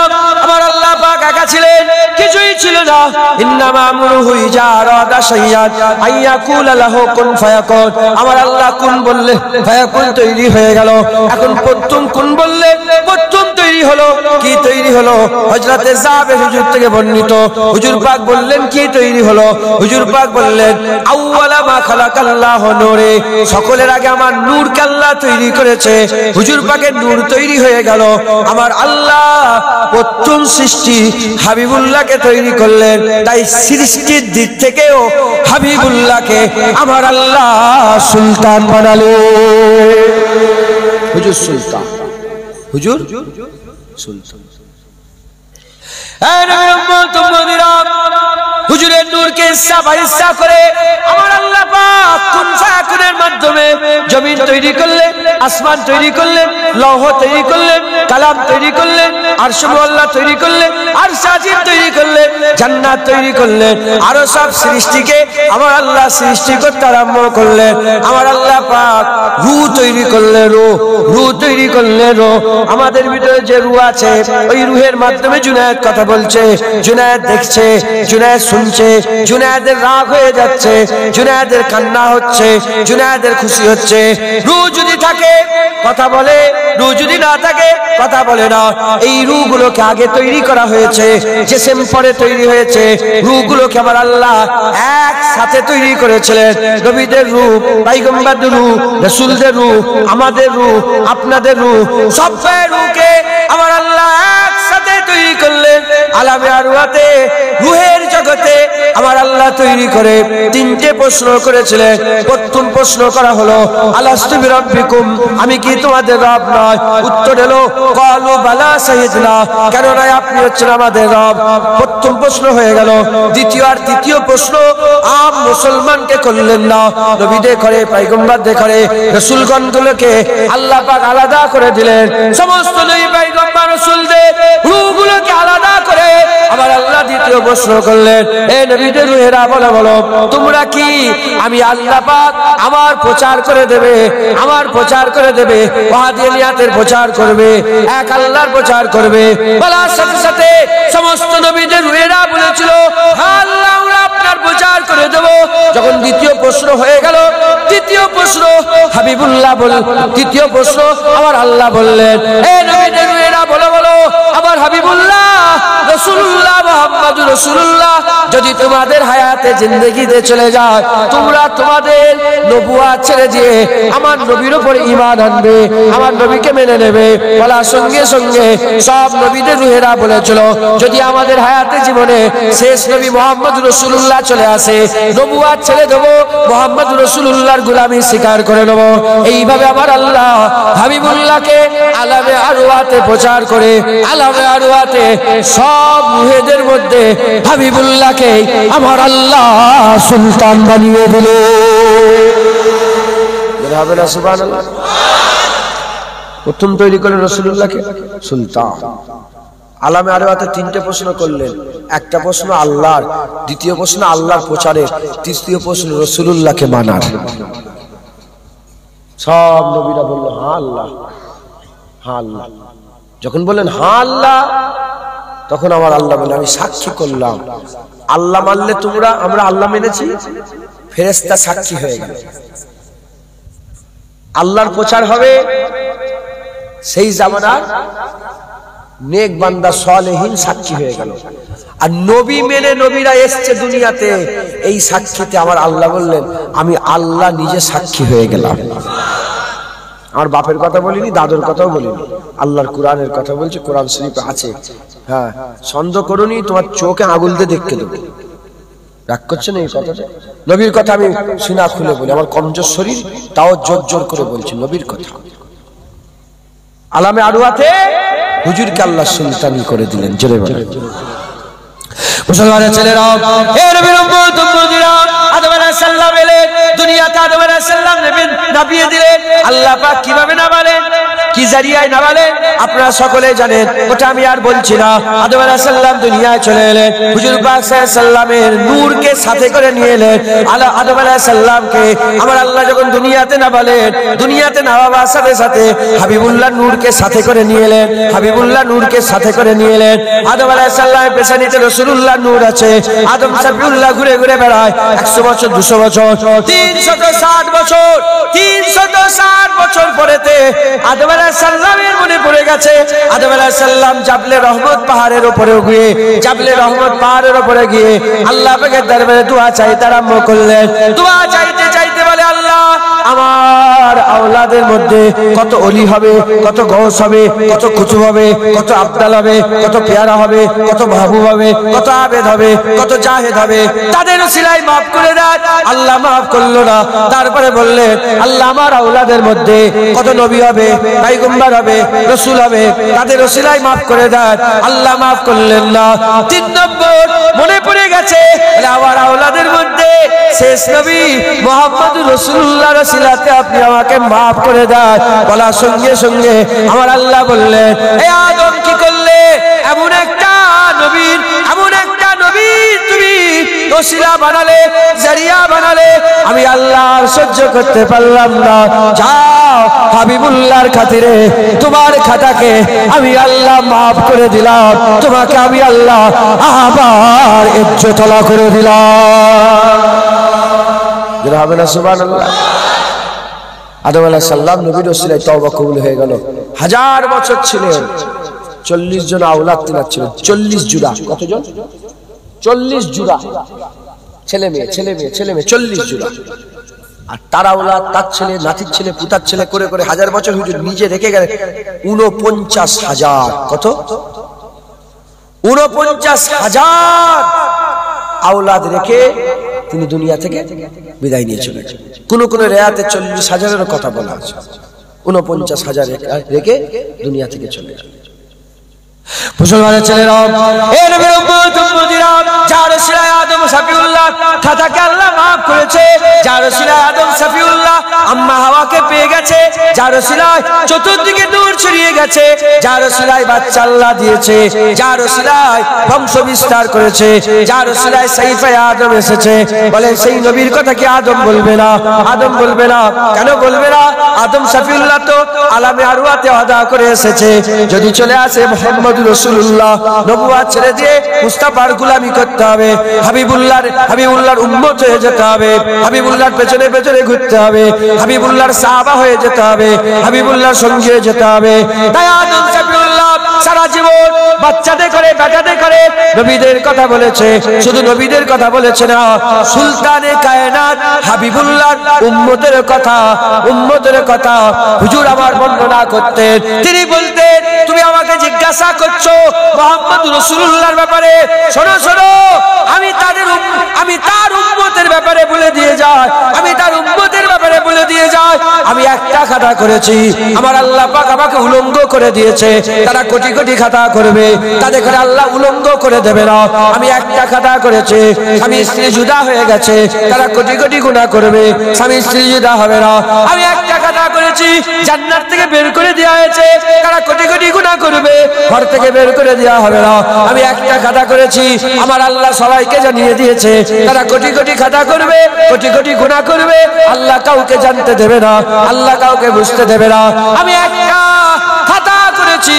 আমার আল্লাহ পাক একা ছিলেন, কিছুই ছিল না। ইন্নামা আমরুহু ইজা আরাদা শাইআন আইয়াকুলা লাহু কুন ফায়াকুন। আমার আল্লাহ কুন বললে ফায়াকুন তৈরি হয়ে গেল। এখন প্রথম কুন বললে প্রথম তৈরি হলো। কি তৈরি হলো? হযরতে জাবের হুজুর থেকে বর্ণিত, হুজুর পাক বললেন কি তৈরি হলো? হুজুর পাক বললেন আউয়ালা মা খালাকাল্লাহু নূরে, সকলের আগে আমার নূরকে আল্লাহ তৈরি করেছে। হুজুর পাকের নূর তৈরি হয়ে গেল। আমার আল্লাহ প্রথম সৃষ্টি হাবিবুল্লাহকে তৈরি করলেন। তাই সৃষ্টির দিক থেকেও হাবিবুল্লাহকে আমার আল্লাহ সুলতান বানালেন। হুজুর সুলতান, হুজুর সুলতান। হুজুরের নূরকে ইচ্ছা বা ইচ্ছা করে আমার আল্লাহ পাক কুন ফায়াকুনের মাধ্যমে জমিন তৈরি করলেন, আসমান তৈরি করলেন, লৌহ তৈরি করলেন, কালাম তৈরি করলেন, আরশ আল্লাহ তৈরি করলেন, আরশ আজিম তৈরি করলেন, জান্নাত তৈরি করলেন। আরো সব সৃষ্টিকে আমার আল্লাহ সৃষ্টি করতে আরম্ভ করলেন। আমার আল্লাহ পাক রূহ তৈরি করলেন, রূহ তৈরি করলেন। আমাদের ভিতরে যে রূহ আছে, ওই রূহের মাধ্যমে জুনায়েদ কথা বলছে, জুনায়েদ দেখছে, জুনায়েদ শুনছে, জুনায়েদের রাগ হয়ে যাচ্ছে, জুনায়েদের কান্না হচ্ছে, জুনায়েদের খুশি হচ্ছে। রূহ যদি থাকে কথা বলে, রূহ যদি না থাকে কথা বলে না। এই রূহগুলোকে আগে তৈরি করা হয়েছে, জিসম পরে তৈরি হয়েছে। রূহগুলোকে আমার আল্লাহ একসাথে তৈরি করেছিলেন। নবীদের রূহ, পয়গম্বরদের রূহ, রাসূলদের রূহ, আমাদের রূহ, আপনাদের রূহ, সবের রূহকে আমার আল্লাহ একসাথে তৈরি করলেন। আলামে আরওয়াতে রূহের জগতে আমার আল্লাহ তৈরি করে তিনটে প্রশ্ন করেছিলেন। প্রথম প্রশ্ন করা হলো আলাস্তু বিরাব্বিকুম, আমি কি তোমাদের রব নয়? উত্তর এলো ক্বালু বালা শাহিদনা, কেন নয়, আপনি হচ্ছেন আমাদের রব। প্রথম প্রশ্ন হয়ে গেল। দ্বিতীয় আর তৃতীয় প্রশ্ন আম মুসলমানকে করলেন না, নবীদের করে, পয়গম্বরদের করে, রাসূলগণগুলোকে আল্লাহ পাক আলাদা করে দিলেন। সমস্ত নবী পয়গম্বর রাসূলদের রূহগুলোকে আলাদা করে আমার আল্লাহ দ্বিতীয় প্রশ্ন করলেন, এ নবীদের রূহেরা বলো তোমরা কি আমি আল্লাহ পাক আমার প্রচার করে দেবে, আমার প্রচার করে দেবে, ওয়াহদানিয়াতের প্রচার করবে, এক আল্লাহর প্রচার করবে? বলার সাথে সাথে সমস্ত নবীদের রূহেরা বলেছিল হ্যাঁ আল্লাহ, আমরা আপনার প্রচার করে দেব। যখন দ্বিতীয় প্রশ্ন হয়ে গেল, তৃতীয় প্রশ্ন হাবিবুল্লাহ তৃতীয় প্রশ্ন আমার আল্লাহ বললেন, এ নবীদের রূহেরা বলো আমার হাবিবুল্লাহ রাসূলুল্লাহ মুহাম্মাদুর রাসূলুল্লাহ যদি তোমাদের হায়াতে জিন্দেগিতে চলে যায়, তোমরা তোমাদের নবুয়ত ছেড়ে দিয়ে আমার নবীর উপর ঈমান আনবে, আমার নবীকে মেনে নেবে। বলার সঙ্গে সঙ্গে সব নবীদের রূহেরা বলেছিল, যদি আমাদের হায়াতে জীবনে শেষ নবী মুহাম্মদুর রাসূলুল্লাহ চলে আসে, নবুয়ত ছেড়ে দেব, মুহাম্মদুর রাসূলুল্লাহর গোলামি স্বীকার করে নেব। এইভাবে আমার আল্লাহ হাবিবুল্লাহকে আলামে আরওয়াতে প্রচার করে আলামে আরওয়াতে সব রূহেদের মধ্যে হাবিবুল্লাহকে আমার আল্লাহ সুলতান বানিয়ে দিল। হবে না সুবহানাল্লাহ? প্রথম তৈরি করে রাসূলুল্লাহকে সুলতান। আলামে আরওয়াতে তিনটে প্রশ্ন করলেন, একটা প্রশ্ন আল্লাহর, দ্বিতীয় প্রশ্ন আল্লাহর প্রচারের, তৃতীয় প্রশ্ন রাসূলুল্লাহকে মানার। সব নবীরা বলল হ্যাঁ আল্লাহ, হ্যাঁ আল্লাহ। যখন বললেন হ্যাঁ আল্লাহ, তখন আমার আল্লাহ বলে আমি সাক্ষী করলাম, আল্লাহ মানলে তোমরা, আমরা আল্লাহ মেনেছি, ফেরেশতা সাক্ষী হয়ে গেল। আল্লাহর প্রচার হবে সেই জামানার নেক বান্দা সালেহীন সাক্ষী হয়ে গেল। আর নবী মেনে নবীরা এসছে দুনিয়াতে, এই সাক্ষীতে আমার আল্লাহ বললেন আমি আল্লাহ নিজে সাক্ষী হয়ে গেলাম। আমার বাপের কথা বলিনি, দাদুর কথাও বলিনি, আল্লাহর কোরআনের কথা বলছি, কোরআন শরীফে আছে। হ্যাঁ, সন্দেহ করুনি, তোমার চোখে আঙুল দিয়ে দেখতে দেবো। রাগ করছে না এই কথাটা? নবীর কথা আমি সিনা খুলে বলি, আমার কমজোর শরীর, তাও জোর জোর করে বলছি নবীর কথা। আলামে আরওয়াতে হুজুরকে আল্লাহ সুলতানি করে দিলেন। জোরে বলেন মুসলমানের ছেলেরা, হে নবীর উম্মত উম্মতিরা, আদম আলাইহিস সালাম এলেন দুনিয়াতে, আদম আলাইহিস সালাম নাবিয়ে দিলেন। আল্লাহ পাক কিভাবে নামালেন, কি জারিয়ায় নামালেন আপনারা সকলে জানেন, ওটা আমি আর বলছি না। আদম আলাইহিস সালাম দুনিয়ায় চলে এলেন, হুজুর পাক সাল্লাল্লাহু আলাইহি সাল্লামের নূরকে সাথে করে নিয়ে এলেন। আদম আলাইহিস সালামকে আমার আল্লাহ যখন দুনিয়াতে নামালেন, দুনিয়াতে নামাবার সাথে সাথে হাবিবুল্লাহ নূরকে সাথে করে নিয়ে এলেন, হাবিবুল্লাহ নূরকে সাথে করে নিয়ে এলেন। আদম আলাইহিস সালামের পেছনেতে রাসূলুল্লাহ নূর আছে। আদম সাফিউল্লাহ ঘুরে ঘুরে বেড়ায় 100 বছর, 200 বছর, 360 বছর, 360 বছর পরেতে আদম আলাইহিস সালামের মনে পড়ে গেছে, আদম আলাইহিস সালাম জাবলে রহমত পাহাড়ের উপরে গিয়ে, জাবলে রহমত পাহাড়ের উপরে গিয়ে আল্লাহ পাকের দরবারে দোয়া চাইতে আরম্ভ করলেন। দোয়া চাইতে চাইতে বলে আল্লাহ আমার আওলাদের মধ্যে কত ওলি হবে, কত গৌস হবে, কত কুতুব হবে, কত আব্দাল হবে, কত পেয়ারা হবে, কত মাহবুব হবে, কত আবেদ হবে, কত জাহেদ হবে, তাদের উসিলায় মাফ করে দেন। আল্লাহ মাফ করলো না। তারপরে বললেন আল্লাহ আমার আওলাদের মধ্যে কত নবী হবে, পয়গম্বর হবে, রাসূল হবে, তাদের উসিলায় মাফ করে দেন। আল্লাহ মাফ করলেন না। 3 নম্বর মনে পড়ে গেছে আমার আওলাদের মধ্যে শেষ নবী মুহাম্মদুর রাসূলুল্লাহর উসিলাতে আপনি আমাকে মাফ করে দেন। বলার সঙ্গে সঙ্গে আমার আল্লাহ বললেন হে আদম কি করলে, এমন একটা নবীর, এমন একটা নবী তুমি ওসিলা বানালে, জারিয়া বানালে, আমি আল্লাহ সহ্য করতে পারলাম না। যাও হাবিবুল্লাহর খাতিরে তোমার খাতাকে আমি আল্লাহ মাফ করে দিলাম, তোমাকে আমি আল্লাহ আবার ইজ্জতলা করে দিলাম। যেটা হবে না সুবহানাল্লাহ? আদম আলাইহিস সালাম নবীর ওসিলায় তওবা কবুল হয়ে গেল। 1000 বছর ছিলেন, 40 জন আওলাদ তিনার ছিলেন, 40 জুড়া। কতজন? 40 জুড়া ছেলে মেয়ে, ছেলে মেয়ে, ছেলে মেয়ে, 40 জুড়া। আর তার আওলাদ, তার ছেলে, নাতির ছেলে, পুতার ছেলে করে করে 1000 বছর হুজুর নিজে রেখে গেলেন 49,000। কত? 49,000 আওলাদ রেখে তিনি দুনিয়া থেকে বিদায় নিয়ে চলে গেলেন। কোন কোন রেয়াতে 40,000-এর কথা বলা আছে, 49,000 রেখে দুনিয়া থেকে চলে গেলেন। মুসলমানের ছেলেরা, এ নবীর উম্মত উম্মতিরা, যার ওসিলায় আদম সাফিউল্লাহ খাতাকে আল্লাহ মাফ করেছে, যার ওসিলায় আদম সাফিউল্লাহ আম্মা হাওয়াকে পেয়ে গেছে, যার ওসিলায় চতুর্দিকে নূর ছড়িয়ে গেছে, যার ওসিলায় বাচ্চা আল্লাহ দিয়েছে, যার ওসিলায় বংশ বিস্তার করেছে, যার ওসিলায় সাইফে আদম এসেছে। বলে সেই নবীর কথা কি আদম বলবে না? আদম বলবে না। কেন বলবে না? আদম সাফিউল্লাহ তো আলামে আরওয়াতে আদা করে এসেছে। যদি চলে আসে মুহাম্মদুর রাসূলুল্লাহ, নবুয়ত ছেড়ে দিয়ে মুস্তাফার গোলামি করতে হবে, হাবিবুল্লাহর উম্মত হয়ে যেতে হবে, হাবিবুল্লাহর পেছনে পেছনে ঘুরতে হবে, হাবিবুল্লাহর সাহাবা হয়ে যেতে হবে, হাবিবুল্লাহর সঙ্গে যেতে হবে। তাই আদম সাফিউল্লাহ সারা জীবন বাচ্চাদের করে বেটাদের করে নবীদের কথা বলেছে, শুধু নবীদের কথা বলেছে না, সুলতানে কায়নাত হাবিবুল্লাহর উম্মতের কথা হুজুর আমার বর্ণনা করতেন। তিনি বলতেন, তুমি আমাকে জিজ্ঞাসা করছো মুহাম্মদ রাসূলুল্লাহর ব্যাপারে, শোনো শোনো, আমি তার উম্মতের ব্যাপারে বলে দিয়ে যাই, আমি একটা খাতা করেছি, আমার আল্লাহ পাক আমাকে উলঙ্গ করে দিয়েছে। তারা কোটি কোটি খাতা করবে, তাদের করে আল্লাহ উলঙ্গ করে দেবে না। আমি একটা খাতা করেছি, স্বামী স্ত্রী জুদা হয়ে গেছে, তারা কোটি কোটি গুনাহ করবে, স্বামী স্ত্রী জুদা হবে না। আমি একটা খাতা করেছি, জান্নাত থেকে বের করে দেওয়া হয়েছে, তারা কোটি কোটি গুনাহ করবে, ঘর থেকে বের করে দেওয়া হবে না। আমি একটা খাতা করেছি, আমার আল্লাহ সবাইকে জানিয়ে দিয়েছে, তারা কোটি কোটি খাতা করবে, কোটি কোটি গুনাহ করবে, আল্লাহ কাউকে জানতে দেবে না, আল্লাহ কাউকে বুঝতে দেবে না। আমি একটা খাতা করেছি,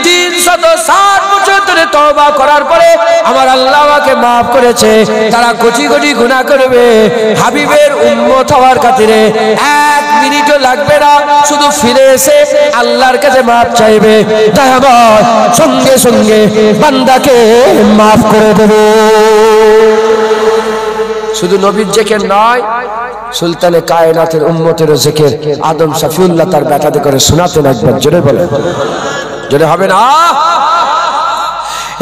360 বছর ধরে তওবা করার পরে আমার আল্লাহ আমাকে maaf করেছে, তারা কোটি কোটি গুনাহ করবে। হাবিবের উম্মত হওয়ার খাতিরে 1 মিনিটও লাগবে না, শুধু ফিরে এসে আল্লাহর কাছে maaf চাইবে, তাই আমার সঙ্গে সঙ্গে বান্দাকে maaf করে দেবে। শুধু নবীর জিকির নয়, সুলতানে কায়নাতের উম্মতের জিকির আদম শফিউল্লাহ তার বেটাতে করে শোনাতেন। একবার জোরে বলেন, জোরে হবে না?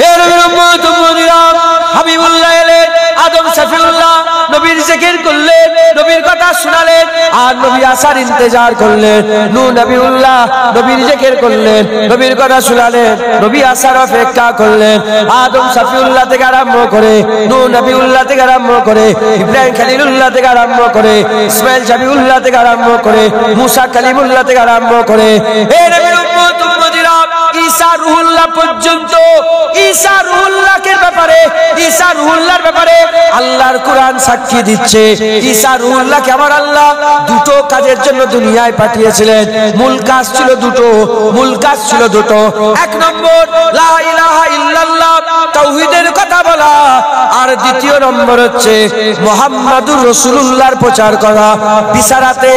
এ নবীর উম্মত উম্মতিরা, হাবিবুল্লাহ এলেন, আদম শফিউল্লাহ নবীর জিকির করলেন, নবীর কথা শোনালেন, আর নবী আসার ইন্তজার করলেন। নূহ নবীউল্লাহ নবীর জিকির করলেন, নবীর কথা শোনালেন, নবী আসার অপেক্ষা করলেন। আদম শফিউল্লাহ থেকে আরম্ভ করে, নূহ নবীউল্লাহ থেকে আরম্ভ করে, ইব্রাহিম খলিলুল্লাহ থেকে আরম্ভ করে, ইসমাইল শফিউল্লাহ থেকে আরম্ভ করে, মুসা কালিমুল্লাহ থেকে আরম্ভ করে, এ নবীর উম্মত উম্মতিরা, ঈসা রুহুল্লাহ পর্যন্ত, ঈসা রুহুল্লাহর ব্যাপারে আল্লাহর কোরআন সাক্ষী দিচ্ছে। ঈসা রুহুল্লাহকে আমার আল্লাহ দুটো কাজের জন্য দুনিয়ায় পাঠিয়েছিলেন। মূল কাজ ছিল দুটো। 1 নম্বর লা ইলাহা ইল্লাল্লাহ, তাওহীদের কথা বলা, আর দ্বিতীয় নম্বর হচ্ছে মুহাম্মাদুর রাসূলুল্লাহর প্রচার করা। বিশারাতে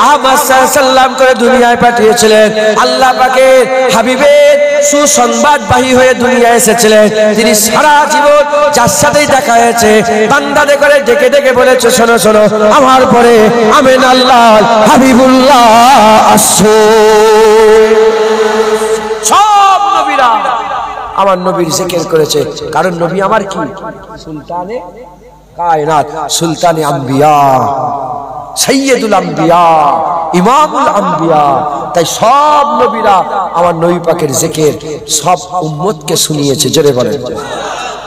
আহমদ সাল্লাল্লাহু আলাইহি ওয়াসাল্লাম করে দুনিয়ায় পাঠিয়েছিলেন। আল্লাহ পাকের হাবিবের সুসংবাদবাহী হয়ে দুনিয়ায় এসেছিলেন। তিনি সারা জীবন যার সাথেই দেখা হয়েছে, বান্দাদের করে ডেকে ডেকে বলেছে, শোনো শোনো, আমার পরে আমিন আল্লাহ হাবিবুল্লাহ আসছে। সব নবীরা আমার নবীর জিকির করেছে, কারণ নবী আমার কি? সুলতানে কায়নাত, সুলতানে আম্বিয়া, সাইয়্যিদুল আম্বিয়া, ইমামুল আম্বিয়া। তাই সব নবীরা আমার নবী পাকের জিকির সব উম্মতকে শুনিয়েছে। জোরে বলেন।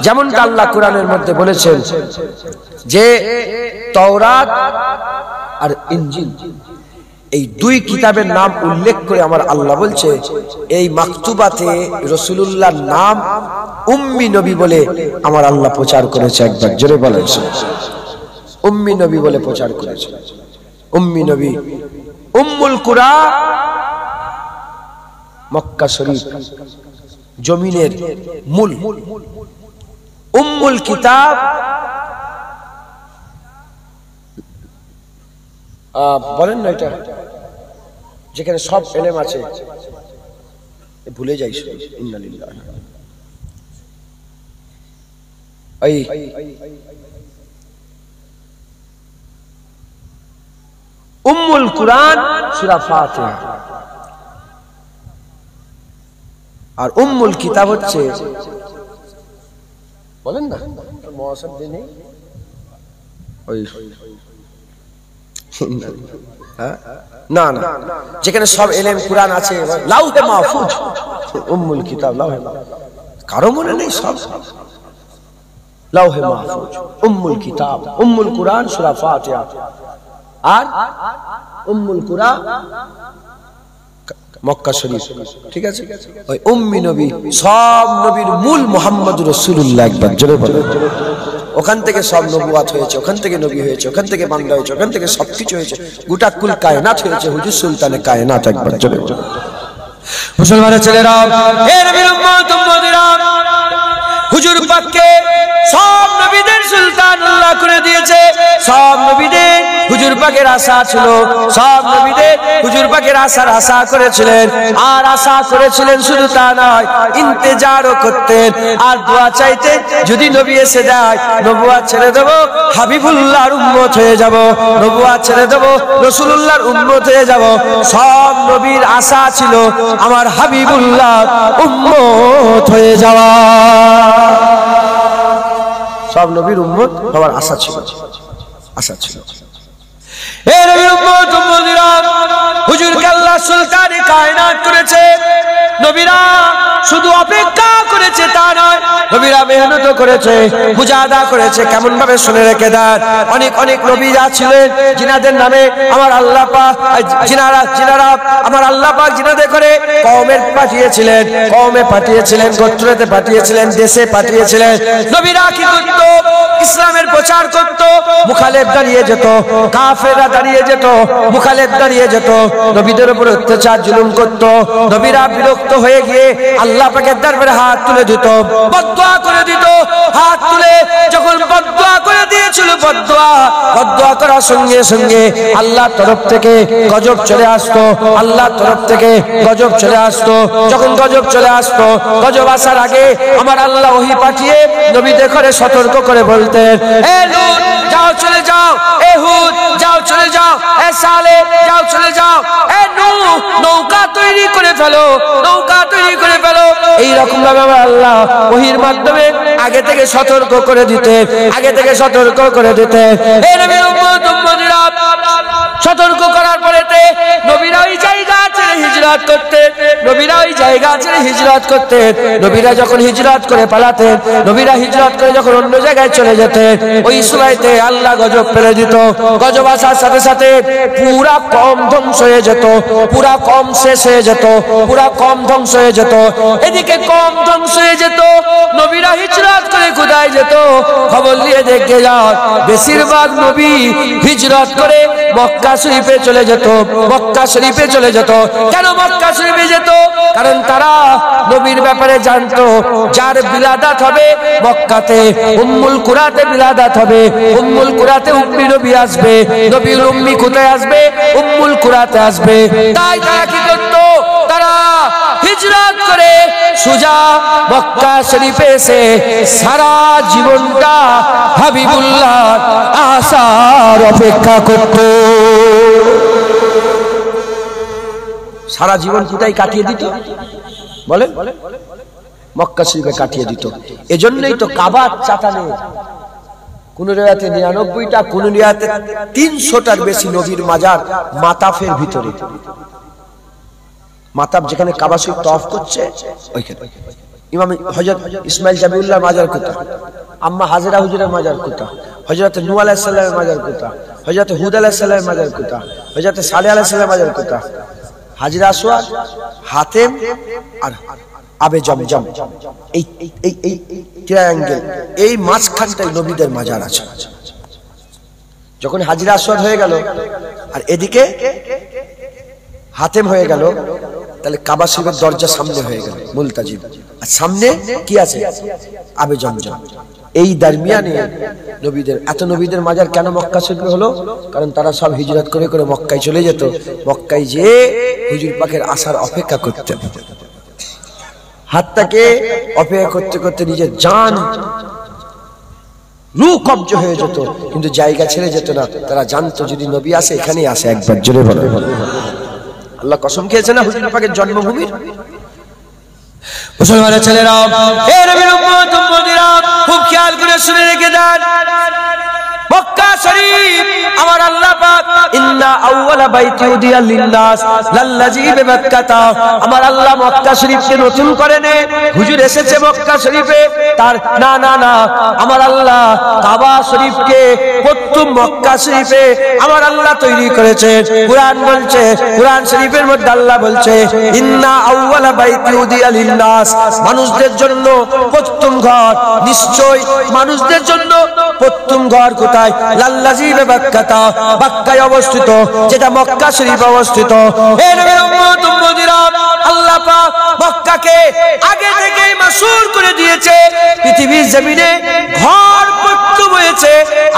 যেমনটা আল্লাহ কোরআনের মধ্যে বলেছেন যে তাওরাত আর ইনজিল, এই 2 কিতাবের নাম উল্লেখ করে আমার আল্লাহ বলছে, এই মাকতুবাতে রাসূলুল্লাহর নাম উম্মি নবী বলে আমার আল্লাহ প্রচার করেছে। একবার জোরে বলেন, উম্মি নবী বলে প্রচার করেছে। উম্মি নবী, উম্মুল কুরা মক্কা শরীফ জমিনের মূল, উম্মুল কিতাব বলেন না, এটা যেখানে সব ইলম আছে, ভুলে যাই ইন্নালিল্লাহ। এই উম্মুল কুরআন সূরা ফাতিহা, আর উম্মুল কিতাব হচ্ছে, বলেন না মুআসাব দিনে ওই না না, যেখানে সব ইলম কুরআন আছে, লাউহে মাহফুজ, উম্মুল কিতাব লাউহে মাহফুজ। কারো মনে নেই? সব লাউহে মাহফুজ, উম্মুল কিতাব, উম্মুল কুরআন সূরা ফাতিহা, আর উম্মুল কুরা মক্কা শরীফ। ঠিক আছে, ওই উম্মি নবী, সব নবীর মূল মুহাম্মদুর রাসূলুল্লাহ। একবার জোরে বলেন। ওখান থেকে সব নবুয়াত হয়েছে, ওখান থেকে নবী হয়েছে, ওখান থেকে বান্দা হয়েছে, ওখান থেকে সবকিছু হয়েছে, গোটা কুল কায়নাত হয়েছে হুজুর সুলতানে কায়নাত। একবার জোরে বলেন। মুসলমানের ছেলেরা, হে নবীর উম্মত উম্মতিরা, হুজুর পাককে সব নবীদের সুলতানুল্লাহ করে দিয়েছে। সব নবীদের হুজুর পাকের আশা ছিল, সব নবীদের হুজুর পাকের আশা করেছিলেন। আর আশা করেছিলেন শুধু তা নয়, ইন্তেজারও করতেন আর দোয়া চাইতেন, যদি নবী এসে যায় নবুয়ত ছেড়ে দেব, হাবিবুল্লাহর উম্মত হয়ে যাব, নবুয়ত ছেড়ে দেব, রাসূলুল্লাহর উম্মত হয়ে যাব। সব নবীর আশা ছিল আমার হাবিবুল্লাহর উম্মত হয়ে যাওয়া। সব নবীর উম্মত হওয়ার আশা ছিল, আশা ছিল। এ নবীর উম্মত উম্মতিরা, হুজুরকে আল্লাহ সুলতানে কায়নাত করেছে। নবীরা শুধু অপেক্ষা করেছে তা নয়, নবীরা মেহনত করেছে, মুজাহাদা করেছে। কেমন ভাবে শুনে রেখে দেন, অনেক অনেক নবীরা ছিলেন জিনাদের নামে আমার আল্লাহ পাক, জিনারা আমার আল্লাহ পাক জিনাদে করে কওমে পাঠিয়েছিলেন, কওমে পাঠিয়েছিলেন, গোত্রতে পাঠিয়েছিলেন, দেশে পাঠিয়েছিলেন। নবীরা কি করত? ইসলামের প্রচার করত, মুখালেফ দাঁড়িয়ে যেত, কাফেররা দাঁড়িয়ে যেত, মুখালেফ দাঁড়িয়ে যেত, নবীদের উপর অত্যাচার জুলুম করত। নবীরা বিরক্ত হয়ে গিয়ে আল্লাহ পাকের দরবারে হাত তুলে দিত, বদদুয়া করে দিত। হাত তুলে যখন বদদুয়া করে দিয়েছিল, বদদুয়া করার সঙ্গে সঙ্গে আল্লাহর তরফ থেকে গজব চলে আসতো, আল্লাহর তরফ থেকে গজব চলে আসতো। যখন গজব চলে আসতো, গজব আসার আগে আমার আল্লাহ ওহী পাঠিয়ে নবীদের করে সতর্ক করে বলতেন, এ লূত যাও চলে যাও, এ হুদ যাও চলে যাও, এ সালেহ যাও চলে যাও, এ নূহ নৌকা তৈরি করে ফেলো, নৌকা তৈরি করে ফেলো। এইরকম ভাবে আমার আল্লাহ ওহীর মাধ্যমে আগে থেকে সতর্ক করে দিতে, আগে থেকে সতর্ক করে দিতে। এই নবীর উম্মত উম্মতিরা সতর্ক করার পরেতে নবীরা ওই জায়গা ছেড়ে হিজরত করতেন, নবীরা ওই জায়গা ছেড়ে হিজরত করতেন। নবীরা যখন হিজরত করে পালাতেন, নবীরা হিজরত করে যখন অন্য জায়গায় চলে যেতেন, ওই সময়তে আল্লাহ গজব ফেলে দিত। গজব আসার সাথে সাথে পুরা কম ধ্বংস হয়ে যেত, পুরা কম শেষ হয়ে যেত, পুরা কম ধ্বংস হয়ে যেত। এদিকে কম ধ্বংস হয়ে যেত, নবীরা হিজরত করে কোথায় যেত? খবর নিয়ে দেখে যাও, বেশিরভাগ নবী হিজরত করে মক্কা শরীফে চলে যেত, মক্কা শরীফে চলে যেত। কেন মক্কা শরীফে যেত? কারণ তারা নবীর ব্যাপারে জানতো, যার বিলাদাত হবে মক্কাতে, উম্মুল কুরাতে বিলাদাত হবে, উম্মুল কুরাতে উম্মি নবী আসবে। নবীর উম্মি কোথায় আসবে? উম্মুল কুরাতে আসবে। তাই তারা কি করত? তারা হিজরত করে সোজা মক্কা শরীফে এসে সারা জীবনটা হাবিবুল্লাহ আসার অপেক্ষা করত। সারা জীবন কোথায় কাটিয়ে দিত বলেন? মক্কা শরীফে কাটিয়ে দিত। এজন্যই তো কাবার চাতানে কোন রিওয়ায়াতে 99টা, কোন রিওয়ায়াতে 300টার বেশি নবীর মাজার মাতাফের ভিতরে। মাতাফ যেখানে কাবা শরীফ তওয়াফ করছে ওইখানে। ইমাম হযরত ইসমাইল জাবিউল্লাহর মাজার কোথায়? আম্মা হাজেরা হুজুরের মাজার কোথায়? হযরত নূহ আলাইহিস সালামের মাজার কোথায়? হযরত হুদ আলাইহিস সালামের মাজার কোথায়? হযরত সালেহ আলাইহিস সালামের মাজার কোথায়? হাজরা আসওয়াদ, হাতেম আর আবে জমজম, এই ট্রায়াঙ্গেল, এই মাঝখানটায় নবীদের মাজার আছে। যখন হাজরা আসওয়াদ হয়ে গেল আর এদিকে হাতেম হয়ে গেল, তাহলে কাবা শরীফের দরজা সামনে হয়ে গেল মুলতাজিম, আর সামনে কি আছে? আবে জমজম। এই দরমিয়ানে নবীদের, এত নবীদের মাজার কেন মক্কা শরীফে হলো? কারণ তারা সব হিজরত করে করে মক্কায় চলে যেত, মক্কায় যে হুজুর পাকের আসার অপেক্ষা করতেন। হাতটাকে অপেক্ষা করতে করতে নিজের জান রূহ কবজ হয়ে যেত, কিন্তু জায়গা ছেড়ে যেত না। তারা জানতো যদি নবী আসে এখানেই আসে। একবার জোরে বলো আল্লাহ কসম খেয়েছে না হুজুর পাকের জন্মভূমির। মুসলমানের ছেলেরা, হে নবীর উম্মত উম্মতিরা, খুব খেয়াল করে শুনে রেখে দেন, মক্কা শরীফ আমার আল্লাহ পাক ইন্না আউওয়ালা বাইতি উদিয়া লিন্নাস লাল্লাযী বিমাক্কাতা, আমার আল্লাহ মক্কা শরীফকে নতুন করে নে। হুজুর এসেছে মক্কা শরীফে, তার না না না, আমার আল্লাহ কাবা শরীফকে প্রথম মক্কা শরীফে আমার আল্লাহ তৈরি করেছে। কুরআন বলছে, কুরআন শরীফের মধ্যে আল্লাহ বলছে ইন্না আউওয়ালা বাইতি উদিয়া লিন্নাস, মানুষদের জন্য প্রথম ঘর, নিশ্চয় মানুষদের জন্য প্রথম ঘর কোথায়? লাল্লাযী বিমাক্কাতা, মক্কায় অবস্থিত, যেটা মক্কা শরীফে অবস্থিত। হে নবীর উম্মত উম্মতিরা, আল্লাহ পাক মক্কাকে আগে থেকেই মাসুর করে দিয়েছে। পৃথিবীর জমিনে ঘর প্রত্যুম হয়েছে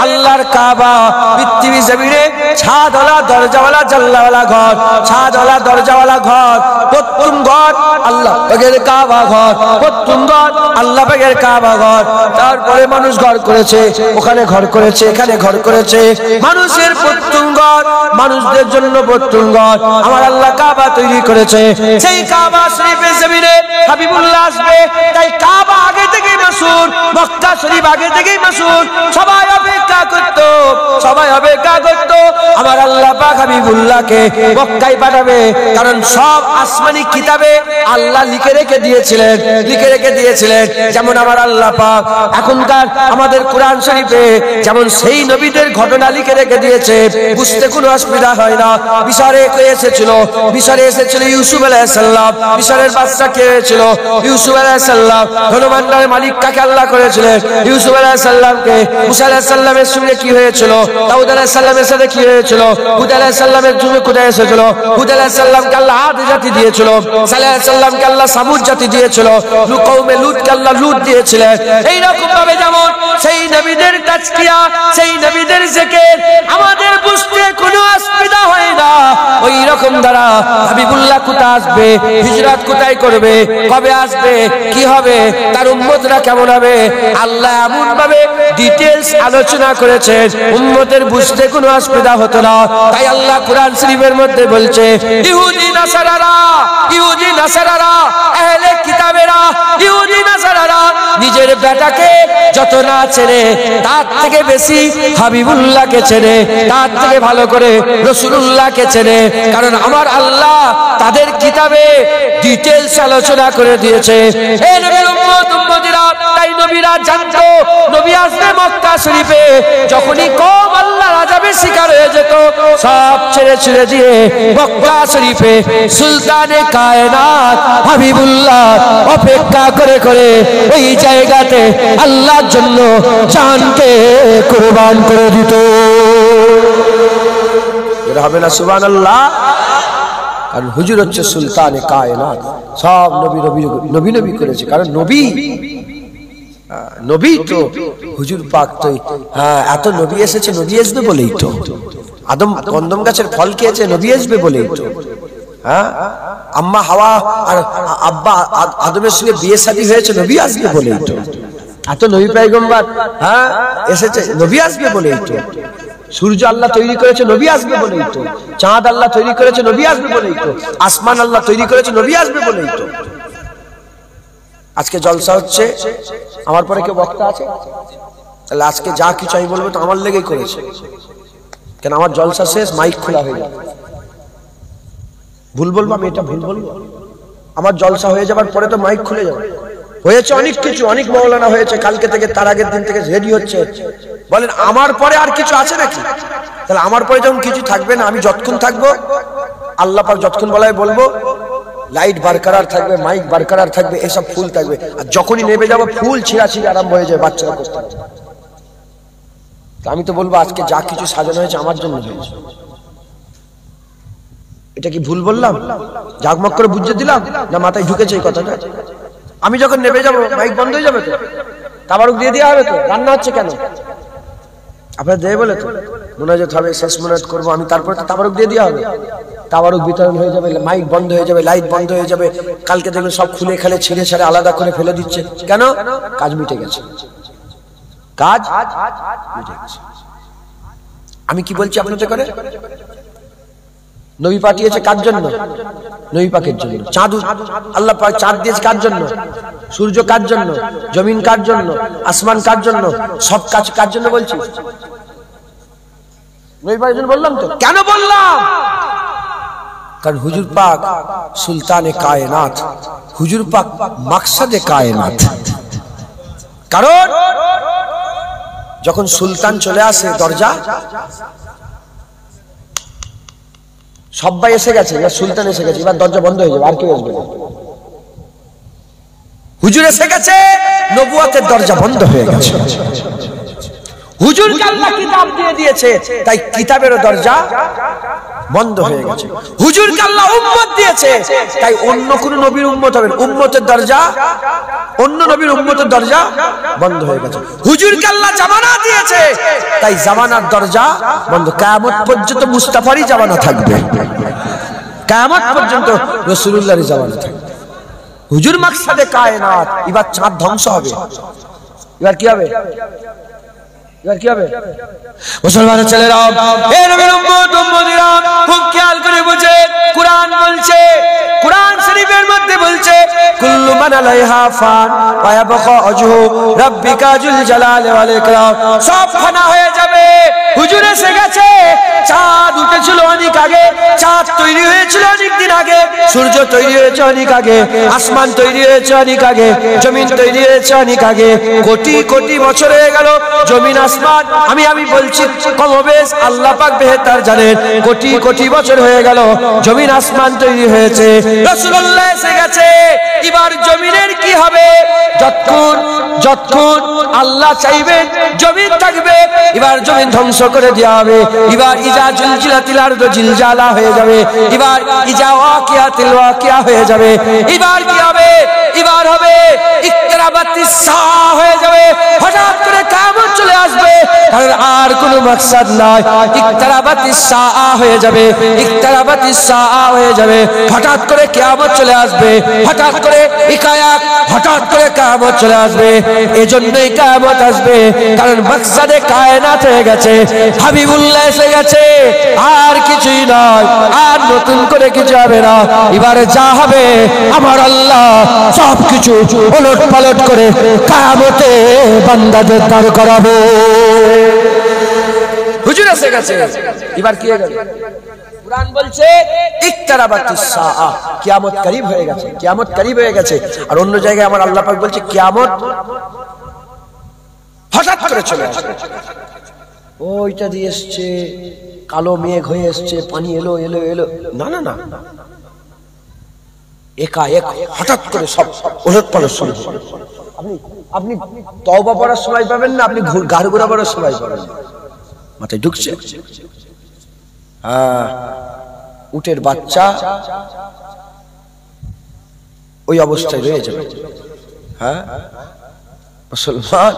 আল্লাহর কাবা। পৃথিবীর জমিনে ছাদওয়ালা দরজাওয়ালা জানলাওয়ালা ঘর, ছাদওয়ালা দরজাওয়ালা ঘর, প্রত্যুম ঘর আল্লাহ পাকের কাবা ঘর, প্রত্যুম ঘর আল্লাহ পাকের কাবা ঘর। তারপরে মানুষ ঘর করেছে, ওখানে ঘর করেছে, এখানে ঘর করেছে। মানুষের প্রত্যুম ঘর, মানুষদের জন্য প্রত্যুম ঘর আমার আল্লাহ কাবা তৈরি করেছে। সেই কাবা শরীফের জমিনে হাবিবুল্লাহ আসবে, তাই কাবা আগে থেকেই মাসুর, মক্কা শরীফ আগে থেকেই মাসুর। সবাই অপেক্ষা করত, সবাই অপেক্ষা করত আমার আল্লাহ পাক হাবিবুল্লাহকে মক্কায় পাঠাবে। কারণ সব আসমানি কিতাবে আল্লাহ লিখে রেখে দিয়েছিলেন, লিখে রেখে দিয়েছিলেন। যেমন আমার আল্লাহ পাক এখনকার আমাদের কোরআন শরীফে যেমন সেই নবীদের ঘটনা লিখে রেখে দিয়েছে, বুঝতে কোনো অসুবিধা হয় না। মিশরে এসেছিল, মিশরে এসেছিল ইউসুফ আলাইহিস সালাম। মিশরের বাদশা কে হয়েছিল? ইউসুফ আলাইহিস সালাম। ধনভাণ্ডারের মালিক কাকে আল্লাহ করেছিলেন? ইউসুফ আলাইহিস সালামকে। মুসা আলাইহিস সালামের সঙ্গে কি হয়েছিল? দাউদ আলাইহিস সালামের সাথে কি হয়েছিল? হুদ আলাইহিস সালামের যুগে কোথায় এসেছিল? হুদ আলাইহিস সালামকে আল্লাহ আদ জাতি দিয়েছিল, সালেহ আলাইহিস সালামকে আল্লাহ সামুদ জাতি দিয়েছিল, কওমে লূতকে আল্লাহ লূত দিয়েছিলেন। এই রকম ভাবে যেমন সেই নবীদের তাজকিয়া, সেই নবীদের জিকির আমাদের বুঝতে কোনো অসুবিধা হয় না, ওই রকম দ্বারা হাবিবুল্লাহ কোথায় আসবে, হিজরত কোথায় করবে, কবে আসবে, কি হবে, তার উম্মতরা কেমন হবে, আল্লাহ এমন ভাবে ডিটেইলস আলোচনা করেছেন উম্মতের বুঝতে কোনো অসুবিধা হতো না। তাই আল্লাহ কোরআন শরীফের মধ্যে বলছে ইহুদি নাসারারা, ইহুদি নাসারারা, আহলে কিতাবেরা, ইহুদি নাসারারা নিজের বেটাকে যত না চেনে তার থেকে বেশি হাবিবুল্লাহকে চেনে, তার থেকে ভালো করে রাসূলুল্লাহকে চেনে। কারণ আমার আল্লাহ তাদের কিতাবে ডিটেইলস আলোচনা করে দিয়েছে। এই নবীর উম্মত উম্মতিরা, তাই নবীরা জানতো নবী আসবে মক্কা শরীফে। যখনই কওম আল্লাহর আযাবের শিকার হয়ে যেত, সব ছেড়ে ছেড়ে দিয়ে মক্কা শরীফে সুলতানে কায়নাত হাবিবুল্লাহ অপেক্ষা করে করে ওই জায়গাতে আল্লাহর জন্য জানকে কুরবান করে দিত। এর হবে না সুবহানাল্লাহ? কারণ হুজুর হচ্ছে সুলতানে কায়নাত, সব নবী নবী নবী নবী করেছে। কারণ নবী নবী তো হুজুর পাক তো এত নবী এসেছে, নবী আসবে বলেই তো। আদম গন্ধম গাছের ফল খেয়েছে, নবী আসবে বলেই তো। আম্মা হাওয়া আর আব্বা আদমের সঙ্গে বিয়ে শাদী হয়েছে, নবী আসবে বলেই তো। এত নবী পয়গম্বর এসেছে, নবী আসবে বলেই তো। সূর্য আল্লাহ তৈরি করেছে, নবী আসবে বলেই তো। চাঁদ আল্লাহ তৈরি করেছে, নবী আসবে বলেই তো। আসমান আল্লাহ তৈরি করেছে, নবী আসবে বলেই তো। আজকে জলসা হচ্ছে, আমার পরে কেউ বক্তা আছে? তাহলে আজকে যা কিছু আমি বলবো তো আমার লেগেই করেছে, কেন আমার জলসা শেষ, মাইক খোলা হয়ে যাবে। ভুল বলবো আমি, এটা ভুল বলবো? আমার জলসা হয়ে যাবার পরে তো মাইক খুলে যাবে। হয়েছে অনেক কিছু, অনেক মাওলানা হয়েছে কালকে থেকে, তার আগের দিন থেকে রেডি হচ্ছে। বলেন আমার পরে আর কিছু আছে নাকি? তাহলে আমার পরে যখন কিছু থাকবে না, আমি যতক্ষণ থাকবো আল্লাহ পাক যতক্ষণ বলায় বলবো, লাইট বারকরার থাকবে, মাইক বারকরার থাকবে, এসব ফুল থাকবে। আর যখনই নেমে যাবো ফুল ছিঁড়াছিঁড়ি আরম্ভ হয়ে যায়, বাচ্চারা করতে। আমি তো বলবো আজকে যা কিছু সাজানো হয়েছে আমার জন্য হয়েছে। এটা কি ভুল বললাম? জাগমগ করে বুঝিয়ে দিলাম না মাথায় ঢুকেছে এই কথাটা? আমি যখন নেমে যাবো মাইক বন্ধ হয়ে যাবে তো, তাবারুক দিয়ে দেওয়া হবে তো। রান্না হচ্ছে কেন? আপনার দেয় বলে তো মোনাজাত হবে, শেষ মোনাজাত করবো আমি, তারপরে তো তাবারুক দিয়ে দেওয়া হবে। তাবারুক বিতরণ হয়ে যাবে, মাইক বন্ধ হয়ে যাবে, লাইট বন্ধ হয়ে যাবে। কালকে দেখবেন সব খুলে খালে ছিঁড়ে ছাড়ে আলাদা করে ফেলে দিচ্ছে। কেন? কাজ মিটে গেছে, কাজ মিটে গেছে। আমি কি বলছি আপনাদের করে? নবী পাঠিয়েছে কার জন্য? নবী পাকের জন্য। চাঁদ আল্লাহ পাক চাঁদ দিয়েছে কার জন্য? সূর্য কার জন্য? জমিন কার জন্য? আসমান কার জন্য? সব কাজ কার জন্য বলছি? নবী পাকের জন্য বললাম তো। কেন বললাম? কারণ হুজুর পাক সুলতানে কায়নাত, হুজুর পাক মাকসাদে কায়নাত। কারণ যখন সুলতান চলে আসে দরজা, সবাই এসে গেছে, এবার সুলতান এসে গেছে, এবার দরজা বন্ধ হয়ে যাবে, আর কেউ আসবে না। হুজুর এসে গেছে, নবুয়তের দরজা বন্ধ হয়ে গেছে। হুজুরকে আল্লাহ কিতাব দিয়ে দিয়েছে, তাই কিতাবেরও দরজা বন্ধ হয়ে গেছে। হুজুরকে আল্লাহ উম্মত দিয়েছে, তাই অন্য কোন নবীর উম্মত হবেন, উম্মতের দরজা, অন্য নবীর উম্মতের দরজা বন্ধ হয়ে গেছে। হুজুরকে আল্লাহ জামানা দিয়েছে, তাই জামানার দরজা বন্ধ। কিয়ামত পর্যন্ত মুস্তাফারই জামানা থাকবে, কিয়ামত পর্যন্ত রাসূলুল্লাহর জামানা থাকবে। হুজুর মাকসাদে কায়নাত। এবার চাঁদ ধ্বংস হবে, এবার কি হবে? এবার কি হবে? মুসলমানের ছেলেরা, হে নবীর উম্মত উম্মতিরা, খুব খেয়াল করে বুঝে। কুরআন বলছে, কুরআন শরীফের মধ্যে বলছে, কুল্লু মান আলাইহা ফান ওয়া ইয়াবকা ওয়াজহু রাব্বিকা যুল জালালি ওয়াল ইকরাম। সব ফানা হয়ে যাবে। হুজুর এসে গেছে। চাঁদ উঠেছিল অনেক আগে, চাঁদ তৈরি হয়েছিল অনেক দিন আগে, সূর্য তৈরি হয়েছে অনেক আগে, আসমান তৈরি হয়েছে অনেক আগে, জমিন তৈরি হয়েছে অনেক আগে। কোটি কোটি বছর হয়ে গেল জমিন আসমান, আমি বলছি কমবেশ আল্লাহ পাক বেহেতার জানেন, কোটি কোটি বছর হয়ে গেল জমিন আসমান তৈরি হয়েছে। রাসূলুল্লাহ এসে গেছে। এবার জমিনের কি হবে? যতক্ষণ আল্লাহ চাইবেন জমিন থাকবে, এবার জমিন ধ্বংস করে দেওয়া হবে। এবার ইজা জুলজিলাতিল আরদু জিলজালা হয়ে যাবে, এবার ইজা ওয়াকিয়াতিল ওয়াকিয়া হয়ে যাবে। এবার কি হবে? এবার হবে ইকরাবাতিস সাআ হয়ে যাবে। হঠাৎ করে কিয়ামত চলে আসবে, কারণ আর কোনো মাকসাদ নাই। ইকরাবাতিস সাআ হয়ে যাবে, ইকরাবাতিস সাআ হয়ে যাবে। হঠাৎ করে কিয়ামত চলে আসবে, হঠাৎ করে ইকায়াত, হঠাৎ করে কিয়ামত চলে আসবে। এজন্যই কিয়ামত আসবে, কারণ মাকসাদে কায়নাত হয়ে গেছে, হাবিবুল্লাহ এসে গেছে। আর কিছুই নয়, আর নতুন করে কিছু হবে না। এবারে যা হবে আমার আল্লাহ সবকিছু উলট পালট করে কিয়ামতে বান্দাদের দাঁড় করাবে। হুজুর এসে গেছে, এবার কি হয়ে গেল? কুরআন বলছে ইকতারাবাতিস সাআ, কিয়ামত করিব হয়ে গেছে, কিয়ামত করিব হয়ে গেছে। আর অন্য জায়গায় আমার আল্লাহ পাক বলছে কিয়ামত হঠাৎ করে চলে আসবে। ওইটা দিয়ে এসছে, কালো মেঘ হয়ে এসছে, পানি এলো এলো এলো, না না না, একাএক হঠাৎ করে সব ওলট পালট শুরু হবে। আপনি তওবা পড়ার সময় পাবেন না, আপনি গাড় ঘোরাবার সময় পাবেন। মাথায় ঢুকছে? হ্যাঁ, উটের বাচ্চা ওই অবস্থায় রয়ে যাবে। হ্যাঁ, মুসলমান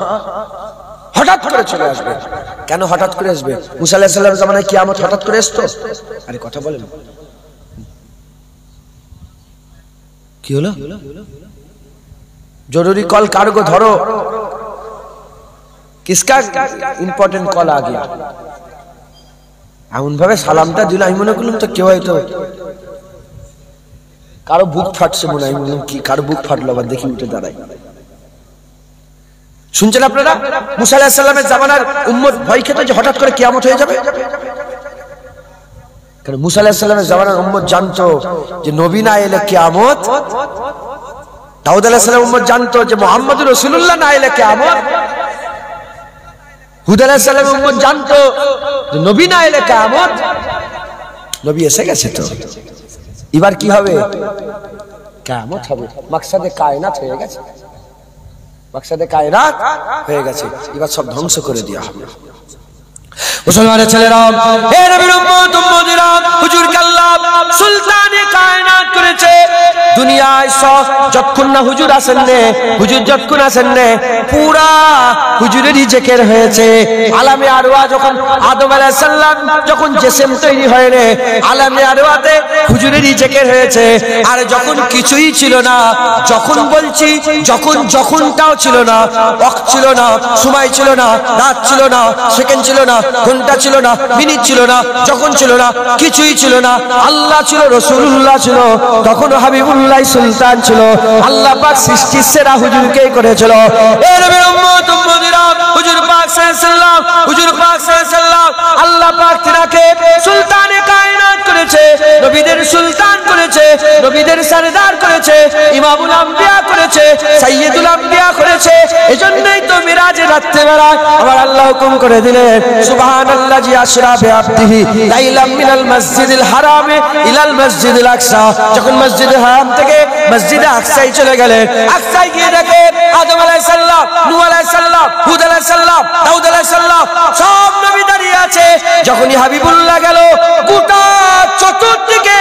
হঠাৎ করে চলে আসবে। কেন হঠাৎ করে আসবে? মুসা আলাইহিস সালামের জামানায় কিয়ামত হঠাৎ করে আসতো? আরে কথা বলেন, কি হলো? জরুরি কল কার্গো ধরো, কিসকা ইম্পর্টেন্ট কল আ গিয়া। এমন ভাবে সালামটা দিল, আমি মনে করলাম তো কেউ হয়তো কারো বুক ফাটছে মনে হয়। আমি বললাম কি কারো বুক ফাটলো, আবার দেখি উঠে দাঁড়াই। শুনছেন আপনারা? মুসা আলাইহিস সালামের জামানার উম্মত ভয় খেত যে হঠাৎ করে কিয়ামত হয়ে যাবে। কারণ মুসা আলাইহিস সালামের জামানার উম্মত জানতো যে নবী না এলে কিয়ামত। দাউদ আলাইহিস সালামের উম্মত জানতো যে মুহাম্মদুর রাসূলুল্লাহ না এলে কিয়ামত। হুদ আলাইহিস সালামের উম্মত জানতো যে নবী না এলে কিয়ামত। নবী এসে গেছে তো, এবার কি হবে? কিয়ামত হবে। মাকসাদে কায়নাত হয়ে গেছে, মাকসাদে কায়নাত হয়ে গেছে। এবার সব ধ্বংস করে দেওয়া হবে। মুসলমানের ছেলেরা, হে নবীর উম্মত উম্মতিরা, হুজুরকে আল্লাহ সুলতানে কায়নাত করেছে। দুনিয়ায় সব যতক্ষণ না হুজুর আসেন নে, হুজুর যতক্ষণ আসেন নে, পুরা হুজুরেরই জিকির হয়েছে। আলামে আরওয়া যখন আদম আলাইহিস সালাম যখন জিসম তৈরি হয় রে, আলামে আরওয়াতে হুজুরেরই জিকির হয়েছে। আর যখন কিছুই ছিল না, যখন বলছি যখনটাও ছিল না, ওয়াক্ত ছিল না, সময় ছিল না, রাত ছিল না, সেকেন্ড ছিল না, ঘন্টা ছিল না, মিনিট ছিল না, যখন ছিল না, কিছুই ছিল না। আল্লাহ ছিল, রাসূলুল্লাহ ছিল, তখন হাবিবুল্লাহ সুলতান ছিল। আল্লাহ পাক সৃষ্টির সেরা হুজুরকেই করেছিল। এ নবীর উম্মত উম্মতিরা, হুজুর পাক সাল্লাল্লাহু হুজুর পাক সাল্লাল্লাহু আল্লাহ পাক তিনাকে সুলতানে কায়নাত করেছে, নবীদের সুলতান করেছে। নবীদের সরদার করেছে, ইমামুল আম্বিয়া করেছে, সাইয়্যিদুল আম্বিয়া করেছে। এজন্যই তো মিরাজের রাত্রিবেলা আমার আল্লাহ হুকুম করে দিলেন, সুবহানাল্লাযী আশরা বিআবদিহি লাইলাম মিনাল মসজিদিল হারামে ইলাল মসজিদিল আকসা। যখন মসজিদুল হারাম থেকে মসজিদে আকসায় চলে গেলেন, আকসায় গিয়ে দেখে আদম আলাইহিস সালাম, নূহ আলাইহিস সালাম, হুদ আলাইহিস সালাম, দাউদ আলাইহিস সালাম সব নবী দাঁড়িয়ে আছে। যখনই হাবিবুল্লাহ গেল, গোটা চতুর্দিকে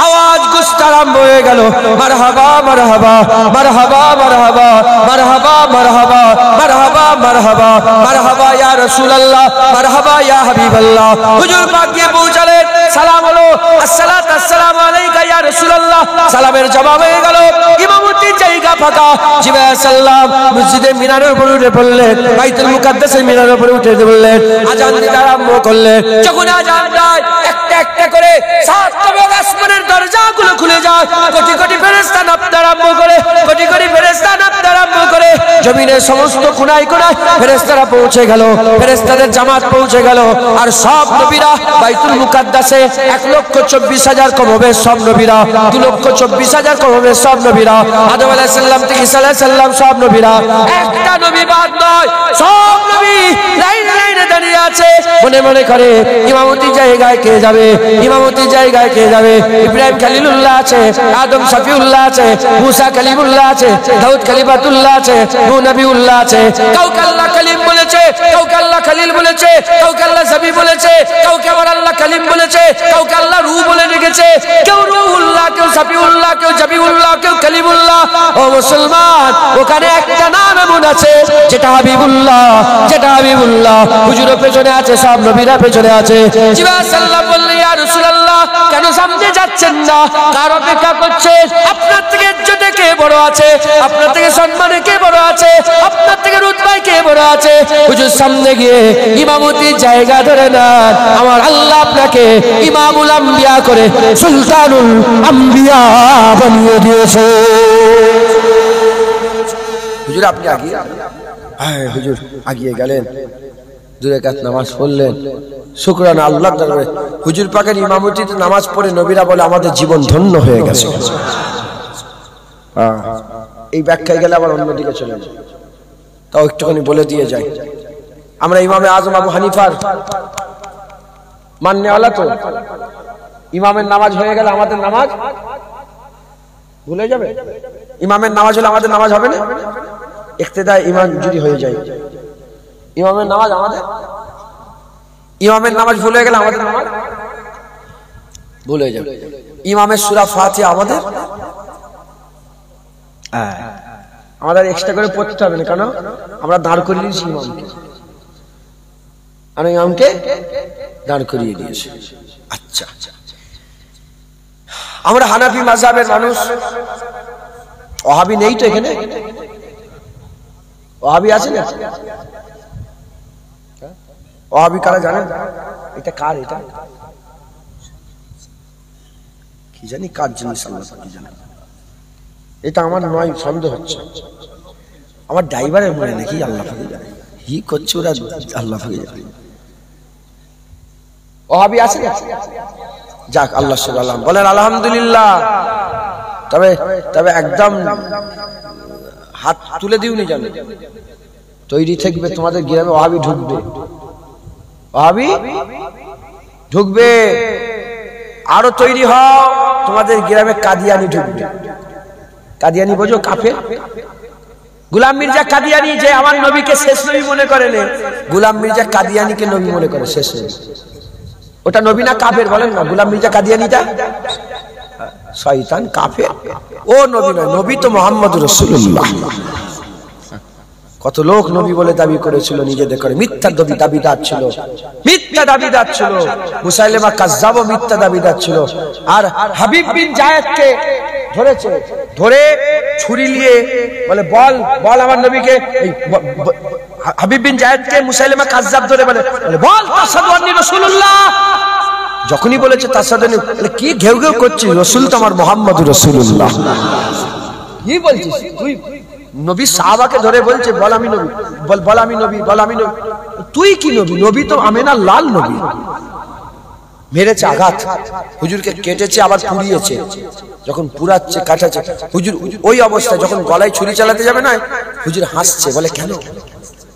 আওয়াজ গুস্ত আরম্ভ হয়ে গেল, মারহাবা মারহাবা মারহাবা মারহাবা মারহাবা মারহাবা মারহাবা মারহাবা মারহাবা ইয়া রাসূলুল্লাহ, মারহাবা ইয়া হাবিবাল্লাহ। হুজুর পাক গিয়ে পৌঁছালেন, সালাম হলো, আসসালাতু আসসালামু আলাইকা ইয়া রাসূলুল্লাহ। সালামের জবাব হয়ে গেল, ইমামতির জায়গা ফাঁকা। জিবরাইল আলাইহিস সালাম মসজিদে মিনারের উপরে উঠে পড়লেন, বাইতুল মুকাদ্দাসের মিনারের উপরে উঠে বললেন, আজান দিতে আরম্ভ করলেন। যখন আজান দেয়, একটা একটা করে সাত আসমানের দরজাগুলো খুলে যায়, কোটি কোটি ফেরেশতা নামতে আরম্ভ করে, কোটি কোটি ফেরেশতা নামতে আরম্ভ করে। জমিনের সমস্ত কোণায় কোণায় ফেরেশতারা পৌঁছে গেল, ফেরেশতাদের জামাত পৌঁছে গেল। আর সব নবীরা বাইতুল মুকাদ্দাসে 1,24,000 কমবে সব নবীরা, 2,24,000 কমবে সব নবীরা, আদম আলাইহিস সালাম থেকে ঈসা আলাইহিস সালাম সব নবীরা, একটা নবী বাদ নয়, সব নবী লাইন লাইনে দাঁড়িয়ে আছে। মনে মনে করে ইমামতির জায়গায় কে যাবে, ইমামতির জায়গায় কে যাবে? ইব্রাহিম খলিলুল্লাহ আছে, আদম শফিউল্লাহ আছে, মুসা কালিমুল্লাহ আছে, দাউদ কালিমাতুল্লাহ আছে, নূহ নবিউল্লাহ আছে। কাউকে আল্লাহ কালিম বলেছে, কাউকে আল্লাহ খলিল বলেছে, কাউকে আল্লাহ জবি বলেছে, কাউকে আবার আল্লাহ কালিম বলেছে, কাউকে আল্লাহ রূহ বলে রেখেছে। কেউ রূহুল্লাহ, কেউ শফিউল্লাহ, কেউ জবিউল্লাহ, কেউ কালিমুল্লাহ। ও মুসলমান, ওখানে একটা নাম এমন আছে যেটা হাবিবুল্লাহ, যেটা হাবিবুল্লাহ। হুজুরের পেছনে আছে, সব নবীরা পেছনে আছে। জিবরাইল সাল্লাল্লাহু বললেন, ইয়া রাসূলুল্লাহ, কেন সামনে যাচ্ছেন না? কার অপেক্ষা করছেন? আপনার থেকে ইজ্জতে কে বড় আছে? আপনার থেকে সম্মানে কে বড় আছে? আপনার থেকে রুতবায় কে বড় আছে? হুজুর সামনে গিয়ে ইমামতির জায়গা ধরে নেন। আমার আল্লাহ আপনাকে ইমামুল আম্বিয়া করে সুলতানুল আম্বিয়া বানিয়ে দিয়েছে। হুজুর আপনি আগিয়ে, হ্যাঁ হুজুর আগিয়ে গেলেন, 2 রাকাত নামাজ পড়লেন। শুকরানা আল্লাহর দরবারে। হুজুর পাকের ইমামতিতে নামাজ পড়ে নবীরা বলে আমাদের জীবন ধন্য হয়ে গেছে। এই ব্যাখ্যায় গেলে আবার অন্যদিকে চলে যায়, তাও একটুখানি বলে দিয়ে যাই। আমরা ইমামে আজম আবু হানিফার মাননেওয়ালা তো, ইমামের নামাজ হয়ে গেলে আমাদের নামাজ ভুলে যাবে? ইমামের নামাজ হলে আমাদের নামাজ হবে না? ইক্তেদায়ে ইমাম যদি হয়ে যায়, ইমামের নামাজ আমাদের, ইমামের নামাজ ভুলে গেলে আমাদের নামাজ ভুলে যাবে। ইমামের সূরা ফাতিহা আমাদের আমাদের এক্সট্রা করে পড়তে হবে না, কেন আমরা দাঁড় করিয়ে দিয়েছি ইমামকে, আর ইমামকে দাঁড় করিয়ে দিয়েছি। আচ্ছা, আমরা হানাফি মাযহাবের মানুষ। ওয়াহাবি নেই তো এখানে? ওয়াহাবি আছে না? ওয়াহাবি কারা জানেন? এটা কার? এটা কি জানি কার জিনিস, আল্লাহ কি জানে। এটা আমার নয়, সন্দেহ হচ্ছে। আমার ড্রাইভারের মনে নাকি, আল্লাহ পাক জানে কি করছে ওরা, আল্লাহ পাক জানে। ওয়াহাবি আছে না? যাক, আল্লাহ সুবহানাহু বলেন আলহামদুলিল্লাহ। তবে তবে একদম হাত তুলে দিওনি, জানো তৈরি থাকবে, তোমাদের গ্রামে ওয়াহাবি ঢুকবে, ওয়াহাবি ঢুকবে। আরো তৈরি হও, তোমাদের গ্রামে কাদিয়ানি ঢুকবে। কাদিয়ানি বোঝো? কাফের। গোলাম মির্জা কাদিয়ানি, যে আমার নবীকে শেষ নবী মনে করে, গোলাম মির্জা কাদিয়ানিকে নবী মনে করে শেষ নবী। ওটা নবী না কাফের বলেন না? গোলাম মির্জা কাদিয়ানিটা শয়তান, কাফের। ও নবী নয়, নবী তো মুহাম্মদুর রাসূলুল্লাহ। কত লোক নবী বলে দাবি করেছিল, নিজেদের করে মিথ্যা দাবিদার ছিল, মিথ্যা দাবিদার ছিল। মুসাইলিমা কাজ্জাব মিথ্যা দাবিদার ছিল। আর হাবিব বিন জায়েদকে ধরেছে, ধরে ছুরি নিয়ে বলে বল বল আমার নবীকে। হাবিব বিন জায়েদকে মুসাইলিমা কাজ্জাব ধরে বলে বল আশহাদু আন্নী রাসূলুল্লাহ। যখনই বলেছে তাসাদু, বলে কি ঘেউ ঘেউ করছিস? রাসূল তো আমার মুহাম্মদুর রাসূলুল্লাহ। কি বলছিস তুই? নবী সাহাবাকে ধরে বলছে বল আমি নবী, বল আমি নবী, বল আমি নবী। তুই কি নবী? নবী তো আমেনার লাল নবী। মেরেছে আঘাত, হুজুরকে কেটেছে আবার পুড়িয়েছে, যখন পুরাচ্ছে কাটাচ্ছে হুজুর ওই অবস্থায় যখন গলায় ছুরি চালাতে যাবে না, হুজুর হাসছে, বলে কেন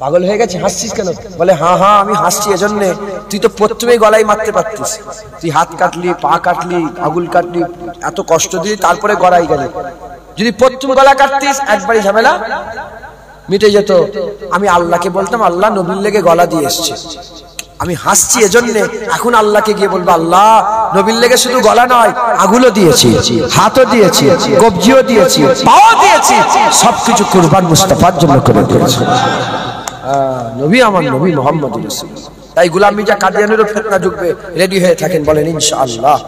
পাগল হয়ে গেছে, হাসছিস কেন? বলে হ্যাঁ আমি হাসছি এজন্য, তুই তো প্রথমেই গলায় মারতে পারতিস, তুই হাত কাটলি, পা কাটলি, আঙুল কাটলি, এত কষ্ট দিলি, তারপরে গলায় গেলি, যদি প্রথম গলা কাটতিস একবারই ঝামেলা মিটে যেত। আমি আল্লাহকে বলতাম আল্লাহ নবীর লেগে গলা দিয়ে এসছে, আমি হাসছি এজন্য, এখন আল্লাহকে গিয়ে বলবো আল্লাহ নবীর লেগে শুধু গলা নয় আঙুলও দিয়েছি, হাতও দিয়েছি, কবজিও দিয়েছি, পাও দিয়েছি, সবকিছু কুরবান মুস্তাফার জন্য করে দিয়েছি। নবী আমার নবী মুহাম্মদ রাসূলুল্লাহ। তাই গোলাম মির্জা কাদিয়ানেরও ফিতনা ঢুকবে, রেডি হয়ে থাকেন, বলেন ইনশাআল্লাহ।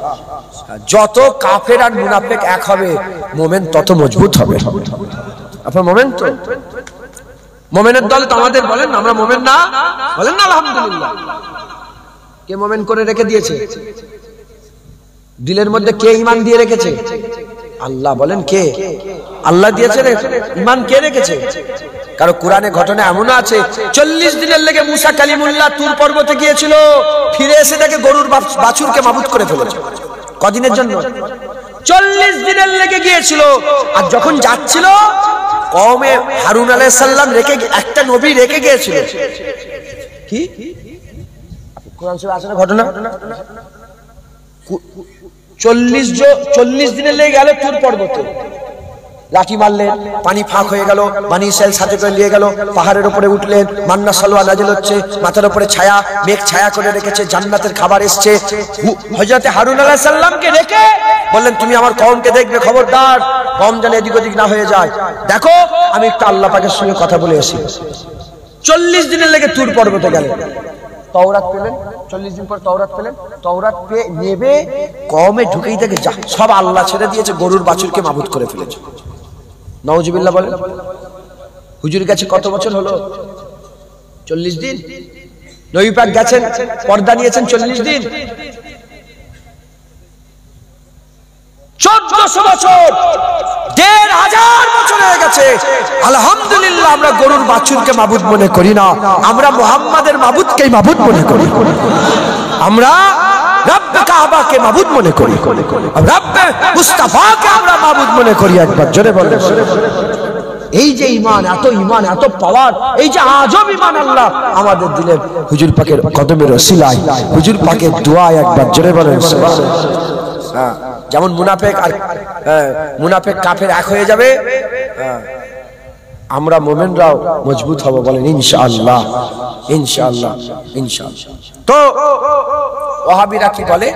যত কাফের আর মুনাফিক এক হবে মুমিন তত মজবুত হবে। আপনার মুমিন তো, মুমিনের দল তো আমাদের, বলেন আমরা মুমিন না, বলেন না আলহামদুলিল্লাহ। কে মুমিন করে রেখে দিয়েছে? দিলের মধ্যে কে ঈমান দিয়ে রেখেছে? আল্লাহ। বলেন কে? আল্লাহ দিয়েছে ঈমান, কে রেখেছে? কারণ কোরআনে ঘটনা এমন আছে 40 দিনের লেগে মুসা কালিমুল্লাহ তুর পর্বতে গিয়েছিল, ফিরে এসে দেখে গরুর বাছুরকে মাবুদ করে ফেলেছে। কদিনের জন্য? 40 দিনের লেগে গিয়েছিল। আর যখন যাচ্ছিল কওমে হারুন আলাইহিস সালাম রেখে, একটা নবী রেখে গিয়েছিল। কি কোরআন শরীফে আছে না ঘটনা? 40 দিনের লেগে গেল তুর পর্বতে, লাঠি মারলেন, পানি ফাঁক হয়ে গেল, বনি ইসরাইল সাথে করে নিয়ে গেল, পাহাড়ের উপরে উঠলেন, মান্না সালোয়া নাজিল হচ্ছে, মাথার উপরে ছায়া, মেঘ ছায়া করে রেখেছে, জান্নাতের খাবার এসছে। হযরত হারুন আলাইহিস সালামকে রেখে বললেন তুমি আমার কওমকে দেখবে, খবরদার কওম যেন এদিক ওদিক না হয়ে যায়, দেখো আমি একটু আল্লাহ পাকের সঙ্গে কথা বলে আসি। 40 দিনের লেগে তুর পর্বতে গেলেন, তাওরাত পেলেন, 40 দিন পর তাওরাত পেলেন, তাওরাত পেয়ে নেবে কওমে ঢুকেই দেখে যা সব আল্লাহ ছেড়ে দিয়েছে, গরুর বাছুরকে মাবুদ করে ফেলেছে। নাউজুবিল্লাহ বলেন। হুজুর কাছে কত বছর হলো? 40 দিন। নবী পাক গেছেন, পর্দা নিয়েছেন 40 দিন। 1400 বছর, 1500 বছর হয়ে গেছে। আলহামদুলিল্লাহ আমরা গরুর বাছুরকে মাবুদ মনে করি না, আমরা মুহাম্মাদের মাবুদকেই মাবুদ মনে করি। আমরা রব্বে কাবাকে মাবুদ মনে করি, রব্বে মুস্তাফাকে আমরা মাবুদ মনে করি। একবার জোরে বলেন। এই যে ঈমান, এত ঈমান, এত পাওয়ার, এই যে আজব ঈমান আল্লাহ আমাদের দিলেন হুজুর পাকের কদমের ওসিলায়, হুজুর পাকের দোয়ায়। একবার জোরে বলেন সুবহানাল্লাহ। যেমন মুনাফিক কাফের এক হয়ে যাবে, আমরা মুমিনরাও মজবুত হব, বলেন ইনশাআল্লাহ, ইনশাআল্লাহ, ইনশাআল্লাহ। তো ওয়াহাবিরা কি বলে?